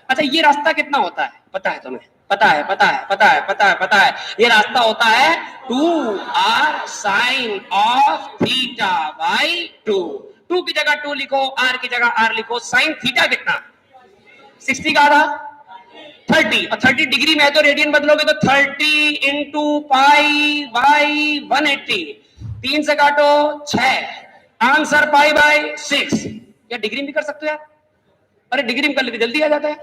अच्छा ये रास्ता कितना होता है पता है तुम्हें? पता है। ये रास्ता होता है 2r sign of theta by 2। 2 की जगह 2 लिखो, r की जगह r लिखो। साइन थीटा कितना? 60 का आधा 30, और 30 डिग्री में है तो रेडियन बदलोगे तो 30 इंटू पाई बाई 180। 3 से काटो 6, आंसर पाई बाई 6। या डिग्री में भी कर सकते हो यार। अरे डिग्री में कर लेते जल्दी आ जाता है।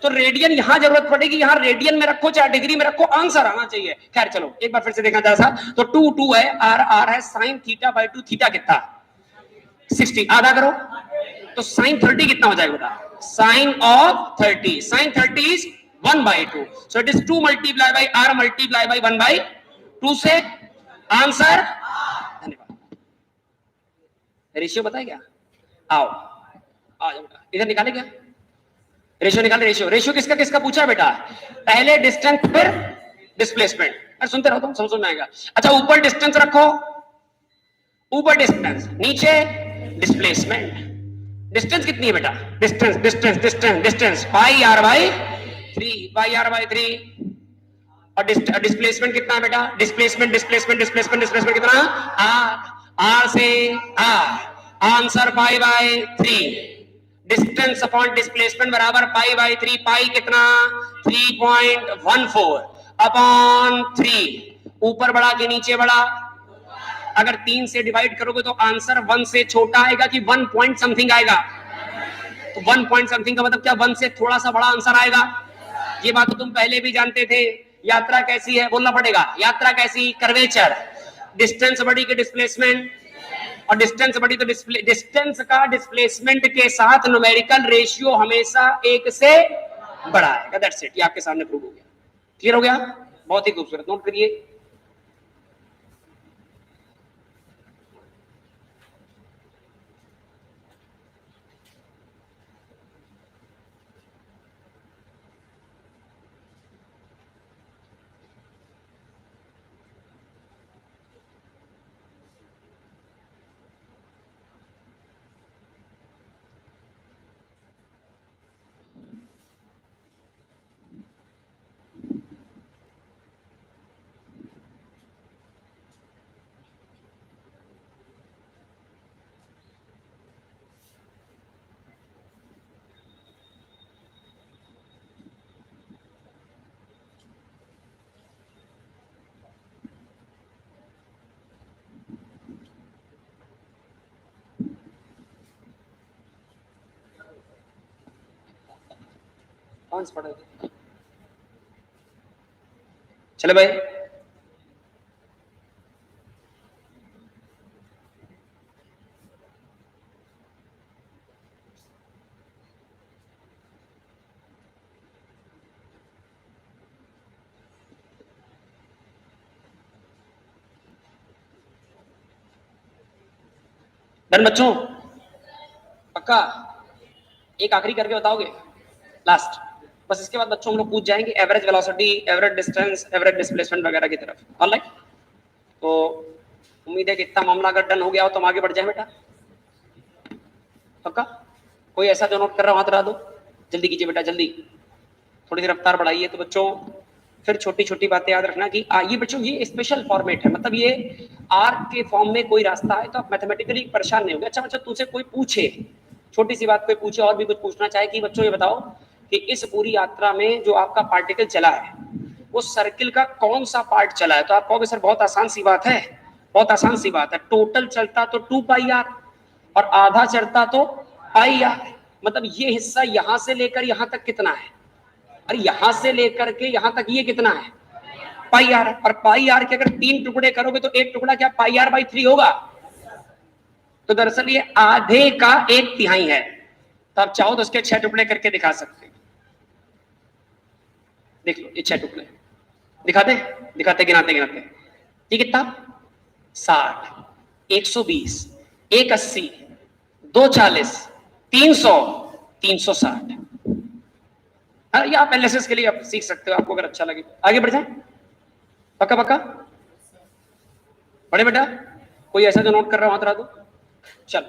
तो रेडियन यहां जरूरत पड़ेगी, यहां रेडियन में रखो चाहे डिग्री में रखो, आंसर आना चाहिए। खैर चलो एक बार फिर से देखना जरा सा। तो 2 है, आर है, साइन थीटा बाई 2, थीटा कितना? 60। आधा करो तो साइन 30 कितना हो जाएगा बेटा? Sine of 30, sine 30 is 1/2। So it is 2 multiply by R multiply by 1/2 से आंसर। धन्यवाद। रेशियो बताए क्या? आओ आ जाओ बेटा, इधर निकाले क्या? रेशियो निकाले। रेशियो किसका किसका पूछा बेटा? पहले डिस्टेंस फिर डिस्प्लेसमेंट। अरे सुनते रहो तुम, समझ में आएगा। अच्छा ऊपर डिस्टेंस रखो, ऊपर डिस्टेंस, नीचे डिस्प्लेसमेंट। डिस्टेंस कितनी है बेटा? डिस्टेंस पाई आर बाई 3, और डिस्प्लेसमेंट कितना है बेटा? डिस्प्लेसमेंट कितना? आर से R, answer pi by 3। Distance upon displacement बराबर पाई बाई 3। पाई कितना? 3.14 अपॉन 3। ऊपर बढ़ा के नीचे बढ़ा, अगर 3 से डिवाइड करोगे तो आंसर 1 से छोटा आएगा कि 1 पॉइंट समथिंग आएगा? तो 1 पॉइंट समथिंग का मतलब क्या? 1 से थोड़ा सा बड़ा आंसर आएगा। ये बात तो तुम पहले भी जानते थे। यात्रा कैसी है बोलना पड़ेगा। यात्रा कैसी? कर्वेचर। डिस्टेंस बढ़ी के डिस्प्लेसमेंट, और डिस्टेंस बढ़ी तो डिस्टेंस का डिस्प्लेसमेंट के साथ न्यूमेरिकल रेशियो हमेशा 1 से बड़ा आएगा। That's it. ये आपके सामने प्रूव हो गया। क्लियर हो गया? बहुत ही खूबसूरत। नोट करिए। चले भाई, डन बच्चों, पक्का? एक आखिरी करके बताओगे लास्ट, बस इसके बाद बच्चों हम लोग पूछ जाएंगे average velocity, average distance, average displacement वगैरह की तरफ। ऑलराइट, तो उम्मीद है कि इतना मामला अगर डन हो गया हो तो हम आगे बढ़ जाए बेटा, पक्का? कोई ऐसा जो नोट कर रहा हो हाथ रहा दो, जल्दी कीजिए बेटा जल्दी, थोड़ी सी रफ्तार बढ़ाइए। तो बच्चों फिर छोटी छोटी बातें याद रखना कि ये बच्चों ये स्पेशल फॉर्मेट है, मतलब ये आर के फॉर्म में कोई रास्ता है तो आप मैथमेटिकली परेशान नहीं होगे। अच्छा बच्चों, तुझसे कोई पूछे, छोटी सी बात कोई पूछे और भी कुछ पूछना चाहे कि बच्चों ये बताओ कि इस पूरी यात्रा में जो आपका पार्टिकल चला है वो सर्किल का कौन सा पार्ट चला है? तो आप कहोगे सर बहुत आसान सी बात है, बहुत आसान सी बात है, टोटल चलता तो 2 पाई आर और आधा चलता तो पाई आर, मतलब ये हिस्सा यहां से लेकर यहां तक कितना है? अरे यहां से लेकर के यहां तक ये कितना है? पाई आर। और पाई आर के अगर 3 टुकड़े करोगे तो एक टुकड़ा क्या पाई आर बाई 3 होगा? तो दरअसल ये आधे का 1/3 है। तो आप चाहो तो उसके 6 टुकड़े करके दिखा सकते हो। देख लो ये 6 टुकड़े दिखाते दिखाते गिनाते गिनाते ये कितना? 60, 120, 180, 240, 300, 360। ये आप एनालिसिस के लिए आप सीख सकते हो, आपको अगर अच्छा लगे। आगे बढ़ जाए, पक्का पक्का? बड़े बेटा कोई ऐसा जो नोट कर रहा हो हाथ रहा दो। चल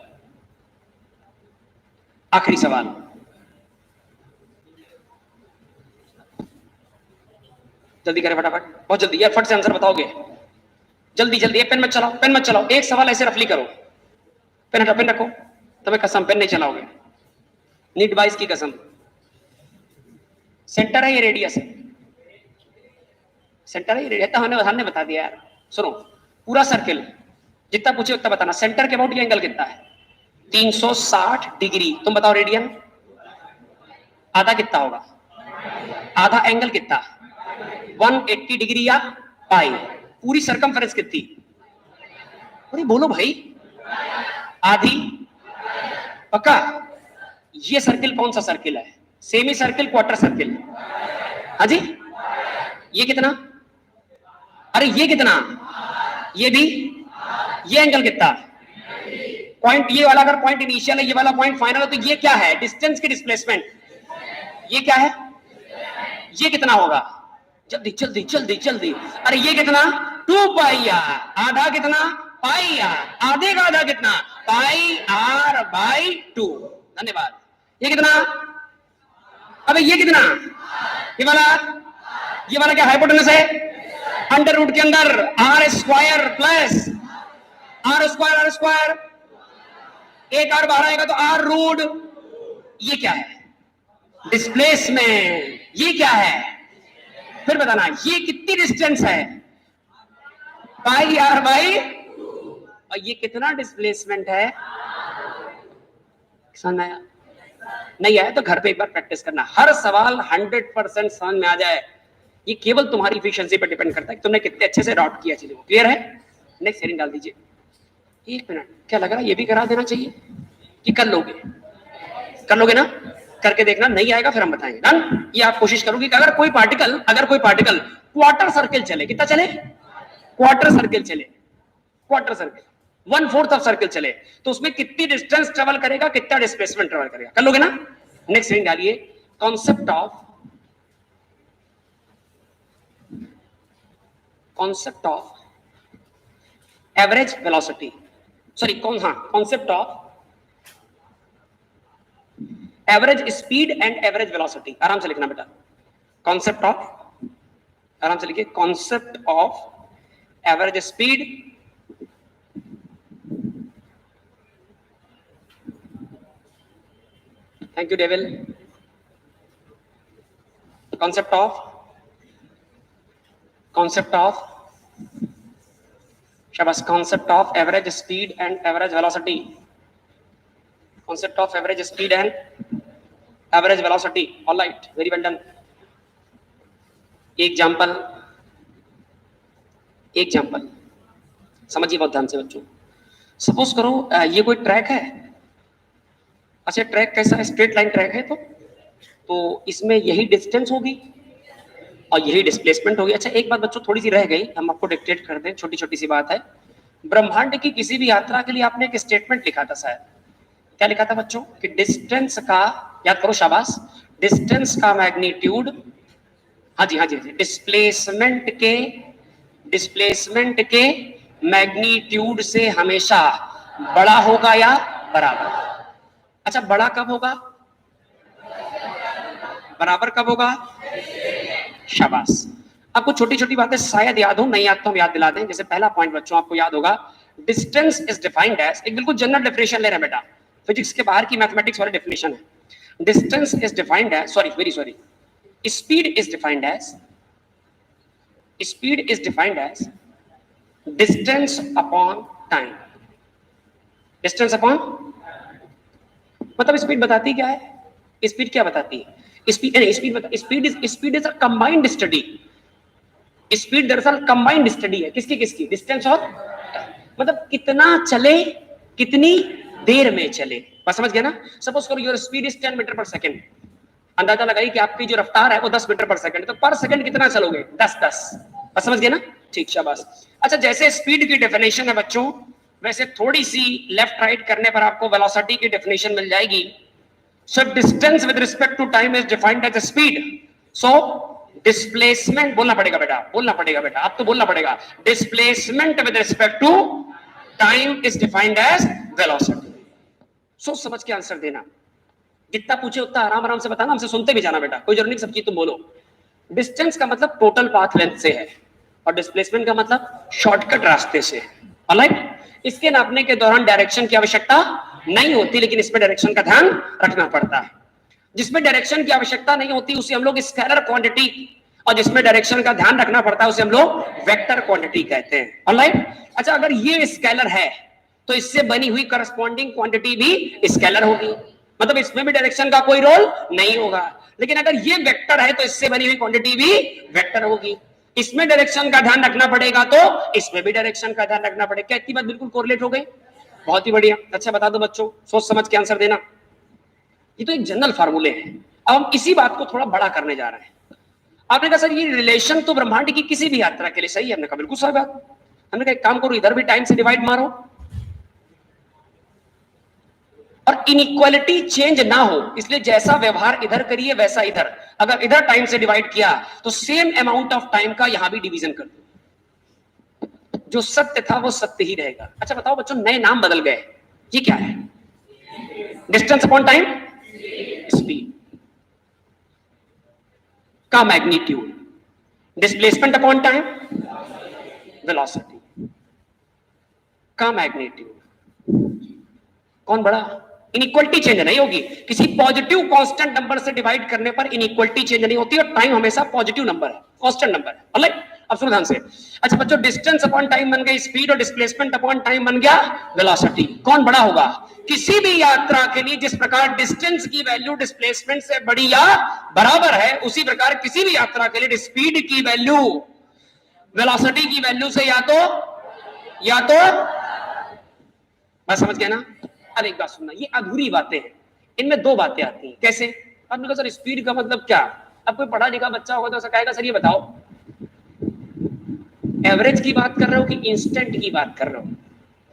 आखिरी सवाल, जल्दी करें फटाफट, बहुत जल्दी यार, फट से आंसर बताओगे, जल्दी जल्दी। पेन मत चलाओ, पेन मत चलाओ, एक सवाल ऐसे रफली करो। पेन हटाओ, पेन रखो, तुम्हें कसम पेन नहीं चलाओगे, नीट 22 की कसम। सेंटर है ये रेडियस है, सेंटर है ये रेडियस, हमने बता दिया यार। सुनो, पूरा सर्किल जितना पूछे उतना बताना। सेंटर के अबाउट ये एंगल कितना है? 360 डिग्री। तुम बताओ रेडियन आधा कितना होगा? आधा एंगल कितना? 180 डिग्री या पाई। पूरी सरकमफेरेंस कितनी? अरे बोलो भाई, आधी, पक्का? ये सर्किल कौन सा सर्किल है? Semi circle, quarter circle? हाँ जी, ये कितना? अरे ये कितना? ये भी? ये एंगल कितना? पॉइंट ये वाला अगर पॉइंट इनिशियल है, ये वाला पॉइंट फाइनल है, तो ये क्या है? डिस्टेंस की डिस्प्लेसमेंट। ये क्या है? ये कितना होगा? जल्दी जल्दी जल्दी जल्दी। अरे ये कितना? 2 पाई आर। आधा कितना? पाई आर। आधे का आधा कितना? पाई आर बाई 2। धन्यवाद। ये कितना? अबे ये कितना? ये वाला क्या हाइपोटेनस है? अंडर रूट के अंदर R square plus R square, R square, एक आर बाहर आएगा तो आर रूट। ये क्या है? डिस्प्लेसमेंट। ये क्या है? फिर बताना, ये कितनी डिस्टेंस है? पाई आर बाई, और ये कितना डिस्प्लेसमेंट है? समझ में आया? नहीं आया तो घर पे एक बार प्रैक्टिस करना, हर सवाल 100% समझ में आ जाए। ये केवल तुम्हारी इफिशिएंसी पर डिपेंड करता है कि तुमने कितने अच्छे से राउट किया चीजों को। क्लियर है? नेक्स्ट हेडिंग डाल दीजिए। 1 मिनट, क्या लग रहा है ये भी करा देना चाहिए कि कर लोगे? कर लोगे ना? करके देखना, नहीं आएगा फिर हम बताएंगे। डन? ये आप कोशिश करोगे कि अगर कोई पार्टिकल क्वार्टर सर्किल चले, कितना चले? क्वार्टर सर्किल चले, क्वार्टर सर्किल 1/4 ऑफ सर्किल चले, तो उसमें कितनी डिस्टेंस ट्रेवल करेगा, कितना डिस्प्लेसमेंट ट्रेवल करेगा? कर लोगे ना? नेक्स्ट हेडिंग डालिए, concept of average velocity, sorry concept of average speed and average velocity. आराम से लिखना बेटा, कॉन्सेप्ट ऑफ, आराम से लिखिए, concept of average speed thank you devil, concept of शाबाश, concept of average speed and average velocity, concept of average speed and average velocity. All right, very well done. Example, example समझिए बहुत ध्यान से बच्चों। Suppose करो ये कोई track है। अच्छा ट्रैक कैसा है? स्ट्रेट लाइन ट्रैक है। तो इसमें यही डिस्टेंस होगी और यही डिस्प्लेसमेंट होगी। अच्छा एक बात बच्चों थोड़ी सी रह गई, हम आपको डिक्टेट कर दें, छोटी छोटी सी बात है। ब्रह्मांड की किसी भी यात्रा के लिए आपने एक स्टेटमेंट लिखा था शायद, क्या लिखा था बच्चों? कि डिस्टेंस का, याद करो शाबाश, डिस्टेंस का मैग्नीट्यूड, हाँ जी हाँ जी, डिस्प्लेसमेंट के मैग्नीट्यूड से हमेशा बड़ा होगा या बराबर। अच्छा बड़ा कब होगा? बराबर कब होगा? शाबाश। आपको छोटी छोटी बातें शायद याद हो, नहीं याद तो हम याद दिला दें। जैसे पहला पॉइंट बच्चों आपको याद होगा, डिस्टेंस इज डिफाइंड एज, एक बिल्कुल जनरल डेफिनेशन ले रहे हैं बेटा, फिजिक्स के बाहर की मैथमेटिक्स वाली डेफिनेशन है। Distance is defined as, speed is defined as distance upon time. Distance upon मतलब स्पीड बताती क्या है? स्पीड क्या बताती है? Speed is a combined study. Speed दरअसल कंबाइंड स्टडी है किसकी? डिस्टेंस और मतलब कितना चले, कितनी देर में चले। बस समझ गया ना? सपोज करो योर स्पीड इज 10 मीटर पर सेकंड, अंदाजा लगाइए कि आपकी जो रफ्तार है वो 10 मीटर पर सेकंड, तो पर सेकंड कितना चलोगे? 10। बस समझ गया ना? ठीक शाबाश। अच्छा जैसे स्पीड की डेफिनेशन है बच्चों, वैसे थोड़ी सी लेफ्ट राइट करने पर आपको वेलोसिटी की डेफिनेशन मिल जाएगी। So distance with respect to time is defined as a speed. So displacement बोलना पड़ेगा बेटा, अब तो बोलना पड़ेगा। Displacement with respect to time is defined as velocity. सोच समझ के आंसर देना, जितना पूछे उतना आराम आराम से बताना, हमसे सुनते भी जाना बेटा, कोई जरूरत नहीं सब चीज तुम बोलो। डिस्टेंस का मतलब टोटल पाथ लेंथ से है और डिस्प्लेसमेंट का मतलब शॉर्टकट रास्ते से है। ऑलराइट, इसके नापने के दौरान डायरेक्शन की आवश्यकता नहीं होती, लेकिन इसमें डायरेक्शन का ध्यान रखना पड़ता है। जिसमें डायरेक्शन की आवश्यकता नहीं होती उसे हम लोग स्केलर क्वांटिटी, और जिसमें डायरेक्शन का ध्यान रखना पड़ता है उसे हम लोग वेक्टर क्वांटिटी कहते हैं। ऑलराइट, अच्छा अगर ये स्केलर है तो इससे बनी हुई करस्पॉन्डिंग क्वांटिटी भी स्केलर होगी, मतलब इसमें भी डायरेक्शन का कोई रोल नहीं होगा। लेकिन अगर ये वेक्टर है तो इससे बनी हुई क्वांटिटी भी वेक्टर होगी। इसमें डायरेक्शन का ध्यान रखना पड़ेगा तो इसमें भी डायरेक्शन का ध्यान रखना पड़ेगा। क्या इतनी बात बिल्कुल कोरिलेट हो गई? बहुत ही बढ़िया। अच्छा बता दो बच्चों, सोच समझ के आंसर देना। ये तो एक जनरल फार्मूले हैं, अब हम इसी बात को थोड़ा बड़ा करने जा रहे हैं। आपने कहा सर ये रिलेशन तो ब्रह्मांड की किसी भी यात्रा के लिए सही है। हमने कहा बिल्कुल सही बात। हमने कहा एक काम करो, इधर भी टाइम से डिवाइड मारो और इनइक्वालिटी चेंज ना हो, इसलिए जैसा व्यवहार इधर करिए वैसा इधर। अगर इधर टाइम से डिवाइड किया तो सेम अमाउंट ऑफ टाइम का यहां भी डिवीजन कर दो, जो सत्य था वो सत्य ही रहेगा। अच्छा बताओ बच्चों, नए नाम बदल गए, ये क्या है? डिस्टेंस अपॉन टाइम, स्पीड का magnitude, displacement upon time, velocity का मैग्नीट्यूड। कौन बड़ा? इनइक्वालिटी चेंज नहीं होगी, किसी पॉजिटिव कांस्टेंट नंबर से डिवाइड करने पर इनइक्वालिटी चेंज नहीं होती और टाइम हमेशा पॉजिटिव नंबर है, कांस्टेंट नंबर है। ऑलराइट, अब सुनो ध्यान से। अच्छा बच्चों, डिस्टेंस अपॉन टाइम बन गई स्पीड और डिस्प्लेसमेंट अपॉन टाइम बन गया वेलोसिटी। कौन बड़ा होगा? किसी भी यात्रा के लिए जिस प्रकार डिस्टेंस की वैल्यू डिस्प्लेसमेंट से बड़ी या बराबर है, उसी प्रकार किसी भी यात्रा के लिए स्पीड की वैल्यू वेलोसिटी की वैल्यू से या तो बस समझ गया ना? अब एक बात सुनना, ये अधूरी बातें हैं, इनमें दो बातें आती हैं। कैसे? आपने कहा सर स्पीड का मतलब क्या? अब कोई पढ़ा लिखा बच्चा होगा तो ऐसा कहेगा सर ये बताओ एवरेज की बात कर रहे हो कि इंस्टेंट की बात कर रहे हो?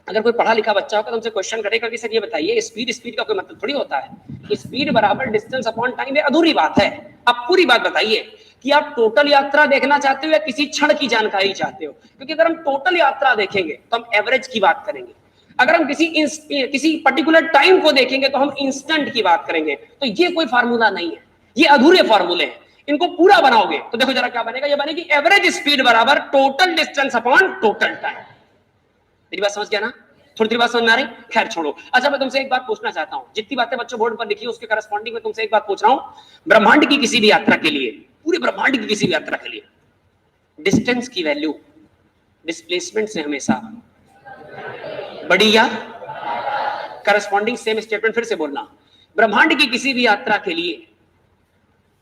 अगर कोई पढ़ा लिखा बच्चा होगा तो हमसे क्वेश्चन करेगा कि सर ये बताइए स्पीड का कोई मतलब थोड़ी होता है, स्पीड बराबर डिस्टेंस अपॉन टाइम। ये अधूरी बात है। आप पूरी बात बताइए कि आप टोटल यात्रा देखना चाहते हो या किसी क्षण की जानकारी चाहते हो? क्योंकि अगर हम टोटल यात्रा देखेंगे तो हम एवरेज की बात करेंगे, अगर हम किसी पर्टिकुलर टाइम को देखेंगे तो हम इंस्टेंट की बात करेंगे। तो ये कोई फार्मूला नहीं है, ये अधूरे फार्मूले हैं। इनको पूरा बनाओगे तो देखो जरा क्या बनेगा। ये बनेगी एवरेज स्पीड बराबर total distance upon total time. मेरी बात समझ गया ना? थोड़ी देर बात समझ में आ रही? खैर छोड़ो। अच्छा मैं तुमसे एक बात पूछना चाहता हूं, जितनी बातें बच्चों बोर्ड पर लिखी है उसके करस्पॉन्डिंग में तुमसे एक बात पूछ रहा हूं। ब्रह्मांड की किसी भी यात्रा के लिए, पूरे ब्रह्मांड की किसी भी यात्रा के लिए डिस्टेंस की वैल्यू डिस्प्लेसमेंट से हमेशा बड़ी या करस्पॉन्डिंग सेम स्टेटमेंट फिर से बोलना। ब्रह्मांड की किसी भी यात्रा के लिए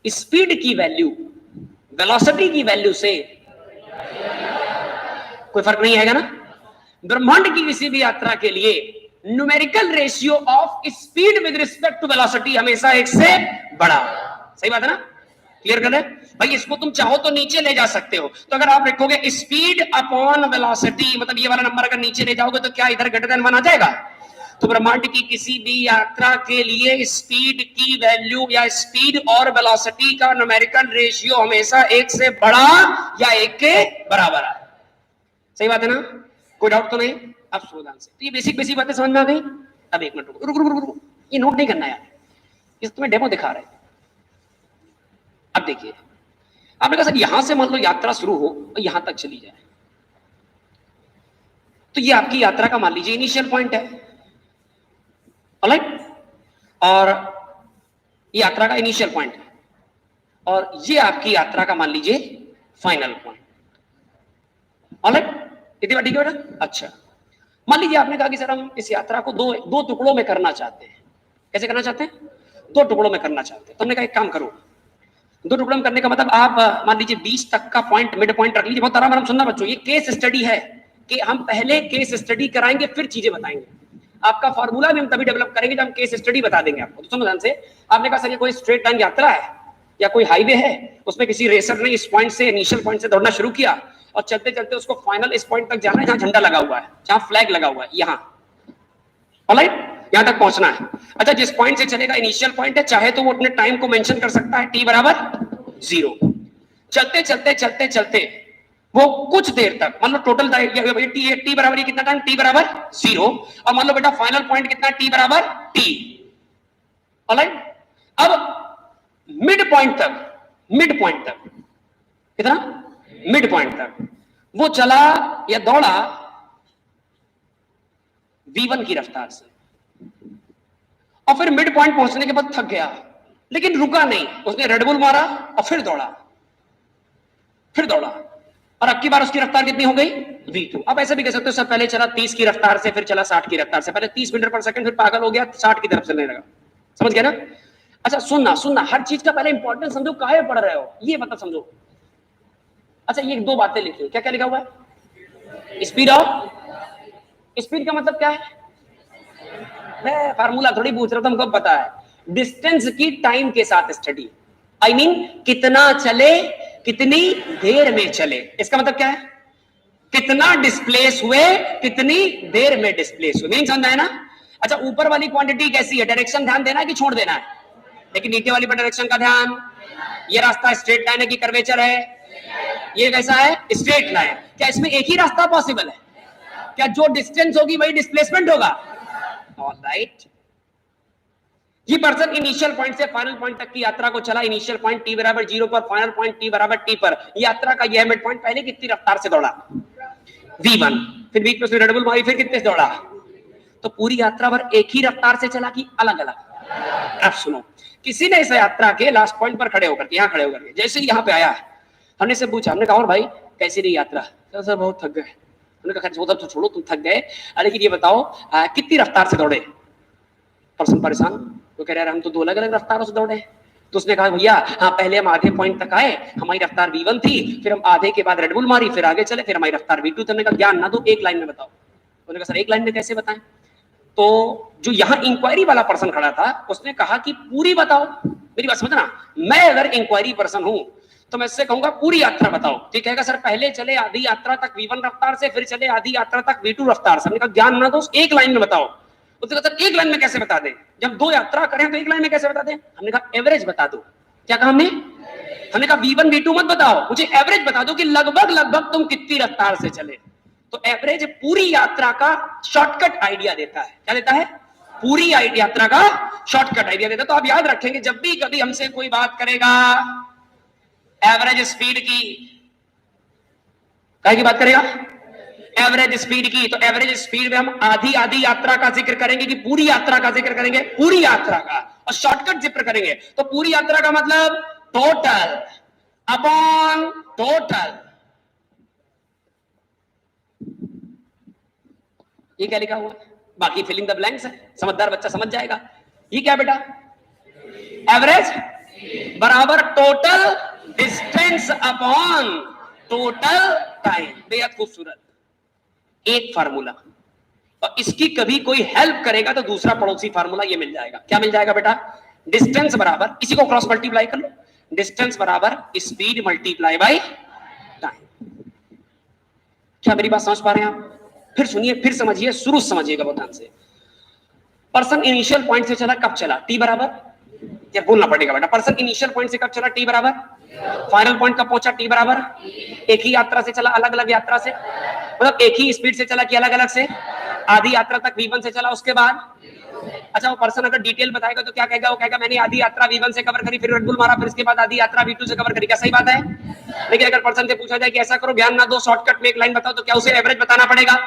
स्पीड की वैल्यू वेलोसिटी की वैल्यू से कोई फर्क नहीं आएगा ना। ब्रह्मांड की किसी भी यात्रा के लिए numerical ratio of speed with respect to velocity हमेशा एक से बड़ा। सही बात है ना, क्लियर कर रहे भाई। इसको तुम चाहो तो नीचे ले जा सकते हो, तो अगर आप लिखोगे स्पीड अपॉन वेलोसिटी, मतलब ये वाला नंबर अगर नीचे ले जाओगे तो क्या इधर ग्रेटर देन 1 आ जाएगा। तो ब्रह्मांड की किसी भी यात्रा के लिए स्पीड की वैल्यू या स्पीड और वेलोसिटी का न्यूमेरिकल रेशियो हमेशा एक से बड़ा या एक के बराबर है। सही बात है ना, कोई डाउट तो नहीं। अब सुनो ध्यान से, तो ये बेसिक बेसिक बातें समझ में आ गई। अब एक मिनट रुको रुको रुको रुको, ये नोट नहीं करना यार, इस तुम्हें डेमो दिखा रहे हैं। अब देखिए, आपने कहा सर यहां से मान लो यात्रा शुरू हो और यहां तक चली जाए, तो ये आपकी यात्रा का मान लीजिए इनिशियल पॉइंट है, ऑलराइट, और यात्रा का इनिशियल पॉइंट है, और ये आपकी यात्रा का मान लीजिए फाइनल पॉइंट, ऑलराइट। इतनी बात ठीक है बेटा। अच्छा, मान लीजिए आपने कहा कि सर हम इस यात्रा को दो टुकड़ों में करना चाहते हैं। कैसे करना चाहते हैं? 2 टुकड़ों में करना चाहते हैं। तो हमने कहा एक काम करो, 2 टुकड़ों में करने का मतलब आप मान लीजिए 20 तक का पॉइंट, मिड पॉइंट रख लीजिए। बहुत आराम आराम सुनना बच्चों, ये केस स्टडी है कि हम पहले केस स्टडी कराएंगे फिर चीजें बताएंगे। आपका फार्मूला भी हम तभी डेवलप करेंगे जब हम केस स्टडी बता देंगे आपको। तो सुनो ध्यान से, आपने कहा सर ये कोई स्ट्रेट लाइन यात्रा है या कोई हाईवे है, उसमें किसी रेसर ने इस पॉइंट से, इनिशियल पॉइंट से दौड़ना शुरू किया और चलते चलते उसको फाइनल इस पॉइंट तक जाना है जहां झंडा लगा हुआ है, जहां फ्लैग लगा हुआ है, यहां, ऑलराइट, यहां तक पहुंचना है। अच्छा, जिस पॉइंट से चलेगा इनिशियल पॉइंट है, चाहे तो वो अपने टाइम को मेंशन कर सकता है, t बराबर 0। चलते चलते चलते चलते वो कुछ देर तक, मान लो टोटल टी बराबर ये कितना टाइम, t बराबर 0, और मान लो बेटा फाइनल पॉइंट कितना, t बराबर t, ऑलराइट। अब मिड पॉइंट तक कितना, मिड पॉइंट तक वो चला या दौड़ा v1 की रफ्तार से, और फिर मिड पॉइंट पहुंचने के बाद थक गया, लेकिन रुका नहीं, उसने रेडबुल मारा और फिर दौड़ा, और अब की बार उसकी रफ्तार कितनी हो गई, v2। अब ऐसे भी कह सकते हो सर पहले चला 30 की रफ्तार से, फिर चला 60 की रफ्तार से, पहले 30 मीटर पर सेकंड, फिर पागल हो गया 60 की तरफ चलने लगा। समझ गया ना। अच्छा सुनना, हर चीज का पहले इंपॉर्टेंस समझो, काहे पढ़ रहे हो ये मतलब समझो। अच्छा, ये 2 बातें लिखी, क्या क्या लिखा हुआ है, स्पीड का मतलब क्या है, मैं फार्मूला थोड़ी पूछ रहा था, हमको पता है। डिस्टेंस की टाइम के साथ स्टडी, आई मीन कितना चले, कितनी देर में चले, इसका मतलब क्या है, कितना डिस्प्लेस हुए, कितनी देर में डिस्प्लेस हुए, मीन समझ आया ना। अच्छा, ऊपर वाली क्वांटिटी कैसी है, डायरेक्शन ध्यान देना है कि छोड़ देना है, लेकिन नीचे वाली पर डायरेक्शन का ध्यान। ये रास्ता स्ट्रेट लाइन है कि कर्वेचर है, ये कैसा है, स्ट्रेट लाइन। क्या इसमें एक ही रास्ता पॉसिबल है, क्या जो डिस्टेंस होगी वही डिस्प्लेसमेंट होगा, ऑलराइट। ये पर्सन इनिशियल पॉइंट से फाइनल पॉइंट तक की यात्रा को चला, इनिशियल पॉइंट t बराबर 0 पर, फाइनल पॉइंट t बराबर t पर, यात्रा का यह मिड पॉइंट पहले कितनी रफ्तार से दौड़ा, v1, फिर बीच में उसने रेड बुल मारी, फिर कितने से दौड़ा, तो पूरी यात्रा भर एक ही रफ्तार से चला कि अलग अलग। अब सुनो, किसी ने इस यात्रा के लास्ट पॉइंट पर खड़े होकर, यहां खड़े होकर, जैसे ही यहां पे आया, हमने से पूछा, हमने कहा और भाई कैसी रही यात्रा, सर बहुत थक गए। उन्होंने कहा तो छोड़ो तुम थक गए, लेकिन ये बताओ कितनी रफ्तार से दौड़े। पर्सन परेशान, तो कह रहे हम तो 2 अलग अलग रफ्तारों से दौड़े। तो उसने कहा भैया हाँ, पहले हम आधे पॉइंट तक आए, हमारी रफ्तार v1 थी, फिर हम आधे के बाद रेडबुल मारी, फिर आगे चले, फिर हमारी रफ्तार v2 थी। हमने कहा ज्ञान ना दो, एक लाइन में बताओ। उन्होंने कहा सर एक लाइन में कैसे बताएं। तो जो यहाँ इंक्वायरी वाला पर्सन खड़ा था, उसने कहा कि पूरी बताओ। मेरी बात समझना, मैं अगर इंक्वायरी पर्सन हूं तो मैं इससे कहूंगा पूरी यात्रा बताओ। ठीक है सर पहले चले आधी यात्रा तक v1 रफ्तार से, फिर चले आधी यात्रा तक v2 रफ्तार से। हमने कहा ज्ञान ना दो, एक लाइन में बताओ। उसने कहा सर एक लाइन में कैसे बता दें, जब 2 यात्रा करें तो एक लाइन में कैसे बता दें। हमने कहा एवरेज बता दो। क्या कहा हमने कहा v1 v2 मत बताओ, मुझे एवरेज बता दो कि लगभग तुम कितनी रफ्तार से चले। तो एवरेज पूरी यात्रा का शॉर्टकट आइडिया देता है। क्या देता है? पूरी यात्रा का शॉर्टकट आइडिया देता है। तो आप याद रखेंगे जब भी कभी हमसे कोई बात करेगा एवरेज स्पीड की, क्या की बात करेगा? एवरेज स्पीड की। तो एवरेज स्पीड में हम आधी आधी यात्रा का जिक्र करेंगे कि पूरी यात्रा का जिक्र करेंगे? पूरी यात्रा का। और शॉर्टकट जिक्र करेंगे तो पूरी यात्रा का मतलब टोटल अपॉन टोटल। ये क्या लिखा हुआ है? बाकी फिलिंग द ब्लैंक्स है, समझदार बच्चा समझ जाएगा। ये क्या बेटा? एवरेज बराबर total distance upon total time. बेहद खूबसूरत। एक फार्मूला, और इसकी कभी कोई हेल्प करेगा तो दूसरा पड़ोसी फार्मूला ये मिल जाएगा। क्या मिल जाएगा बेटा? डिस्टेंस बराबर, इसी को क्रॉस मल्टीप्लाई कर लो, डिस्टेंस बराबर स्पीड मल्टीप्लाई बाय टाइम। क्या मेरी बात समझ पा रहे हैं आप? फिर सुनिए, फिर समझिए, शुरू समझिएगा बहुत ध्यान से। पर्सन इनिशियल पॉइंट से चला, कब चला? टी बराबर, या बोलना पड़ेगा बेटा, पर्सन इनिशियल पॉइंट से कब चला? टी बराबर, फाइनल पॉइंट कब पहुंचा? टी बराबर, एक ही यात्रा से चला, अलग अलग यात्रा से, मतलब एक ही स्पीड से चला कि अलग अलग से? आधी यात्रा तक v1 से चला, उसके बाद अच्छा वो पर्सन अगर डिटेल बताएगा तो क्या कहेगा? वो कहेगा मैंने आधी यात्रा v1 से कवर करी, फिर रेड बुल मारा, फिर इसके बाद आधी यात्रा v2 से कवर करी। क्या सही बात है? लेकिन अगर पर्सन से पूछा जाए कि ऐसा करो, ध्यान ना दो, शॉर्टकट में एक लाइन बताओ, तो क्या उसे एवरेज बताना पड़ेगा?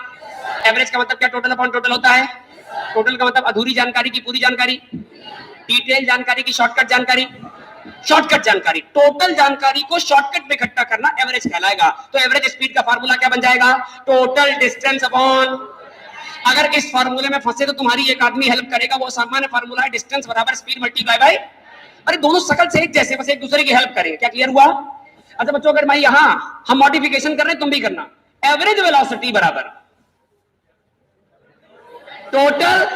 एवरेज का मतलब क्या? टोटल अपॉन टोटल होता है। टोटल का मतलब अधूरी जानकारी की पूरी जानकारी, डिटेल जानकारी की शॉर्टकट जानकारी, शॉर्टकट जानकारी। टोटल जानकारी को शॉर्टकट में इकट्ठा करना एवरेज कहलाएगा। तो एवरेज स्पीड का फार्मूला क्या बन जाएगा? टोटल डिस्टेंस अपॉन, अगर इस फार्मूले में फंसे तो तुम्हारी एक आदमी हेल्प करेगा, वो सामान्य फार्मूला है डिस्टेंस बराबर स्पीड मल्टीप्लाई बाय, अरे दोनों शकल से एक जैसे, बस एक दूसरे की हेल्प करेंगे। क्या क्लियर हुआ? अच्छा बच्चों, अगर मैं यहां हम मॉडिफिकेशन कर रहे हैं, तुम भी करना, एवरेज वेलोसिटी बराबर टोटल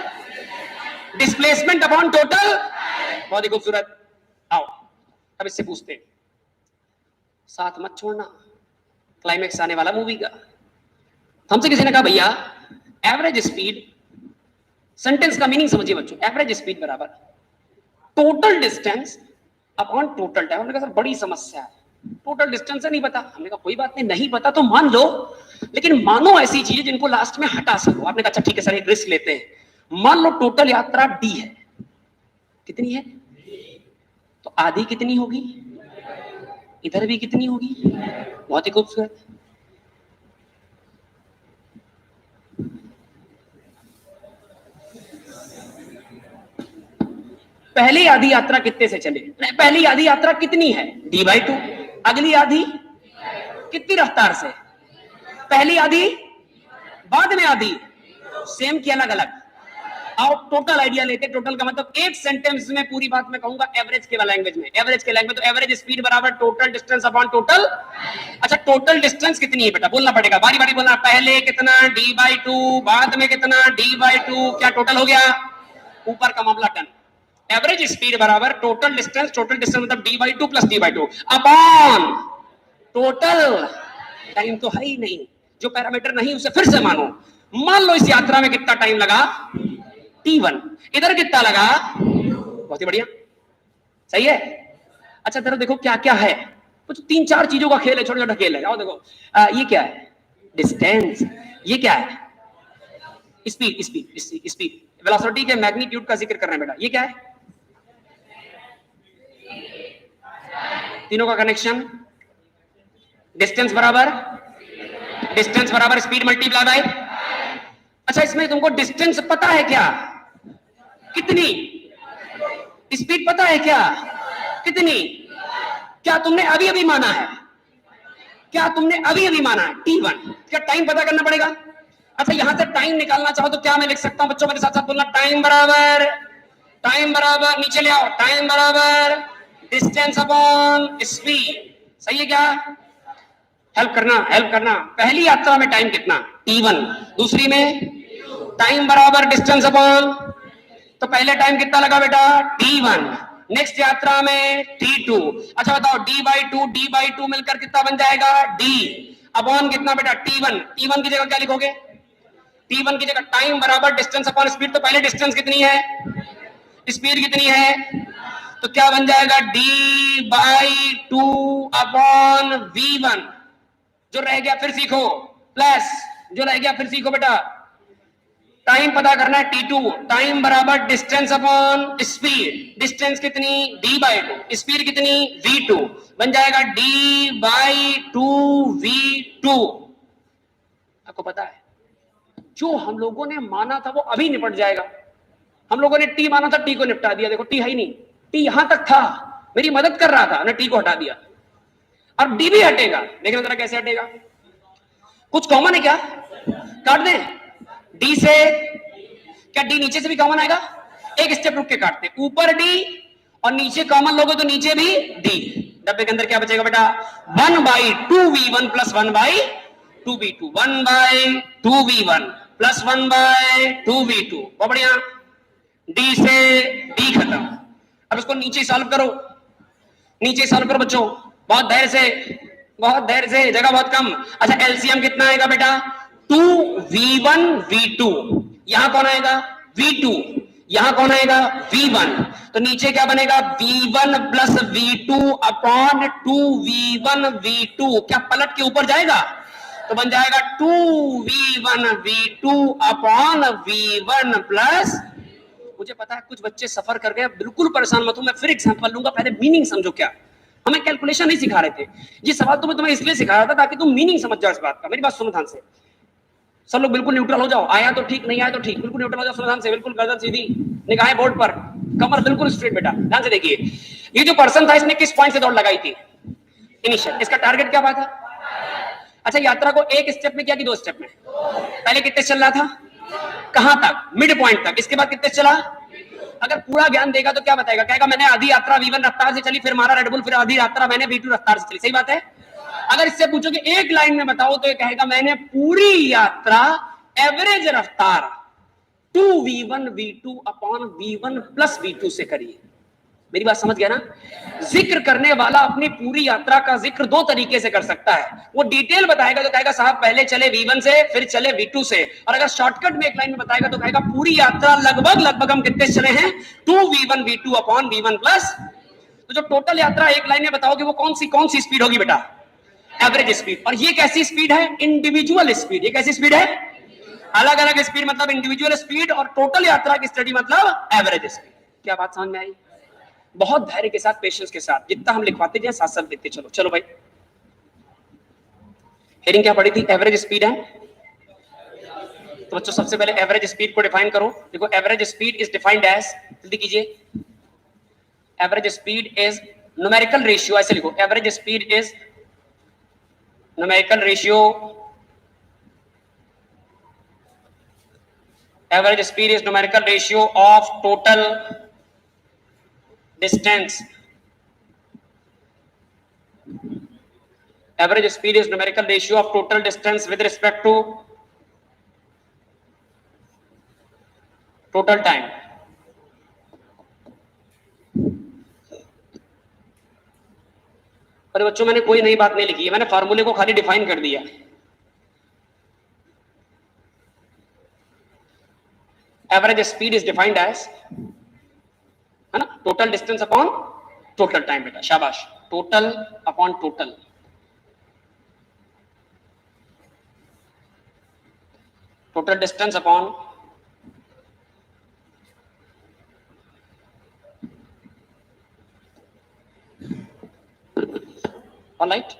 डिस्प्लेसमेंट अपॉन टोटल, बहुत ही खूबसूरत। आओ अब इससे पूछते हैं, साथ मत छोड़ना, क्लाइमेक्स आने वाला मूवी का। हमसे किसी ने कहा भैया एवरेज स्पीड, सेंटेंस का मीनिंग समझिए बच्चों, एवरेज स्पीड बराबर total distance upon total time. हमने कहा सर बड़ी समस्या है, टोटल डिस्टेंस है नहीं पता। हमने कहा कोई बात नहीं, नहीं पता तो मान लो, लेकिन मानो ऐसी चीजें जिनको लास्ट में हटा सको। आपने कहा अच्छा ठीक है सर, एक रिस्क लेते हैं। मान लो टोटल यात्रा डी है, कितनी है? तो आधी कितनी होगी? इधर भी कितनी होगी? बहुत ही खूबसूरत। पहली आधी यात्रा कितने से चले? पहली आधी यात्रा कितनी है? d/2। अगली आधी कितनी रफ्तार से? पहली आधी, बाद में आधी, सेम की अलग अलग। आओ टोटल आइडिया लेते। टोटल का मतलब एक सेंटेंस में पूरी बात मैं कहूंगा एवरेज के लैंग्वेज में, एवरेज के लैंग्वेज। तो एवरेज स्पीड बराबर टोटल डिस्टेंस अपॉन टोटल। अच्छा टोटल डिस्टेंस कितनी है बेटा? बोलना पड़ेगा, बारी बारी बोलना। पहले कितना? d/2, बाद में कितना? d/2। क्या टोटल हो गया? ऊपर का मामला डन। एवरेज स्पीड बराबर टोटल डिस्टेंस, टोटल डिस्टेंस मतलब d/2 plus d/2 upon total time. तो है ही नहीं, जो पैरामीटर नहीं उसे फिर से मानो। मान लो इस यात्रा में कितना टाइम लगा? t1। इधर कितना लगा? बहुत ही बढ़िया, सही है। अच्छा जरा देखो क्या क्या है, कुछ 3-4 चीजों का खेल है, छोटा छोटा खेल है। आओ देखो, ये क्या है? डिस्टेंस। ये क्या है? स्पीड। स्पीड वेलोसिटी के मैग्नीट्यूड का जिक्र कर रहे हैं बेटा। ये क्या है? तीनों का कनेक्शन, डिस्टेंस बराबर स्पीड मल्टीप्लाई बाय। अच्छा इसमें तुमको डिस्टेंस पता है क्या? कितनी? स्पीड पता है क्या? कितनी? क्या तुमने अभी अभी माना है? क्या तुमने अभी अभी माना है? t1। क्या टाइम पता करना पड़ेगा? अच्छा यहां से टाइम निकालना चाहो तो क्या मैं लिख सकता हूं? बच्चों मेरे साथ साथ बोलना, टाइम बराबर नीचे ले आओ, टाइम बराबर डिस्टेंस अपॉन स्पीड। सही है क्या? हेल्प करना। पहली यात्रा में टाइम कितना? t1। दूसरी में टाइम बराबर डिस्टेंस अपॉन, तो पहले टाइम कितना लगा बेटा? t1। नेक्स्ट यात्रा में t2। अच्छा बताओ d/2 मिलकर कितना बन जाएगा? d अपॉन कितना बेटा? t1। t1 की जगह क्या लिखोगे? t1 की जगह टाइम बराबर डिस्टेंस अपॉन स्पीड। तो पहले डिस्टेंस कितनी है? स्पीड कितनी है? तो क्या बन जाएगा? d/2 upon v1। जो रह गया फिर सीखो, प्लस जो रह गया फिर सीखो बेटा। टाइम पता करना है t2, टाइम बराबर डिस्टेंस अपॉन स्पीड। डिस्टेंस कितनी? d/2। स्पीड कितनी? v2। बन जाएगा d/2v2। आपको पता है जो हम लोगों ने माना था वो अभी निपट जाएगा। हम लोगों ने t माना था, t को निपटा दिया। देखो t है ही नहीं, t यहां तक था, मेरी मदद कर रहा था, t को हटा दिया। अब d भी हटेगा, लेकिन जरा कैसे हटेगा? कुछ कॉमन है क्या? काट दें d से। क्या d नीचे से भी कॉमन आएगा? एक स्टेप रुक के काटते, ऊपर d और नीचे कॉमन लोगे तो नीचे भी d। डब्बे के अंदर क्या बचेगा बेटा? 1/2v1 plus 1/2 2v2, 1/2v1 plus 1/2v2। बहुत बढ़िया, डी से डी खत्म। अब इसको नीचे सॉल्व करो, नीचे सॉल्व करो बच्चों, बहुत धैर्य से, बहुत धैर्य से, जगह बहुत कम। अच्छा एलसीएम कितना आएगा बेटा? 2v1v2, यहां कौन आएगा? v2, यहां कौन आएगा? v1। तो नीचे क्या बनेगा? v1 plus v2 upon 2v1v2। क्या पलट के ऊपर जाएगा? तो बन जाएगा 2v1v2 अपॉन v1 प्लस। मुझे पता है कुछ बच्चे सफर कर गए, बिल्कुल परेशान मत हो, मैं फिर एग्जांपल लूंगा, पहले मीनिंग समझो। क्या हमें कैलकुलेशन नहीं सिखा रहे थे, ये सवाल तुम्हें इसलिए सिखाया था ताकि तुम मीनिंग समझ जाओ इस बात का। मेरी बात सुनो ध्यान से, सब लोग बिल्कुल न्यूट्रल हो जाओ, आया तो ठीक, नहीं आया तो ठीक, बिल्कुल न्यूट्रल हो जाओ, सुनो ध्यान से, बिल्कुल गर्दन सीधी, निगाहें बोर्ड पर, कमर बिल्कुल स्ट्रेट। बेटा ध्यान से देखिए, ये जो पर्सन था इसने किस पॉइंट से दौड़ लगाई थी? इनिशियल। इसका टारगेट क्या था? अच्छा यात्रा को एक स्टेप में किया कि 2 स्टेप में? पहले कितने चल रहा था? कहां तक? मिड पॉइंट तक। इसके बाद कितने चला? अगर पूरा ज्ञान देगा तो क्या बताएगा? कहेगा मैंने आधी यात्रा v1 रफ्तार से चली, फिर मारा रेडबुल, फिर आधी यात्रा मैंने v2 रफ्तार से चली। सही बात है। अगर इससे पूछो कि एक लाइन में बताओ तो ये कहेगा मैंने पूरी यात्रा एवरेज रफ्तार 2v1v2 upon v1 plus v2 से करी। मेरी बात समझ गया ना? जिक्र करने वाला अपनी पूरी यात्रा का जिक्र 2 तरीके से कर सकता है। वो डिटेल बताएगा तो कहेगा साहब पहले चले v1 से, फिर चले v2 से। और अगर शॉर्टकट में एक लाइन में बताएगा तो कहेगा पूरी यात्रा लगभग हम कितने चले हैं? 2v1v2 upon v1 plus. तो जो टोटल यात्रा एक लाइन में बताओगे वो कौन सी स्पीड होगी बेटा? Average speed. और ये कैसी स्पीड है? Individual speed. ये कैसी स्पीड है? अलग अलग स्पीड मतलब इंडिविजुअल स्पीड, और टोटल यात्रा की स्टडी मतलब एवरेज स्पीड। क्या बात समझ में आई? बहुत धैर्य के साथ, पेशेंस के साथ, जितना हम लिखवाते जाए साथ साथ देखते चलो। चलो भाई, हेडिंग क्या पड़ी थी? एवरेज स्पीड है। तो बच्चों सबसे पहले एवरेज स्पीड को डिफाइन करो। देखो average speed is defined as, जल्दी कीजिए, average speed is numerical ratio. ऐसे लिखो, average speed is numerical ratio, average speed is numerical ratio of total distance. Average speed is numerical ratio of total distance with respect to total time. अरे बच्चों मैंने कोई नई बात नहीं लिखी है, मैंने फार्मूले को खाली डिफाइन कर दिया। Average speed is defined as, है ना, total distance upon total time. बेटा शाबाश, total upon total, total distance upon alright.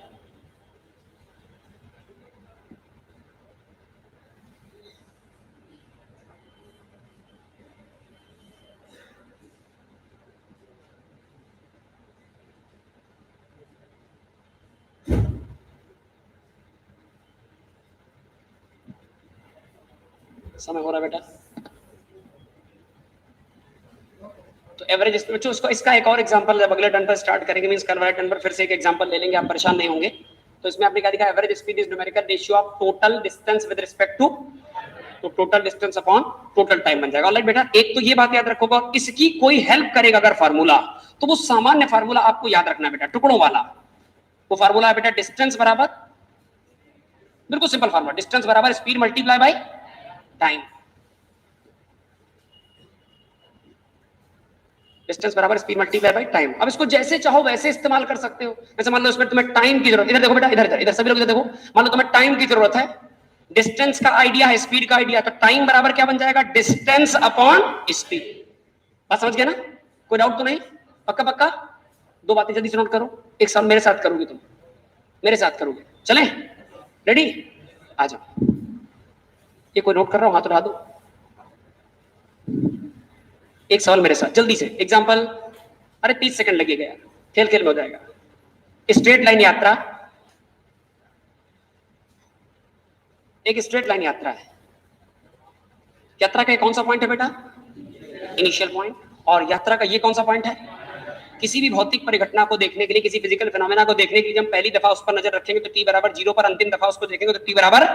समय हो रहा बेटा। तो एवरेज बच्चों उसको, इसका एक और एग्जांपल जब अगले टर्न पर स्टार्ट करेंगे, मींस कल वाले टर्न पर फिर से एक एग्जांपल ले लेंगे, आप परेशान नहीं होंगे। तो इसमें आपने क्या दिखा? Average speed is numerical ratio of total distance with respect to, तो total distance upon total time बन जाएगा। ऑलराइट बेटा, एक तो ये बात याद रखोगा, इसकी कोई हेल्प करेगा अगर फार्मूला, तो वो सामान्य फार्मूला आपको याद रखना बेटा, टुकड़ों वाला। वो फार्मूला है बेटा डिस्टेंस बराबर, बिल्कुल सिंपल फार्मूला, डिस्टेंस बराबर speed multiply by time. Distance बराबर स्पीड मल्टीप्लाई बाय टाइम। अब इसको जैसे चाहो वैसे इस्तेमाल कर सकते हो। जैसे मान लो इसमें तुम्हें टाइम की जरूरत, इधर देखो बेटा, इधर सभी लोग इधर देखो। मान लो तुम्हें टाइम की जरूरत है, डिस्टेंस का आइडिया है, स्पीड का आइडिया, तो टाइम बराबर क्या बन जाएगा? Distance upon speed. बात समझ गए ना? कोई डाउट तो नहीं? पक्का पक्का? 2 बातें जल्दी से नोट करो, एक साथ मेरे साथ करोगे, तुम मेरे साथ करोगे। चले? रेडी? आ जाओ। ये कोई नोट कर रहा हो? हाथ उठा दो। एक सवाल मेरे साथ जल्दी से, एग्जांपल। अरे 30 सेकंड लगेगा यार, खेल खेल में हो जाएगा। स्ट्रेट लाइन यात्रा, एक स्ट्रेट लाइन यात्रा है। यात्रा का कौन सा पॉइंट है बेटा? Initial point. और यात्रा का ये कौन सा पॉइंट है? किसी भी भौतिक परिघटना को देखने के लिए, किसी फिजिकल फिनोमेना को देखने के लिए जब पहली दफा उस पर नजर रखेंगे तो t बराबर 0 पर, अंतिम दफा उसको देखेंगे तो t बराबर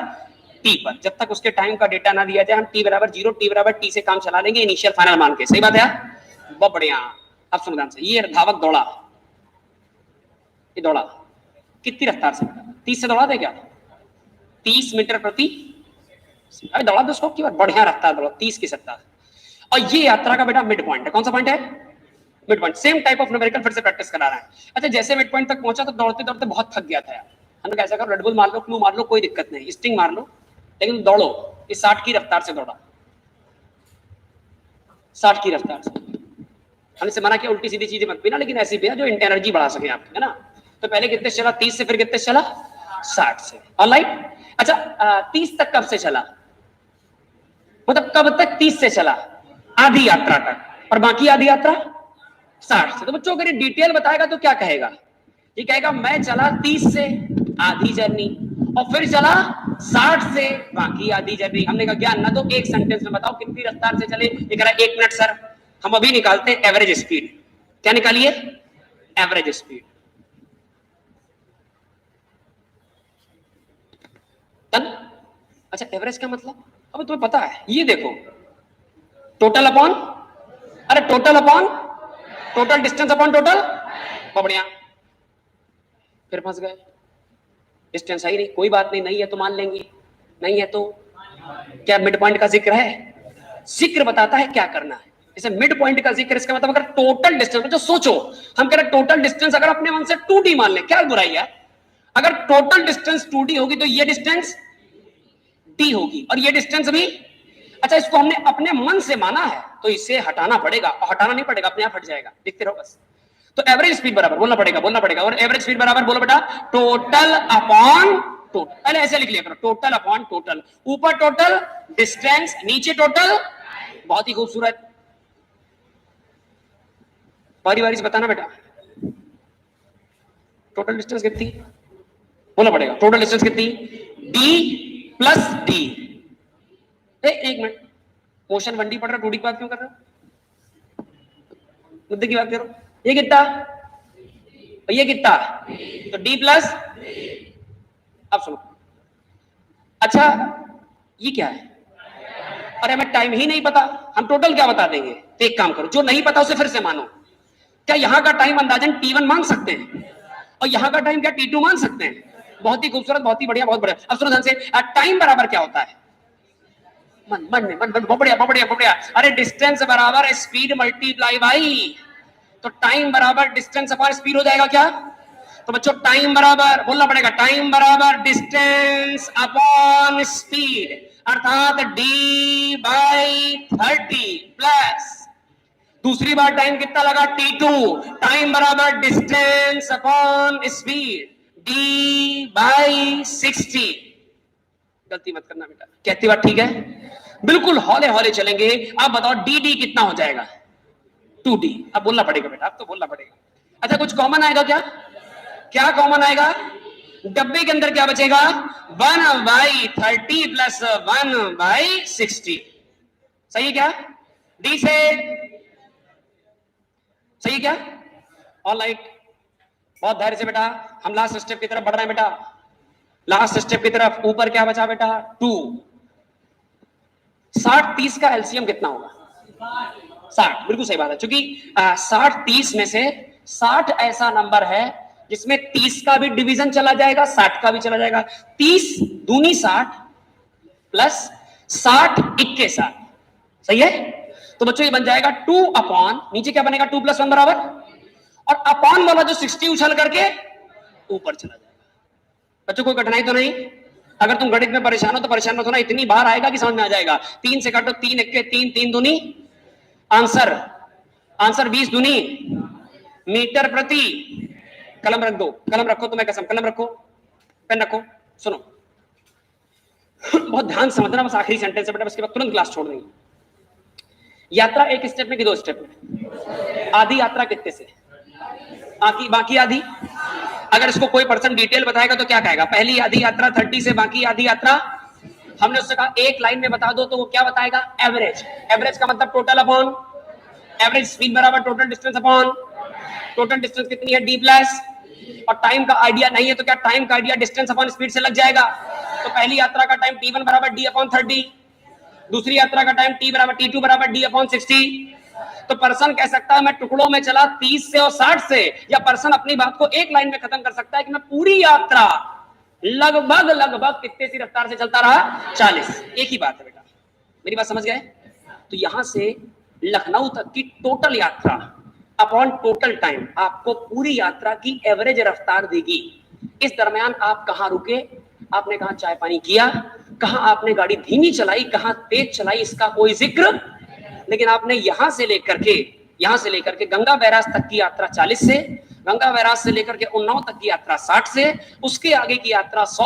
t पर। जब तक उसके टाइम का डेटा ना दिया जाए हम t बराबर 0, t बराबर t से काम चला लेंगे इनिशियल फाइनल मान के। सही बात है, बहुत बढ़िया। अब सुनो ध्यान से, ये धावक दौड़ा, ये दौड़ा कितनी रफ्तार से? 30 से दौड़ा दे क्या? 30 मीटर प्रति, अरे दौड़ा दो उसको, बढ़िया रफ्तार दौड़ा 30 की रफ्तार। और ये यात्रा का बेटा मिड पॉइंट है। कौन सा पॉइंट है? Mid point. Same type of numerical फिर से प्रैक्टिस करा रहा है। अच्छा, जैसे मिड पॉइंट तक पहुंचा तो दौड़ते दौड़ते बहुत थक गया था यार। हमने कैसा करो, रेडबुल मार लो, क्लू मार लो, कोई दिक्कत नहीं, स्टिंग मार लो, लेकिन दौड़ो। इस 60 की रफ्तार से दौड़ा, 60 की रफ्तार से। हमने से मना किया उल्टी सीधी चीजें मत पीना, लेकिन ऐसी पिया जो एनर्जी बढ़ा सके आपकी, है ना। तो पहले कितने चला? 30 से, फिर कितने चला? 60 से। ऑलराइट। अच्छा, 30 तक कब से चला? मतलब कब तक 30 से चला? आधी यात्रा तक। और बाकी आधी यात्रा 60 से। तो बच्चों अगर ये डिटेल बताएगा तो क्या कहेगा? ये कहेगा मैं चला 30 से आधी जर्नी, और फिर चला 60 से बाकी आधी जर्नी। हमने कहा ज्ञान ना तो एक सेंटेंस में बताओ कितनी रफ्तार से चले। ये कह रहा है 1 मिनट सर। हम अभी निकालते हैं एवरेज स्पीड। क्या निकालिए? Average speed. अच्छा, एवरेज का मतलब अब तुम्हें पता है, ये देखो टोटल अपॉन, अरे total upon total distance upon total. बहुत बढ़िया, फिर फंस गए। डिस्टेंस है ही नहीं, कोई बात नहीं, नहीं है तो मान लेंगे, नहीं है तो क्या मिड पॉइंट का जिक्र है? जिक्र बताता है क्या करना है। जैसे मिड पॉइंट का जिक्र, इसका मतलब अगर टोटल डिस्टेंस, जो सोचो हम कह रहे टोटल डिस्टेंस अगर अपने मन से 2d मान ले, क्या बुराई है? अगर टोटल डिस्टेंस 2d होगी तो ये डिस्टेंस d होगी, और ये डिस्टेंस भी। अच्छा, इसको हमने अपने मन से माना है तो इसे हटाना पड़ेगा, और हटाना नहीं पड़ेगा, अपने आप हट जाएगा, देखते रहो बस। तो एवरेज स्पीड बराबर बोलना पड़ेगा, बोलना पड़ेगा। और एवरेज स्पीड बराबर बोलो बेटा, टोटल अपॉन टोटल। पहले ऐसे लिख लिया करो, टोटल अपॉन टोटल। ऊपर टोटल डिस्टेंस, नीचे टोटल। बहुत ही खूबसूरत। बारी बारी से बताना बेटा, टोटल डिस्टेंस कितनी? बोलना पड़ेगा टोटल डिस्टेंस कितनी? d plus d। एक मिनट, मोशन 1d पढ़ रहा, 2d की बात क्यों कर रहा? मुद्दे की बात करो। ये कितना? ये कितना? तो d प्लस। अब सुनो, अच्छा ये क्या है? अरे हमें टाइम ही नहीं पता, हम टोटल क्या बता देंगे? तो एक काम करो, जो नहीं पता उसे फिर से मानो। क्या यहां का टाइम अंदाजन t1 मान सकते हैं, और यहां का टाइम क्या t2 मान सकते हैं? बहुत ही खूबसूरत, बहुत ही बढ़िया, बहुत बढ़िया। अब सुनो ध्यान से, टाइम बराबर क्या होता है? मन मन में, मन बहुत बढ़िया, बहुत बढ़िया, बहुत बढ़िया। अरे डिस्टेंस बराबर स्पीड मल्टीप्लाई बाई, तो टाइम बराबर डिस्टेंस अपॉन स्पीड हो जाएगा क्या? तो बच्चों टाइम बराबर बोलना पड़ेगा, टाइम बराबर डिस्टेंस अपॉन स्पीड, अर्थात d बाई 30 प्लस दूसरी बार टाइम कितना लगा? t2। टाइम बराबर distance upon speed d by 60। गलती मत करना बेटा, कहती बात ठीक है? बिल्कुल हौले हौले चलेंगे। अब बताओ dd कितना हो जाएगा? 2d। अब बोलना पड़ेगा बेटा, अब तो बोलना पड़ेगा। अच्छा, कुछ कॉमन आएगा क्या? क्या कॉमन आएगा? डब्बे के अंदर क्या बचेगा? 1 बाई 30 प्लस 1 बाई 60। सही है क्या? डी से सही है क्या? ऑलराइट, बहुत धैर्य से बेटा, हम लास्ट स्टेप की तरफ बढ़ रहे हैं बेटा। लास्ट स्टेप की तरफ। ऊपर क्या बचा बेटा? 2। 60 30 का एलसीएम कितना होगा? 60। बिल्कुल सही बात है, क्योंकि 60 30 में से 60 ऐसा नंबर है जिसमें 30 का भी डिवीजन चला जाएगा, 60 का भी चला जाएगा। 30 दूनी 60 प्लस 60 इक्के 60। सही है? तो बच्चों ये बन जाएगा 2 अपॉन, नीचे क्या बनेगा? 2 प्लस 1 बराबर, और अपॉन वाला जो 60 उछल करके ऊपर चला जाएगा। बच्चों कोई कठिनाई तो नहीं? अगर तुम गणित में परेशान हो तो परेशान मत होना, इतनी बार आएगा कि समझ में आ जाएगा। 3 से काटो, 3 इक्के 3, 3 दूनी, आंसर 20 दूनी मीटर प्रति। कलम रख दो, कलम रखो, तुम्हें कसम, कलम रखो, पेन रखो। सुनो बहुत ध्यान समझना, बस आखिरी सेंटेंस है बेटा, उसके बाद तुरंत क्लास छोड़ देंगे। यात्रा एक स्टेप में कि 2 स्टेप में? आधी यात्रा कितने से? बाकी आधी। अगर इसको कोई पर्सन डिटेल बताएगा तो क्या कहेगा? पहली आधी यात्रा 30 से, बाकी आधी यात्रा। हमने उससे कहा एक लाइन में बता दो, तो वो क्या बताएगा? एवरेज। एवरेज का मतलब टोटल अपॉन एवरेज स्पीड बराबर total distance upon total distance कितनी है d प्लस, और टाइम का आइडिया नहीं है तो क्या टाइम का आइडिया डिस्टेंस अपॉन स्पीड से लग जाएगा। तो पहली यात्रा का टाइम t1 बराबर d अपॉन 30, दूसरी यात्रा का टाइम t2 बराबर d अपॉन 60। तो पर्सन कह सकता है मैं टुकड़ों में चला 30 से और 60 से, या पर्सन अपनी बात को एक लाइन में खत्म कर सकता है कि मैं पूरी यात्रा लगभग लगभग कितने सी रफ्तार से चलता रहा, 40। एक ही बात है बेटा, मेरी बात समझ गए। तो यहां से लखनऊ तक की टोटल यात्रा अपॉन टोटल टाइम आपको पूरी यात्रा की एवरेज रफ्तार देगी। इस दरमियान आप कहां रुके, आपने कहां चाय पानी किया, कहां आपने गाड़ी धीमी चलाई, कहां तेज चलाई, इसका कोई जिक्र। लेकिन आपने यहां से लेकर के गंगा बैराज तक की यात्रा 40 से, गंगा बैराज से लेकर के उन्नाव तक की यात्रा 60 से, उसके आगे की यात्रा 100